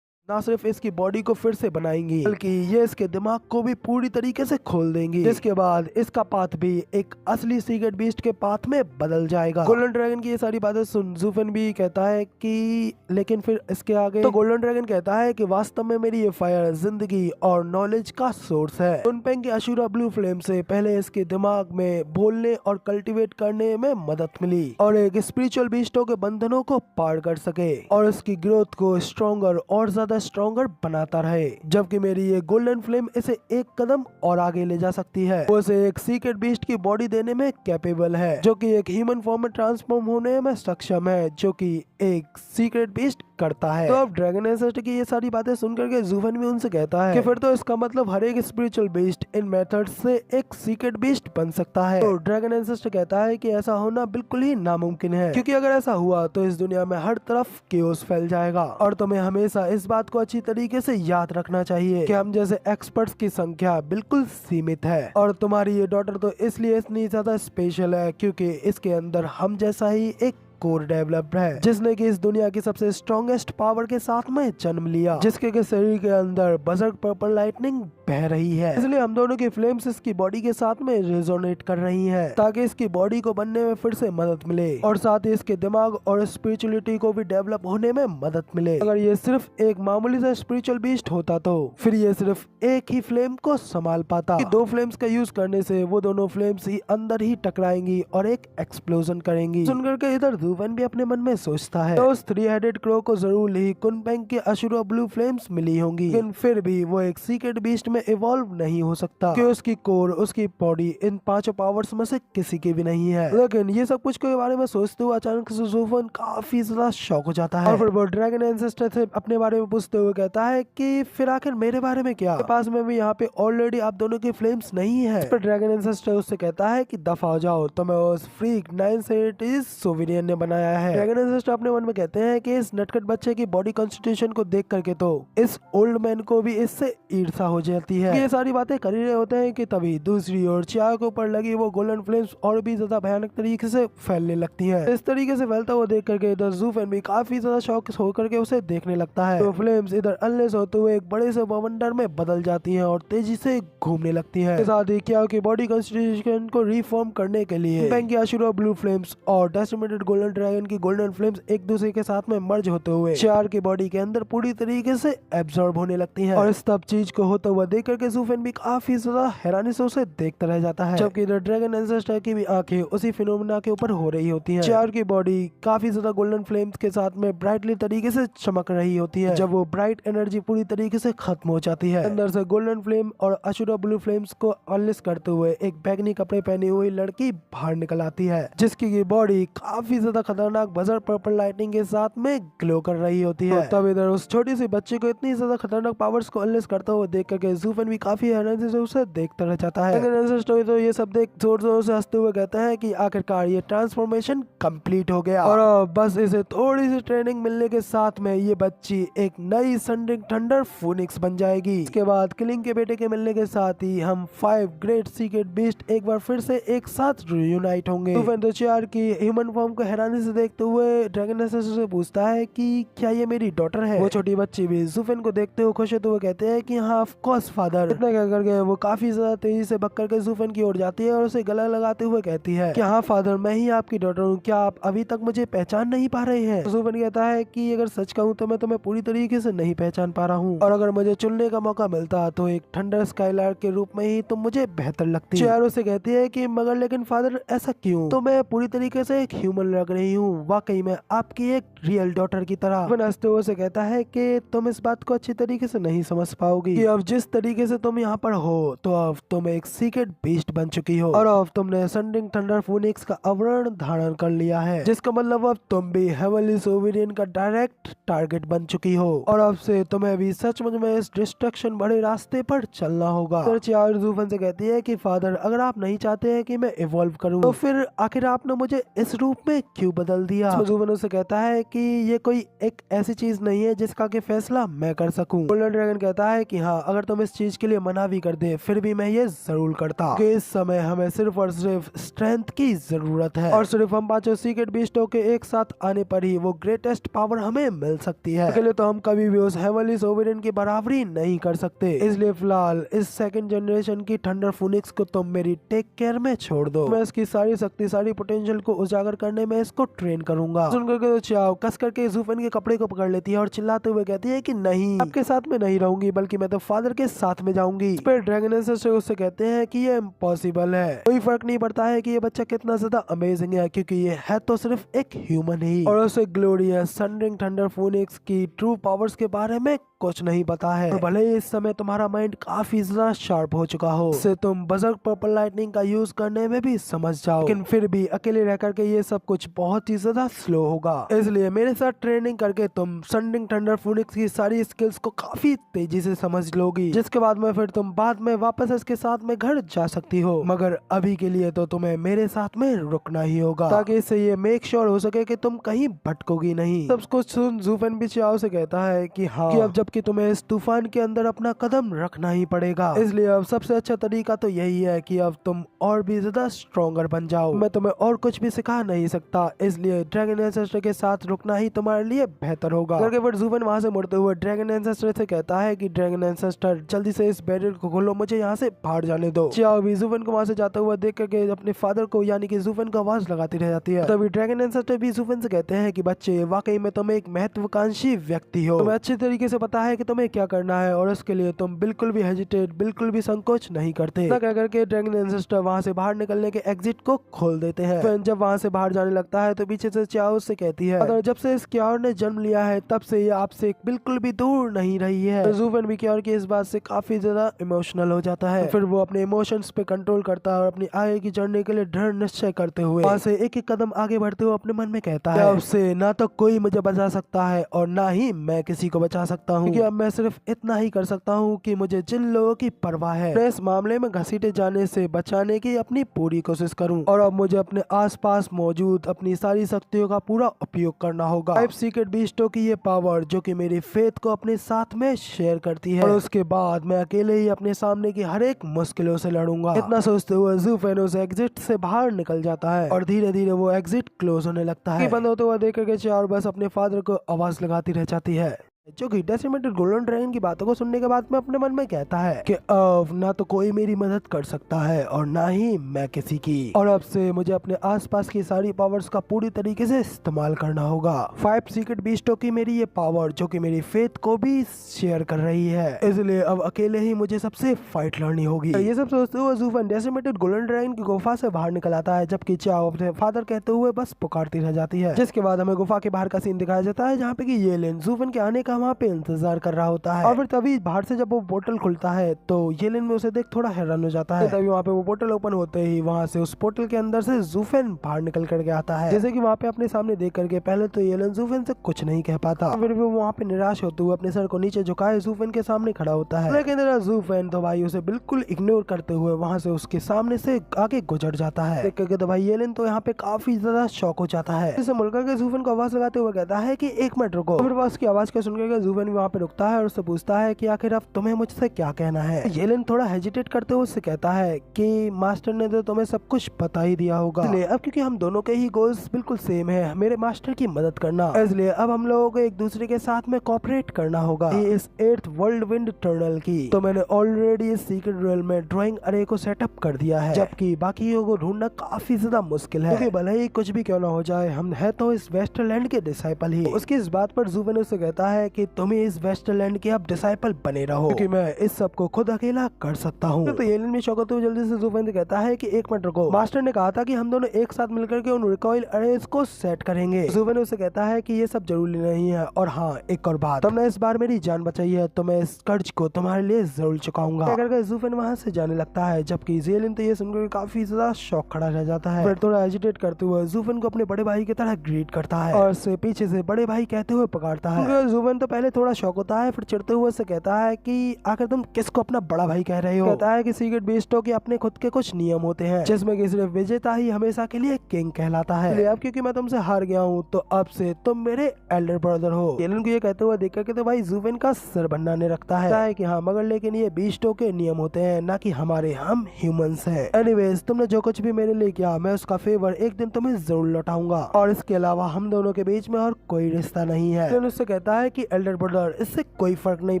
ना सिर्फ इसकी बॉडी को फिर से बनाएंगी, बल्कि ये इसके दिमाग को भी पूरी तरीके से खोल देंगी, जिसके बाद इसका पाथ भी एक असली सीक्रेट बीस्ट के पाथ में बदल जाएगा। गोल्डन ड्रैगन की ये सारी बातें सुन ज़ुफेन भी कहता है कि लेकिन फिर इसके आगे। तो गोल्डन ड्रैगन कहता है कि वास्तव में मेरी ये फायर जिंदगी और नॉलेज का सोर्स है। कुनपेंग की अशूरा ब्लू फ्लेम से पहले इसके दिमाग में बोलने और कल्टिवेट करने में मदद मिली और एक स्पिरिचुअल बीस्टों के बंधनों को पार कर सके और उसकी ग्रोथ को स्ट्रॉन्गर और ज्यादा स्ट्रॉन्गर बनाता रहे, जबकि मेरी ये गोल्डन फ्लेम इसे एक कदम और आगे ले जा सकती है। वो इसे एक सीक्रेट बीस्ट की बॉडी देने में कैपेबल है, जो कि एक ह्यूमन फॉर्म में ट्रांसफॉर्म होने में सक्षम है, जो कि एक सीक्रेट बीस्ट करता है। तो अब ड्रैगन एंसेस्टर की ये सारी बातें सुनकर के ज़ुफेन भी उनसे कहता है कि फिर तो इसका मतलब हर एक स्पिरिचुअल बीस्ट इन मेथड्स से एक सीक्रेट बीस्ट बन सकता है। तो ड्रैगन एंसेस्टर कहता है कि ऐसा होना बिल्कुल ही नामुमकिन है, क्योंकि अगर ऐसा हुआ तो इस दुनिया में हर तरफ केओस फैल जाएगा और तुम्हें हमेशा इस बात को अच्छी तरीके से याद रखना चाहिए कि हम जैसे एक्सपर्ट्स की संख्या बिल्कुल सीमित है और तुम्हारी ये डॉटर तो इसलिए इतनी ज्यादा स्पेशल है क्योंकि इसके अंदर हम जैसा ही एक कोर डेवलप्ड है, जिसने कि इस दुनिया की सबसे स्ट्रॉन्गेस्ट पावर के साथ में जन्म लिया, जिसके के शरीर के अंदर बजर्ग पर्पल लाइटनिंग बह रही है। इसलिए हम दोनों की फ्लेम्स इसकी बॉडी के साथ में रेजोनेट कर रही हैं, ताकि इसकी बॉडी को बनने में फिर से मदद मिले और साथ ही इसके दिमाग और स्पिरिचुअलिटी को भी डेवलप होने में मदद मिले। अगर ये सिर्फ एक मामूली सा स्पिरिचुअल बीस्ट होता तो फिर ये सिर्फ एक ही फ्लेम को संभाल पाता। दो फ्लेम्स का यूज करने से वो दोनों फ्लेम्स ही अंदर ही टकराएंगी और एक एक्सप्लोजन करेंगी। सुनकर के इधर ज़ुफेन भी अपने मन में सोचता है तो उस 3-हेडेड क्रो को जरूर ही कुनपेंग के अशुरा ब्लू फ्लेम्स मिली होंगी, लेकिन फिर भी वो एक सीक्रेट बीस्ट में इवॉल्व नहीं हो सकता कि उसकी कोर, उसकी बॉडी इन 5 पावर्स में से किसी की भी नहीं है। लेकिन ये सब कुछ के बारे में सोचते हुए अचानक से ज़ुफेन काफी ज्यादा शॉक हो जाता है और फिर वो ड्रैगन एंसेस्टर से अपने बारे में पूछते हुए कहता है कि फिर आखिर मेरे बारे में क्या, पास में भी यहाँ पे ऑलरेडी आप दोनों की फ्लेम्स नहीं है। ड्रैगन एंसेस्टर उससे कहता है कि दफा हो जाओ, तो मैं उस फ्रीक 9 सोवेरियन ने बनाया है। ड्रैगन एंसेस्टर अपने मन में कहते हैं कि इस नटखट बच्चे की बॉडी कॉन्स्टिट्यूशन को देख करके तो इस ओल्ड मैन को भी इससे ईर्ष्या हो जाती है। ये सारी बातें कर ही रहे होते हैं कि तभी दूसरी ओर चियाओ के ऊपर लगी वो गोल्डन फ्लेम्स और भी ज्यादा भयानक तरीके से फैलने लगती है। इस तरीके से फैलता हुआ देख करके इधर ज़ूफेन भी काफी ज्यादा शॉक होकर के उसे देखने लगता है। तो फ्लेम्स इधर अनलेस होते हुए एक बड़े से बवंडर में बदल जाती हैं और तेजी से घूमने लगती हैं। साथ ही चियाओ की बॉडी कॉन्स्टिट्यूशन को रिफॉर्म करने के लिए बैंग की आशीर्वाद ब्लू फ्लेम्स और डेसिमेटेड गोल्डन ड्रैगन की गोल्डन फ्लेम्स एक दूसरे के साथ में मर्ज होते हुए चियार की बॉडी के अंदर पूरी तरीके से एब्जॉर्ब होने लगती हैं। और इस सब चीज को होता हुआ देख करके ज़ूफेन भी काफी ज्यादा हैरानी से उसे देखता रह जाता है, जबकि इधर ड्रैगन एंसेस्टर की भी आंखें उसी फिनोमेना के ऊपर हो रही होती हैं। चियार की बॉडी काफी ज्यादा गोल्डन फ्लेम्स के साथ में ब्राइटली तरीके से चमक रही होती है। जब वो ब्राइट एनर्जी पूरी तरीके से खत्म हो जाती है, अंदर से गोल्डन फ्लेम और आशुरा ब्लू फ्लेम्स को अनलिस करते हुए एक बैगनी कपड़े पहनी हुई लड़की बाहर निकल आती है, जिसकी बॉडी काफी ज्यादा खतरनाक बजर पर्पल लाइटिंग के साथ में ग्लो कर रही होती है। तब इधर उस छोटी सी बच्ची को इतनी ज्यादा खतरनाक पावर्स को अनलेस करता हुआ देख करके ज़ूफेन भी काफी हैरानी से उसे देखता रह जाता है। तो ये सब देख जोर जोर से हंसते हुए कहता है कि आखिरकार ये ट्रांसफॉर्मेशन कंप्लीट हो गया और बस इसे थोड़ी सी ट्रेनिंग मिलने के साथ में ये बच्ची एक नई सनरिंग थंडर फीनिक्स बन जाएगी। इसके बाद किलिंग के बेटे के मिलने के साथ ही हम 5 ग्रेट सीक्रेट बीस्ट एक बार फिर से एक साथ यूनाइट होंगे। ज़ूफेन तो चियार की ह्यूमन फॉर्म को हैरानी से देखते हुए ड्रैगन एंसेस्टर से पूछता है कि क्या ये मेरी डॉटर है। वो छोटी बच्ची भी ज़ूफेन को देखते हुए खुश होते हुए कहते हैं कि हाँ ऑफ कोर्स फादर। इतना कह करके वो काफी ज्यादा तेजी से भग करके ज़ूफेन की ओर जाती है और उसे गला लगाते हुए कहती है कि हाँ फादर, मैं ही आपकी डॉटर हूँ, क्या आप अभी तक मुझे पहचान नहीं पा रहे हैं। ज़ूफेन कहता है कि अगर सच कहूँ तो मैं तुम्हें पूरी तरीके से नहीं पहचान पा रहा हूँ और अगर मुझे चुनने का मौका मिलता तो एक थंडर स्काईलार्क के रूप में ही तुम मुझे बेहतर लगती। चियार उसे कहती है कि मगर लेकिन फादर ऐसा क्यों, तो मैं पूरी तरीके से एक ह्यूमन लग रही हूँ, वाकई में आपकी एक रियल डॉटर की तरह। हंसते हुए उसे कहता है कि तुम इस बात को अच्छी तरीके से नहीं समझ पाओगी कि अब जिस तरीके से तुम यहाँ पर हो तो अब तुम एक सीक्रेट बीस्ट बन चुकी हो और अब तुमने सनरिंग थंडर फीनिक्स का आवरण धारण कर लिया है, जिसका मतलब अब तुम भी हेवनली सोवेरियन का डायरेक्ट टारगेट बन चुकी हो और अब से तुम्हें भी सचमुच में इस डिस्ट्रक्शन भरे रास्ते पर चलना होगा। चियार ज़ूफेन से कहती है कि फादर, अगर आप नहीं चाहते हैं कि मैं इवॉल्व करूं तो फिर आखिर आपने मुझे इस रूप में क्यों बदल दिया। ज़ूफेन उसे कहता है कि ये कोई एक ऐसी चीज नहीं है जिसका कि फैसला मैं कर सकूं। गोल्डन ड्रैगन कहता है कि हाँ, अगर तुम इस चीज के लिए मना भी कर दे फिर भी मैं ये जरूर करता कि इस समय हमें सिर्फ और सिर्फ स्ट्रेंथ की जरूरत है और सिर्फ हम 5 सीक्रेट बीस्टों के एक साथ आने पर ही वो ग्रेटेस्ट पावर हमें मिल सकती है। अकेले तो हम कभी भी उस हेवनली सोवेरियन की बराबरी नहीं कर सकते, इसलिए फिलहाल इस सेकंड जनरेशन की थंडर फीनिक्स को तुम मेरी टेक केयर में छोड़ दो। मैं इसकी सारी शक्ति, सारी पोटेंशियल को उजागर करने में इसको ट्रेन करूंगा। सुनकर के तो चियाओ कस करके ज़ूफेन के कपड़े को पकड़ लेती है और चिल्लाते हुए कहती है कि नहीं, आपके साथ में नहीं रहूंगी, बल्कि मैं तो फादर के साथ में जाऊंगी। इस पर ड्रैगन एंसेस्टर उससे कहते हैं कि ये इम्पॉसिबल है, कोई फर्क नहीं पड़ता है कि ये बच्चा कितना ज्यादा अमेजिंग है, क्योंकि ये है तो सिर्फ एक ह्यूमन ही और उसे ग्लोरियस सनरिंग थंडर फीनिक्स की ट्रू पावर्स के बारे में कुछ नहीं पता है। और भले ही इस समय तुम्हारा माइंड काफी ज्यादा शार्प हो चुका हो, इससे तुम बजर पर्पल लाइटनिंग का यूज करने में भी समझ जाओ, लेकिन फिर भी अकेले रह करके ये सब कुछ बहुत ही ज्यादा स्लो होगा। इसलिए मेरे साथ ट्रेनिंग करके तुम सनरिंग थंडर फीनिक्स की सारी स्किल्स को काफी तेजी से समझ लोगी, जिसके बाद में फिर तुम बाद में वापस इसके साथ में घर जा सकती हो। मगर अभी के लिए तो तुम्हें मेरे साथ में रुकना ही होगा, ताकि इससे ये मेक श्योर हो सके कि तुम कहीं भटकोगी नहीं। सब कुछ सुन ज़ूफेन भी चियाओ से कहता है कि हाँ, कि अब जब कि तुम्हें इस तूफान के अंदर अपना कदम रखना ही पड़ेगा, इसलिए अब सबसे अच्छा तरीका तो यही है कि अब तुम और भी ज्यादा स्ट्रॉन्गर बन जाओ। मैं तुम्हें और कुछ भी सिखा नहीं सकता, इसलिए ड्रैगन एंसेस्टर के साथ रुकना ही तुम्हारे लिए बेहतर होगा। फिर ज़ूफेन वहां से मुड़ते हुए ड्रैगन एंसेस्टर से कहता है कि ड्रैगन एंसेस्टर जल्दी से इस बैरियर को खोलो, मुझे यहाँ से बाहर जाने दो। चियाओ भी ज़ूफेन को वहां से जाता हुआ देख करके अपने फादर को यानी कि ज़ूफेन को आवाज लगाती रह जाती है। तभी ड्रैगन एंसेस्टर भी ज़ूफेन से कहते हैं कि बच्चे, वाकई में तुम एक महत्वाकांक्षी व्यक्ति हो, तुम्हें अच्छी तरीके से पता है कि तुम्हें क्या करना है और उसके लिए तुम बिल्कुल भी हेजिटेट, बिल्कुल भी संकोच नहीं करते। ना कह करके ड्रैगन एंसेस्टर वहां से बाहर निकलने के एग्जिट को खोल देते हैं। फिर जब वहां से बाहर जाने लगता है तो पीछे से चियाओ से कहती है, अगर जब से इस क्यार ने जन्म लिया है तब से ये आपसे बिल्कुल भी दूर नहीं रही है। ज़ूफेन भी क्यार की इस बात से काफी ज्यादा इमोशनल हो जाता है। फिर वो अपने इमोशंस पे कंट्रोल करता है और अपनी आगे की जर्नी के लिए दृढ़ निश्चय करते हुए वहां से एक एक कदम आगे बढ़ते हुए अपने मन में कहता है, अब से ना तो कोई मुझे बचा सकता है और ना ही मैं किसी को बचा सकता हूँ। क्योंकि अब मैं सिर्फ इतना ही कर सकता हूँ कि मुझे जिन लोगों की परवाह है इस मामले में घसीटे जाने से बचाने की अपनी पूरी कोशिश करूँ, और अब मुझे अपने आसपास मौजूद अपनी सारी शक्तियों का पूरा उपयोग करना होगा। 5 सीक्रेट बीस्टों की ये पावर जो कि मेरी फेथ को अपने साथ में शेयर करती है, और उसके बाद मैं अकेले ही अपने सामने की हर एक मुश्किलों से लड़ूंगा। इतना सोचते हुए ज़ूफेन उस एग्जिट से बाहर निकल जाता है और धीरे धीरे वो एग्जिट क्लोज होने लगता है। बंद होते हुए देख करके चार बस अपने फादर को आवाज लगाती रह जाती है, जो कि डेसिमेटेड गोल्डन ड्रैगन की बातों को सुनने के बाद में अपने मन में कहता है कि अब ना तो कोई मेरी मदद कर सकता है और ना ही मैं किसी की, और अब से मुझे अपने आसपास की सारी पावर्स का पूरी तरीके से इस्तेमाल करना होगा। 5 सीक्रेट बीस्टों की मेरी ये पावर जो कि मेरी फेथ को भी शेयर कर रही है, इसलिए अब अकेले ही मुझे सबसे फाइट लड़नी होगी। ये सब सोचते हुए ज़ूफेन डेसिमेटेड गोल्डन ड्रैगन की गुफा से बाहर निकल आता है, जबकि चाओ अपने फादर कहते हुए बस पुकारती रह जाती है। जिसके बाद हमें गुफा के बाहर का सीन दिखाया जाता है, जहाँ पे कि येलेन ज़ूफेन के आने का वहाँ पे इंतजार कर रहा होता है, और फिर तभी बाहर से जब वो पोर्टल खुलता है तो येलेन में उसे देख थोड़ा हैरान हो जाता है। तभी वहाँ पे वो पोर्टल ओपन होते ही वहाँ से उस पोर्टल के अंदर से ज़ूफेन बाहर निकल करके आता है। जैसे कि वहाँ पे अपने सामने देख करके पहले तो येलेन ज़ूफेन से कुछ नहीं कह पाता, फिर भी वहाँ पे निराश होते हुए अपने सर को नीचे झुकाए ज़ूफेन के सामने खड़ा होता है। लेकिन ज़ूफेन तो भाई उसे बिल्कुल इग्नोर करते हुए वहाँ से उसके सामने से आगे गुजर जाता है। देख करके तो भाई येलेन तो यहाँ पे काफी ज्यादा शॉक हो जाता है। इसे मुड़कर के ज़ूफेन को आवाज लगाते हुए कहता है कि 1 मिनट रुको। फिर उसकी आवाज को सुनकर ज़ूफेन वहाँ पे रुकता है और उससे पूछता है कि आखिर अब तुम्हें मुझसे क्या कहना है। येलेन थोड़ा हेजिटेट करते हुए उससे कहता है कि मास्टर ने तो तुम्हें सब कुछ बता ही दिया होगा, इसलिए अब क्योंकि हम दोनों के ही गोल्स बिल्कुल सेम है, मेरे मास्टर की मदद करना, इसलिए अब हम लोगों को एक दूसरे के साथ में कोऑपरेट करना होगा इस 8th वर्ल्ड विंड टनल की। तो मैंने ऑलरेडी इस सीक्रेट रियल में ड्राइंग अरे को सेटअप कर दिया है, जबकि बाकियों को ढूंढना काफी ज्यादा मुश्किल है, क्योंकि भले ही कुछ भी क्यों ना हो जाए हम है तो इस वेस्टरलैंड के डिसाइपल ही। उसकी इस बात पर ज़ूफेन उससे कहता है कि तुम ही इस वेस्टरलैंड के अब डिसाइपल बने रहो, क्योंकि मैं इस सब को खुद अकेला कर सकता हूँ। तो येलेन भी शौक होते हुए जल्दी से ज़ूफेन से कहता है कि 1 मिनट रुको, मास्टर ने कहा था कि हम दोनों एक साथ मिलकर के उन रिकॉइल अरेज को सेट करेंगे। ज़ूफेन उससे कहता है कि ये सब जरूरी नहीं है, और हाँ एक और बात, तुमने इस बार मेरी जान बचाई है तो मैं इस कर्ज को तुम्हारे लिए जरूर चुकाऊंगा। ज़ूफेन वहाँ से जाने लगता है, जबकि येलेन तो ये सुनकर काफी ज्यादा शौक खड़ा रह जाता है। फिर थोड़ा एजिटेट करते हुए ज़ूफेन को अपने बड़े भाई की तरह ग्रीट करता है और उससे पीछे से बड़े भाई कहते हुए पकड़ता है। ज़ूफेन तो पहले थोड़ा शौक होता है, फिर चिढ़ते हुए से कहता है कि आखिर तुम किसको अपना बड़ा भाई कह रहे हो। कहता है कि सीक्रेट बीस्टों के अपने खुद के कुछ नियम होते हैं, जिसमें कि सिर्फ विजेता ही हमेशा के लिए किंग कहलाता है। अब क्योंकि मैं तुमसे हार गया हूँ तो अब से तुम मेरे एल्डर ब्रदर हो। येलेन को ये कहते हुए देख करके तो भाई ज़ूफेन का सर बनाने रखता है कि हाँ मगर लेकिन ये बीस्टों के नियम होते हैं, ना कि हमारे, हम ह्यूमंस हैं। एनीवेज तुमने जो कुछ भी मेरे लिए किया मैं उसका फेवर एक दिन तुम्हें जरूर लौटाऊंगा, और इसके अलावा हम दोनों के बीच में और कोई रिश्ता नहीं है। येलेन उससे कहता है कि एल्डर ब्रदर इससे कोई फर्क नहीं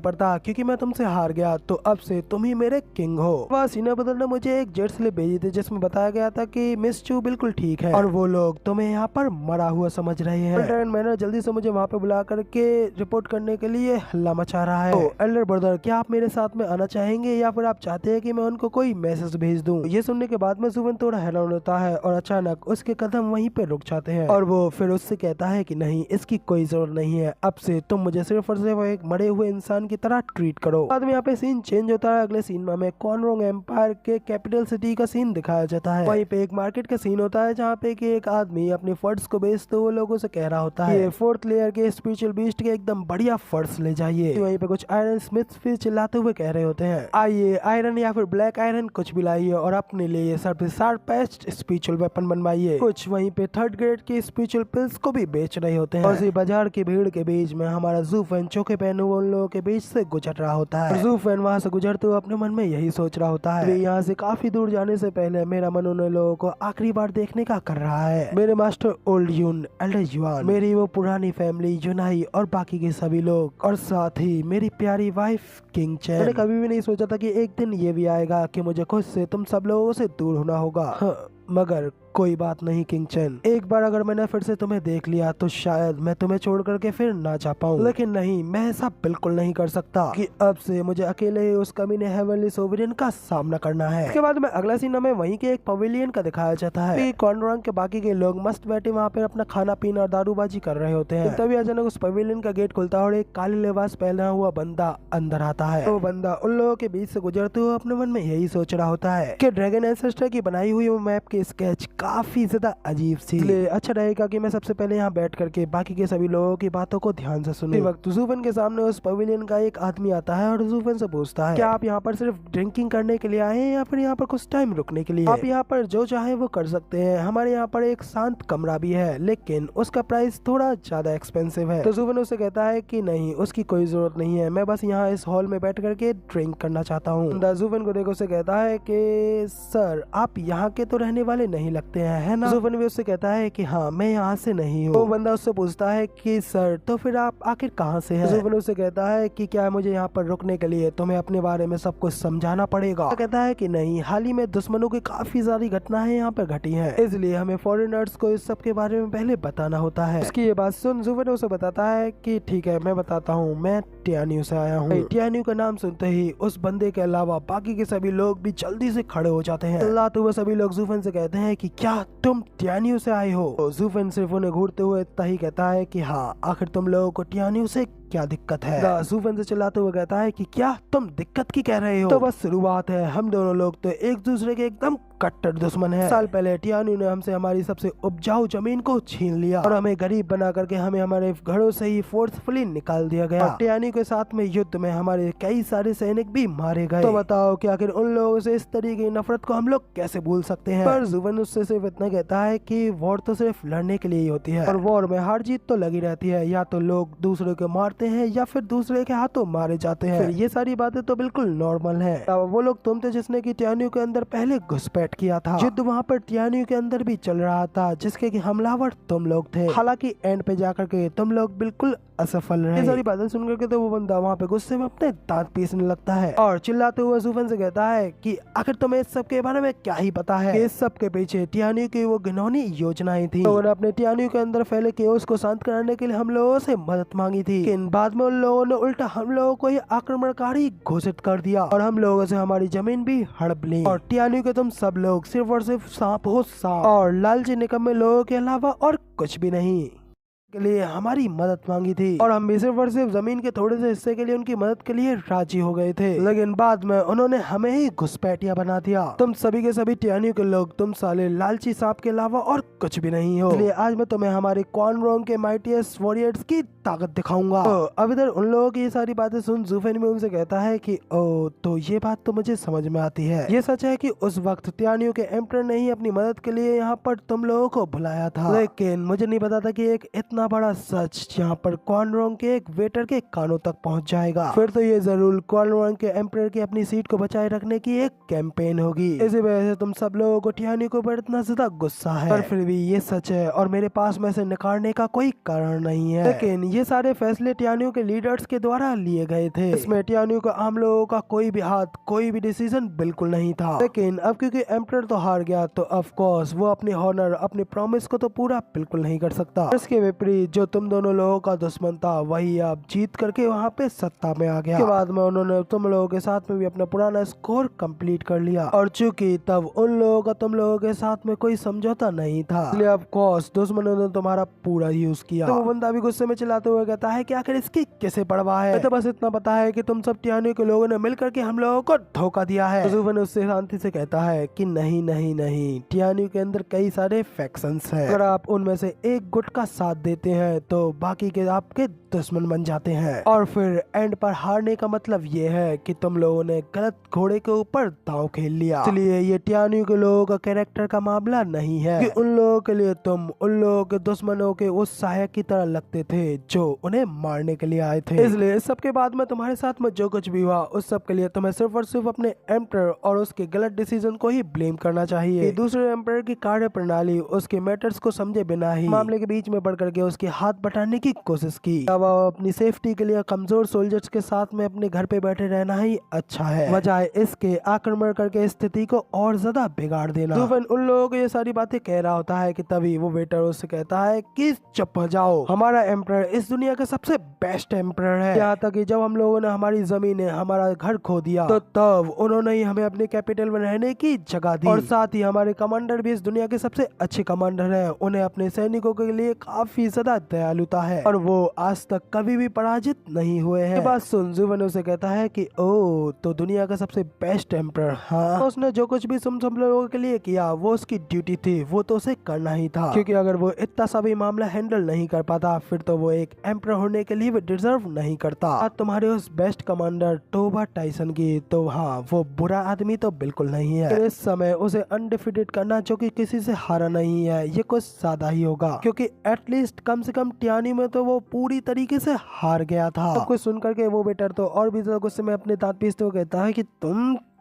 पड़ता, क्योंकि मैं तुमसे हार गया तो अब से तुम ही मेरे किंग हो। वह सीनियर ब्रदर ने मुझे एक जेट स्लिप भेजी थी जिसमें बताया गया था कि मिस चू बिल्कुल ठीक है और वो लोग तुम्हें यहाँ पर मरा हुआ समझ रहे हैं। मैंने जल्दी से मुझे वहाँ पे बुला करके रिपोर्ट करने के लिए हल्ला मचा रहा है। तो एल्डर ब्रदर क्या आप मेरे साथ में आना चाहेंगे, या फिर आप चाहते हैं कि मैं उनको कोई मैसेज भेज दूं? ये सुनने के बाद में ज़ूफेन थोड़ा हैरान होता है और अचानक उसके कदम वहीं पे रुक जाते हैं, और वो फिर उससे कहता है कि नहीं, इसकी कोई जरूरत नहीं है, अब से तुम मुझे सिर्फ और सिर्फ एक मरे हुए इंसान की तरह ट्रीट करो। बाद में यहाँ पे सीन चेंज होता है। अगले सीन में हमें कॉनरोंग एम्पायर के कैपिटल सिटी का सीन दिखाया जाता है। वहीं पे एक मार्केट का सीन होता है, जहाँ पे कि एक आदमी अपने फर्ड्स को बेचते हुए लोगों से कह रहा होता है 4th लेयर के स्पिरिचुअल बीस्ट के एकदम बढ़िया फर्ड्स ले जाइए। वहीं पे कुछ आयरन स्मिथ्स फिर चिल्लाते हुए कह रहे होते हैं, आइए आयरन या फिर ब्लैक आयरन कुछ भी लाइए और अपने लिए सबसे शार्पेस्ट स्पिरिचुअल वेपन बनवाइए। कुछ वहीं पे 3rd ग्रेड के स्पिरिचुअल पिल्स को भी बेच रहे होते हैं। और बाजार की भीड़ के बीच में हमारा ज़ूफेन चोखे पहने हुए उन लोगों के बीच से गुजर रहा होता है। ज़ूफेन वहाँ से गुजरते हुए अपने मन में यही सोच रहा होता है, यहाँ से काफी दूर जाने से पहले मेरा मन उन लोगों को आखिरी बार देखने का कर रहा है। मेरे मास्टर ओल्ड यून, एल्डर युआन, मेरी वो पुरानी फैमिली यूनाई और बाकी के सभी लोग, और साथ ही मेरी प्यारी वाइफ किंग चैन। मैंने कभी भी नहीं सोचा था कि एक दिन ये भी आएगा कि मुझे खुद से तुम सब लोगों से दूर होना होगा। मगर कोई बात नहीं किंग चैन, एक बार अगर मैंने फिर से तुम्हें देख लिया तो शायद मैं तुम्हें छोड़ करके फिर ना जा पाऊँ, लेकिन नहीं, मैं ऐसा बिल्कुल नहीं कर सकता कि अब से मुझे अकेले ही उस कमीने हेवनली सोवरेन का सामना करना है। इसके बाद में अगला सीन हमें वहीं के एक पवेलियन का दिखाया जाता है। कॉर्नरॉन्ग के बाकी के लोग मस्त बैठे वहाँ पे अपना खाना पीना और दारूबाजी कर रहे होते हैं। तभी अचानक उस पवेलियन का गेट खुलता है और एक काले लिबास पहना हुआ बंदा अंदर आता है। वो बंदा उन लोगों के बीच से गुजरते हुए अपने मन में यही सोच रहा होता है कि ड्रैगन एंसेस्टर की बनाई हुई वो मैप के स्केच काफी ज्यादा अजीब सी। इसलिए अच्छा रहेगा कि मैं सबसे पहले यहाँ बैठ करके बाकी के सभी लोगों की बातों को ध्यान से सुनूं। इसी वक्त जूफन के सामने उस पवेलियन का एक आदमी आता है और जूफन से पूछता है, क्या आप यहाँ पर सिर्फ ड्रिंकिंग करने के लिए आए हैं या फिर यहाँ पर कुछ टाइम रुकने के लिए? आप यहाँ पर जो चाहे वो कर सकते हैं, हमारे यहाँ पर एक शांत कमरा भी है, लेकिन उसका प्राइस थोड़ा ज्यादा एक्सपेंसिव है। तो जूफन उससे कहता है कि नहीं, उसकी कोई जरूरत नहीं है, मैं बस यहाँ इस हॉल में बैठ करके ड्रिंक करना चाहता हूँ। जूफन को देखो उसे कहता है कि सर आप यहाँ के तो रहने वाले नहीं लगते हैं, है ना? जूफन भी उससे कहता है कि हाँ मैं यहाँ से नहीं हूँ। तो बंदा उससे पूछता है कि सर तो फिर आप आखिर कहाँ से हैं? जूफन उससे कहता है कि क्या मुझे यहाँ पर रुकने के लिए तुम्हें अपने बारे में सब कुछ समझाना पड़ेगा? तो कहता है कि नहीं, हाल ही में दुश्मनों की काफी सारी घटनाएं यहाँ पर घटी हैं, इसलिए हमें फॉरेनर्स को इस सब के बारे में पहले बताना होता है। उसकी ये बात सुन जूफन उसे बताता है कि ठीक है मैं बताता हूँ, मैं टियान्यू से आया हूँ। टियान्यू का नाम सुनते ही उस बंदे के अलावा बाकी के सभी लोग भी जल्दी से खड़े हो जाते हैं। अल्लाह तो वो सभी लोग जूफन से कहते हैं कि क्या तुम टियान्यू से आए हो? तो जूफन सिर्फ उन्हें घूरते हुए इतना ही कहता है कि हाँ, आखिर तुम लोगों को टियान्यू से क्या दिक्कत है? जूफन से चिल्लाते हुए कहता है कि क्या तुम दिक्कत की कह रहे हो? तो बस शुरुआत है, हम दोनों लोग तो एक दूसरे के एकदम कट्टर दुश्मन है। साल पहले टियान्यू ने हमसे हमारी सबसे उपजाऊ जमीन को छीन लिया और हमें गरीब बना करके हमें हमारे घरों से ही फोर्सफुली निकाल दिया गया। टियान्यू के साथ में युद्ध में हमारे कई सारे सैनिक भी मारे गए। तो बताओ कि आखिर उन लोगों से इस तरीके की नफरत को हम लोग कैसे भूल सकते हैं? पर जूफन उससे सिर्फ इतना कहता है कि वॉर तो सिर्फ लड़ने के लिए ही होती है और वॉर में हार जीत तो लगी रहती है, या तो लोग दूसरे को मारते हैं या फिर दूसरे के हाथों मारे जाते हैं। फिर ये सारी बातें तो बिल्कुल नॉर्मल है। वो लोग तुम थे जिसने की टियान्यू के अंदर पहले घुसपैठ किया था। युद्ध वहाँ पर टियान्यू के अंदर भी चल रहा था, जिसके कि हमलावर तुम लोग थे। हालांकि एंड पे जाकर के तुम लोग बिल्कुल असफल रहे। ये सारी बातें सुन करके तो वो बंदा वहाँ पे गुस्से में अपने दांत पीसने लगता है और चिल्लाते हुए जूफन से कहता है कि आखिर तुम्हें इस सब के बारे में क्या ही पता है? इस सब के पीछे टियान्यू की वो घिनौनी योजनाएं थी। तो उन्होंने अपने टियान्यू के अंदर फैले केओस को शांत कराने के लिए हम लोगों से मदद मांगी थी, लेकिन बाद में उन लोगों ने उल्टा हम लोगों को ही आक्रमणकारी घोषित कर दिया और हम लोगों से हमारी जमीन भी हड़प ली। और टियान्यू के तुम सब लोग सिर्फ और सिर्फ सांप हो सांप, और लालची निकम्मे लोगों के अलावा और कुछ भी नहीं के लिए हमारी मदद मांगी थी और हम भी सिर्फ और सिर्फ जमीन के थोड़े से हिस्से के लिए उनकी मदद के लिए राजी हो गए थे, लेकिन बाद में उन्होंने हमें ही घुसपैठिया बना दिया। तुम सभी के सभी टियान्यू के लोग, तुम साले लालची सांप के अलावा और कुछ भी नहीं हो। इसलिए आज मैं तुम्हें हमारे क्वानरोंग के माइटिएस्ट वॉरियर्स की ताकत दिखाऊंगा। तो अब इधर उन लोगों की ये सारी बातें सुन जूफन भी उनसे कहता है कि ओ, तो ये बात तो मुझे समझ में आती है। ये सच है कि उस वक्त टियान्यू के एम्परर ने ही अपनी मदद के लिए यहाँ पर तुम लोगों को बुलाया था, लेकिन मुझे नहीं पता था कि एक इतना बड़ा सच यहाँ पर क्वानरोंग के एक वेटर के कानों तक पहुँच जाएगा। फिर तो ये जरूर क्वानरोंग के एम्परर की अपनी सीट को बचाए रखने की एक कैंपेन होगी। इसी वजह से तुम सब लोगों को टियान्यू के ऊपर इतना ज्यादा गुस्सा है, पर फिर भी ये सच है और मेरे पास में से निकालने का कोई कारण नहीं है। लेकिन ये सारे फैसले टियान्यू के लीडर्स के द्वारा लिए गए थे। इसमें टियान्यू का आम लोगों का कोई भी हाथ, कोई भी डिसीजन बिल्कुल नहीं था। लेकिन अब क्योंकि एम्परर तो हार गया, तो ऑफ कोर्स वो अपने हॉनर, अपने प्रॉमिस को तो पूरा बिल्कुल नहीं कर सकता। इसके विपरीत जो तुम दोनों लोगों का दुश्मन था, वही अब जीत करके वहाँ पे सत्ता में आ गया। के बाद में उन्होंने तुम लोगों के साथ में भी अपना पुराना स्कोर कंप्लीट कर लिया और चूंकि तब उन लोगों का तुम लोगों के साथ में कोई समझौता नहीं था, इसलिए ऑफ कोर्स दुश्मनों ने तुम्हारा पूरा यूज किया। तो वो बंदा भी गुस्से में चिल्लाते हुए कहता है कि आखिर इसकी कैसे परवाह है? तो बस इतना पता है कि तुम सब टियान्यू के लोगों ने मिलकर के हम लोगों को धोखा दिया है। जूफन उससे शांति से कहता है कि नहीं नहीं नहीं, टियान्यू के अंदर कई सारे फैक्शंस हैं। अगर आप उनमें से एक गुट का साथ देते हैं तो बाकी के आपके दुश्मन बन जाते हैं और फिर एंड पर हारने का मतलब ये है कि तुम लोगों ने गलत घोड़े के ऊपर दांव खेल लिया। इसलिए ये टियान्यू के लोगों का कैरेक्टर का मामला नहीं है कि उन लोगों के लिए तुम उन लोगों के दुश्मनों के उस सहायक की तरह लगते थे जो उन्हें मारने के लिए आए थे। इसलिए इस सब के बाद में तुम्हारे साथ में जो कुछ भी हुआ, उस सब के लिए तुम्हें सिर्फ और सिर्फ अपने एम्परर और उसके गलत डिसीजन को ही ब्लेम करना चाहिए। दूसरे एम्परर की कार्य प्रणाली, उसके मैटर्स को समझे बिना ही मामले के बीच में बढ़ करके उसके हाथ बटाने की कोशिश की। अब अपनी सेफ्टी के लिए कमजोर सोल्जर्स के साथ में अपने घर पे बैठे रहना ही अच्छा है, बजाय इसके आक्रमण करके स्थिति को और ज्यादा बिगाड़ देना। जूफन उन लोगों को ये सारी बातें कह रहा होता है कि तभी वो वेटर उससे कहता है कि चुप हो जाओ, हमारा एम्परर इस दुनिया का सबसे बेस्ट एम्परर है। यहाँ तक कि जब हम लोगों ने हमारी जमीनें, हमारा घर खो दिया, तो तब उन्होंने ही हमें अपने कैपिटल में रहने की जगह दी और साथ ही हमारे कमांडर भी इस दुनिया के सबसे अच्छे कमांडर है। उन्हें अपने सैनिकों के लिए काफी ज्यादा दयालुता है और वो आज तक कभी भी पराजित नहीं हुए हैं। बात सुन ज़ुवन उसे कहता है कि ओ तो दुनिया का सबसे बेस्ट एम्परर। हाँ, तो उसने जो कुछ भी सब लोगों के लिए किया वो उसकी ड्यूटी थी, वो तो उसे करना ही था, क्योंकि अगर वो इतना सा भी मामला हैंडल नहीं कर पाता फिर तो वो एक एम्परर होने के लिए भी डिजर्व नहीं करता। आज तुम्हारे उस बेस्ट कमांडर टोबा टाइसन की तो हाँ वो बुरा आदमी तो बिल्कुल नहीं है। इस समय उसे अनडिफिटेड करना जो कि किसी से हारा नहीं है ये कुछ ज्यादा ही होगा, क्योंकि एटलीस्ट कम से कम टियानी में तो वो पूरी तरीके से हार गया था। सब कुछ सुनकर के वो बेटर तो और भी ज्यादा गुस्से में अपने दांत पीसते हुए कहता है कि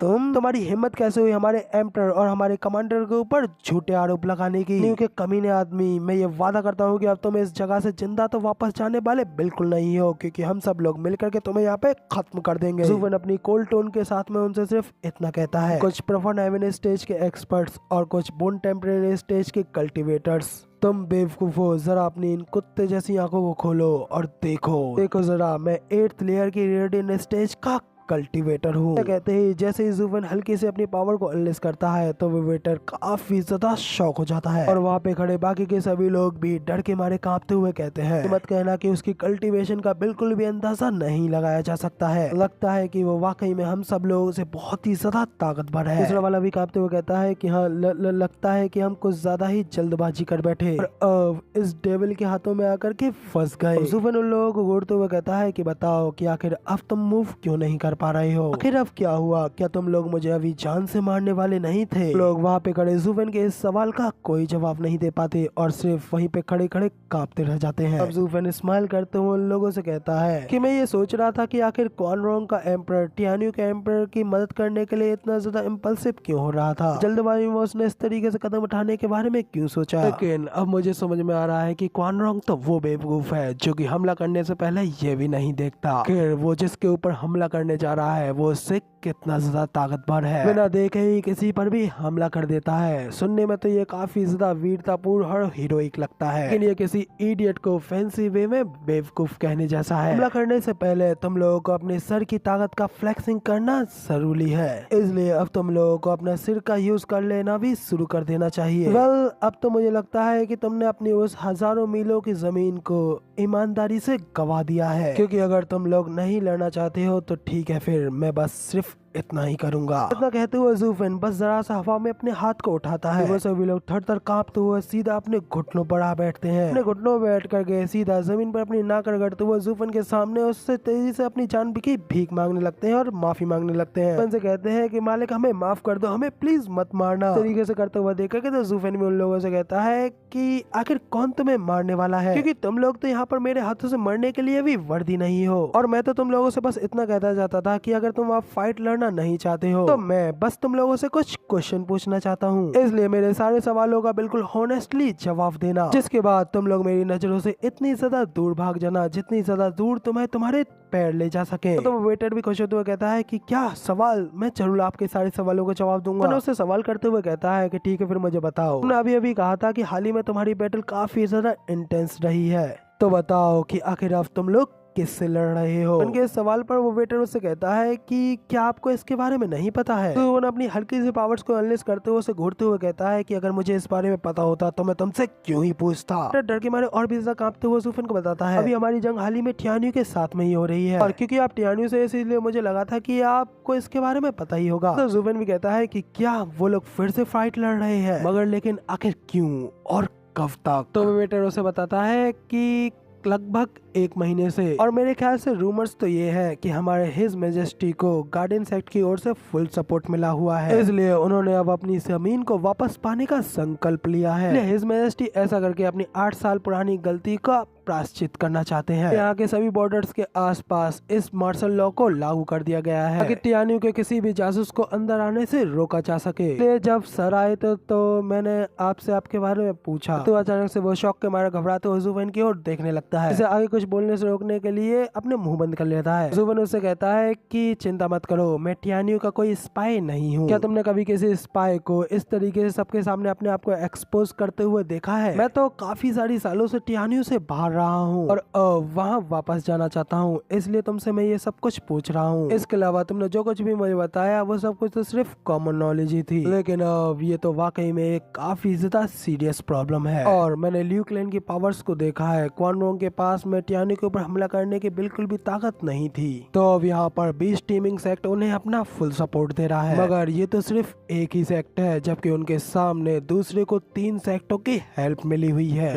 तुम्हारी हिम्मत कैसे हुई हमारे एम्परर और हमारे कमांडर के ऊपर झूठे आरोप लगाने की। क्योंकि कमीने आदमी, मैं ये वादा करता हूँ कि अब तुम इस जगह से जिंदा तो वापस जाने वाले बिल्कुल नहीं हो, क्योंकि हम सब लोग मिलकर के तुम्हें यहाँ पे खत्म कर देंगे। ज़ुवन अपनी कोल्ड टोन के साथ में उनसे सिर्फ इतना कहता है। कुछ प्रोफान हेवन स्टेज के एक्सपर्ट्स और कुछ बोन टेम्परेरी स्टेज के कल्टिवेटर्स, तुम बेवकूफ हो, जरा अपनी इन कुत्ते जैसी आंखों को खोलो और देखो जरा, मैं 8th लेयर की रेडियन स्टेज का कल्टीवेटर हूँ। कहते ही जैसे ही ज़ुवन हल्की से अपनी पावर को अनलेस करता है तो वो वेटर काफी ज्यादा शॉक हो जाता है और वहाँ पे खड़े बाकी के सभी लोग भी डर के मारे कांपते हुए कहते हैं मत कहना कि उसकी कल्टीवेशन का बिल्कुल भी अंदाजा नहीं लगाया जा सकता है। लगता है कि वो वाकई में हम सब लोगों से बहुत ही ज्यादा ताकतवर है। दूसरा वाला भी कांपते हुए कहता है कि हाँ लगता है कि हम कुछ ज्यादा ही जल्दबाजी कर बैठे और इस डेविल के हाथों में आकर के फंस गए। ज़ुवन उन लोगों को घूरते हुए कहता है कि बताओ कि आखिर अब तुम मूव क्यों नहीं कर पा रहे हो, आखिर अब क्या हुआ, क्या तुम लोग मुझे अभी जान से मारने वाले नहीं थे। लोग वहाँ पे खड़े ज़ुवन के इस सवाल का कोई जवाब नहीं दे पाते और सिर्फ वहीं पे खड़े खड़े कांपते रह जाते हैं। अब ज़ुवन स्माइल करते हुए उन लोगों से कहता है कि मैं ये सोच रहा था कि आखिर क्वान रोंग का एम्परर टियान्यू के एम्परर की मदद करने के लिए इतना ज्यादा इम्पल्सिव क्यों हो रहा था, जल्दबाजी में उसने इस तरीके से कदम उठाने के बारे में क्यों सोचा। लेकिन अब मुझे समझ में आ रहा है कि क्वान रोंग तो वो बेवकूफ है जो कि हमला करने से पहले ये भी नहीं देखता कि वो जिसके ऊपर हमला करने जा रहा है वो उससे कितना ज्यादा ताकतवर है, बिना देखे ही किसी पर भी हमला कर देता है। सुनने में तो ये काफी ज्यादा वीरतापूर्ण और हीरोइक लगता है, लेकिन ये किसी इडियट को फैंसी वे में बेवकूफ कहने जैसा है। हमला करने से पहले तुम लोगों को अपने सर की ताकत का फ्लेक्सिंग करना जरूरी है, इसलिए अब तुम लोगों को अपना सिर का यूज कर लेना भी शुरू कर देना चाहिए। वेल, अब तो मुझे लगता है कि तुमने अपनी उस हजारों मीलों की जमीन को ईमानदारी से गवा दिया है, क्योंकि अगर तुम लोग नहीं लड़ना चाहते हो तो ठीक है, फिर मैं बस सिर्फ इतना ही करूंगा। इतना कहते हुए ज़ुवन बस जरा सा हवा में अपने हाथ को उठाता है। वो सभी लोग थर-थर कांपते हुए सीधा अपने घुटनों पर आ बैठते हैं। अपने घुटनों में बैठ करके सीधा जमीन पर अपनी नाक रगड़ते हुए ज़ुवन के सामने उससे तेजी से अपनी जान की भीख मांगने लगते हैं और माफी मांगने लगते हैं। उनसे कहते हैं कि मालिक हमें माफ कर दो, हमें प्लीज मत मारना। तरीके से करते हुए देख करके तो ज़ुवन भी उन लोगों से कहता है कि आखिर कौन तुम्हें मारने वाला है, क्योंकि तुम लोग तो यहाँ पर मेरे हाथों से मरने के लिए भी वर्दी नहीं हो, और मैं तो तुम लोगों से बस इतना कहता जाता था कि अगर तुम आप फाइट लड़ना नहीं चाहते हो तो मैं बस तुम लोगों से कुछ क्वेश्चन पूछना चाहता हूँ, इसलिए मेरे सारे सवालों का बिल्कुल हॉनेस्टली जवाब देना, जिसके बाद तुम लोग मेरी नजरों से इतनी ज्यादा दूर भाग जाना जितनी ज्यादा दूर तुम्हें तुम्हारे पैर ले जा सके। तो वेटर भी खुश होते हुए कहता है कि क्या सवाल, मैं जरूर आपके सारे सवालों का जवाब दूंगा। तो उससे सवाल करते हुए कहता है कि ठीक है, फिर मुझे बताओ, तुमने अभी अभी कहा था कि हाल ही में तुम्हारी बैटल काफी ज्यादा इंटेंस रही है, तो बताओ कि आखिर अब तुम लोग किससे लड़ रहे हो। उनके सवाल पर वो वेटर उससे कहता है कि क्या आपको इसके बारे में नहीं पता है। तो वो अपनी हल्की सी पावर्स को अनलेस करते हुए उसे घूरते हुए कहता है कि अगर मुझे इस बारे में पता होता तो मैं तुमसे क्यों ही पूछता। डर के मारे और भी ज्यादा कांपते हुए ज़ुवन को बताता है अभी हमारी जंग हाल ही में टियान्यू के साथ में ही हो रही है, और क्योंकि आप टियान्यू से, इसलिए मुझे लगा था कि आपको इसके बारे में पता ही होगा। तो ज़ुवन भी कहता है कि क्या वो लोग फिर से फाइट लड़ रहे हैं, मगर लेकिन आखिर क्यों और कब तक। तो वेटर उसे बताता है कि लगभग 1 महीने से, और मेरे ख्याल से रूमर्स तो ये है कि हमारे हिज मेजेस्टी को गार्डियन सेक्ट की ओर से फुल सपोर्ट मिला हुआ है, इसलिए उन्होंने अब अपनी जमीन को वापस पाने का संकल्प लिया है। हिज मेजेस्टी ऐसा करके अपनी 8 साल पुरानी गलती का प्रायश्चित करना चाहते हैं। यहाँ के सभी बॉर्डर्स के आसपास इस मार्शल लॉ को लागू कर दिया गया है ताकि टियान्यू के किसी भी जासूस को अंदर आने से रोका जा सके। इसलिए जब सर आए तो मैंने आपसे आपके बारे में पूछा, तो अचानक से वो शौक के मारे घबराते हुए ज़ुवन की ओर देखने लगता है, इसे आगे कुछ बोलने से रोकने के लिए अपने मुंह बंद कर लेता है। ज़ुवन उससे कहता है कि चिंता मत करो, मैं टियान्यू का कोई स्पाई नहीं हूँ। क्या तुमने कभी किसी स्पाई को इस तरीके से सबके सामने अपने आप को एक्सपोज करते हुए देखा है? मैं तो काफी सारी सालों से टियान्यू से बाहर रहा हूँ और वहाँ वापस जाना चाहता हूँ, इसलिए तुमसे मैं ये सब कुछ पूछ रहा हूँ। इसके अलावा तुमने जो कुछ भी मुझे बताया वो सब कुछ तो सिर्फ कॉमन नॉलेज ही थी, लेकिन अब ये तो वाकई में एक काफी ज्यादा सीरियस प्रॉब्लम है और मैंने ल्यू क्लेन की पावर्स को देखा है। क्वान रोंग के पास में टियानी के ऊपर हमला करने की बिल्कुल भी ताकत नहीं थी, तो अब यहाँ पर बीस्ट टीमिंग सेक्ट उन्हें अपना फुल सपोर्ट दे रहा है, मगर ये तो सिर्फ एक ही सेक्ट है, जबकि उनके सामने दूसरे को 3 सेक्टों की हेल्प मिली हुई है।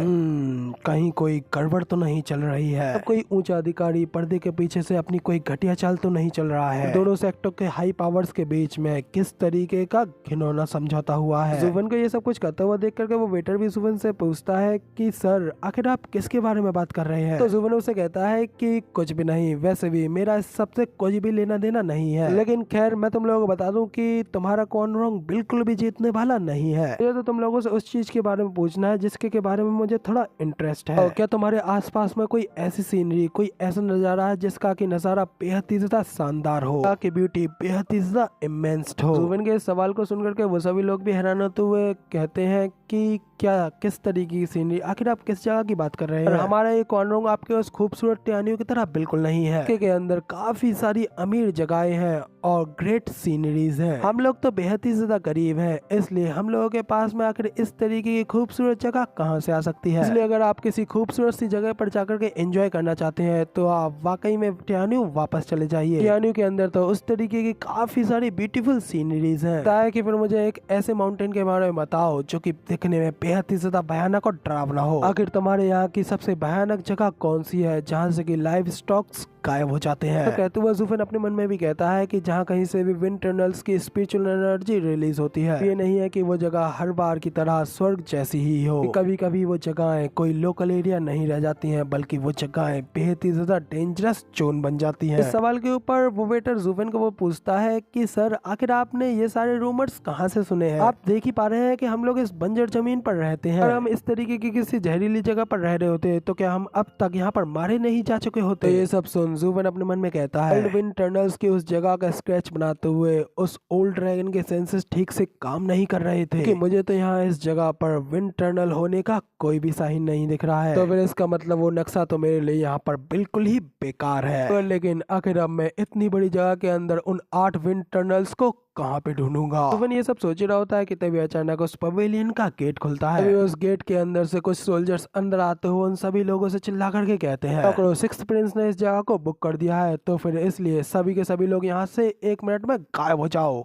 कहीं कोई गड़बड़ तो नहीं चल रही है, अब कोई ऊंचा अधिकारी पर्दे के पीछे से अपनी कोई घटिया चाल तो नहीं चल रहा है। दोनों सेक्टों के हाई पावर्स के बीच में किस तरीके का घिनौना समझौता हुआ है। जुवन को ये सब कुछ करता हुआ देख करके वो वेटर भी जुवन से पूछता है कि सर आखिर आप किसके बारे में बात कर रहे हैं। तो जुवन उसे कहता है कि कुछ भी नहीं, वैसे भी मेरा इस सबसे कुछ भी लेना देना नहीं है, लेकिन खैर मैं तुम लोगों को बता दूं कि तुम्हारा क्वान रोंग बिल्कुल भी जीतने वाला नहीं है। ये तो तुम लोगों से उस चीज के बारे में पूछना है जिसके बारे में मुझे थोड़ा इंटरेस्ट है। क्या तुम्हारे आसपास में कोई ऐसी सीनरी, कोई ऐसा नजारा है जिसका की नजारा बेहद ही ज्यादा शानदार हो, की ब्यूटी बेहद ही ज्यादा इमेंस हो। जुवन के इस सवाल को सुनकर के वो सभी लोग भी हैरान होते हुए कहते हैं कि क्या, किस तरीके की सीनरी, आखिर आप किस जगह की बात कर रहे हैं। हमारा ये क्वान रोंग आपके उस खूबसूरत टियानियों की तरह बिल्कुल नहीं है, के अंदर काफी सारी अमीर जगहें हैं और ग्रेट सीनरीज हैं। हम लोग तो बेहद ही ज्यादा गरीब हैं, इसलिए हम लोगों के पास में आखिर इस तरीके की खूबसूरत जगह कहां से आ सकती है। इसलिए अगर आप किसी खूबसूरत सी जगह पर जाकर के एंजॉय करना चाहते हैं तो आप वाकई में टियानियों वापस चले जाइए। टियानियों के अंदर तो उस तरीके की काफी सारी ब्यूटीफुल सीनरीज हैं। ताकि फिर मुझे एक ऐसे माउंटेन के बारे में बताओ जो कि दिखने में बेहद ही ज्यादा भयानक और डरावना हो। आखिर तुम्हारे यहाँ की सबसे भयानक जगह कौन सी है जहाँ से कि लाइव स्टॉक्स गायब हो जाते हैं। तो कहते हुए जुफन अपने मन में भी कहता है कि जहाँ कहीं से भी विंड टनल्स की स्पिरिचुअल एनर्जी रिलीज होती है, ये नहीं है कि वो जगह हर बार की तरह स्वर्ग जैसी ही हो। कभी कभी वो जगहें कोई लोकल एरिया नहीं रह जाती हैं, बल्कि वो जगहें बेहद ही ज्यादा डेंजरस जोन बन जाती हैं। इस सवाल के ऊपर वो वेटर जुफन को वो पूछता है कि सर आखिर आपने ये सारे रूमर्स कहाँ से सुने हैं। आप देख ही पा रहे हैं कि हम लोग इस बंजर जमीन पर रहते हैं, और हम इस तरीके की किसी जहरीली जगह पर रह रहे होते तो क्या हम अब तक यहाँ पर मारे नहीं जा चुके होते। ये सब सुन जुवन अपने मन में कहता है, विंड टनल्स की उस जगह का स्केच बनाते हुए उस ओल्ड ड्रैगन के सेंसेस ठीक से काम नहीं कर रहे थे कि मुझे तो यहाँ इस जगह पर विंड टनल होने का कोई भी साइन नहीं दिख रहा है। तो फिर इसका मतलब वो नक्शा तो मेरे लिए यहाँ पर बिल्कुल ही बेकार है। तो लेकिन आखिर अब मैं इतनी बड़ी जगह के अंदर उन 8 विंड टनल्स को कहाँ पे ढूंढूंगा। तो ये सब सोच रहा होता है कि तभी अचानक उस पवेलियन का गेट खुलता है। तभी उस गेट के अंदर से कुछ सोल्जर्स अंदर आते हुए उन सभी लोगों से चिल्ला करके कहते हैं, सिक्स्थ प्रिंस ने इस जगह को बुक कर दिया है, तो फिर इसलिए सभी के सभी लोग यहाँ से 1 मिनट में गायब हो जाओ।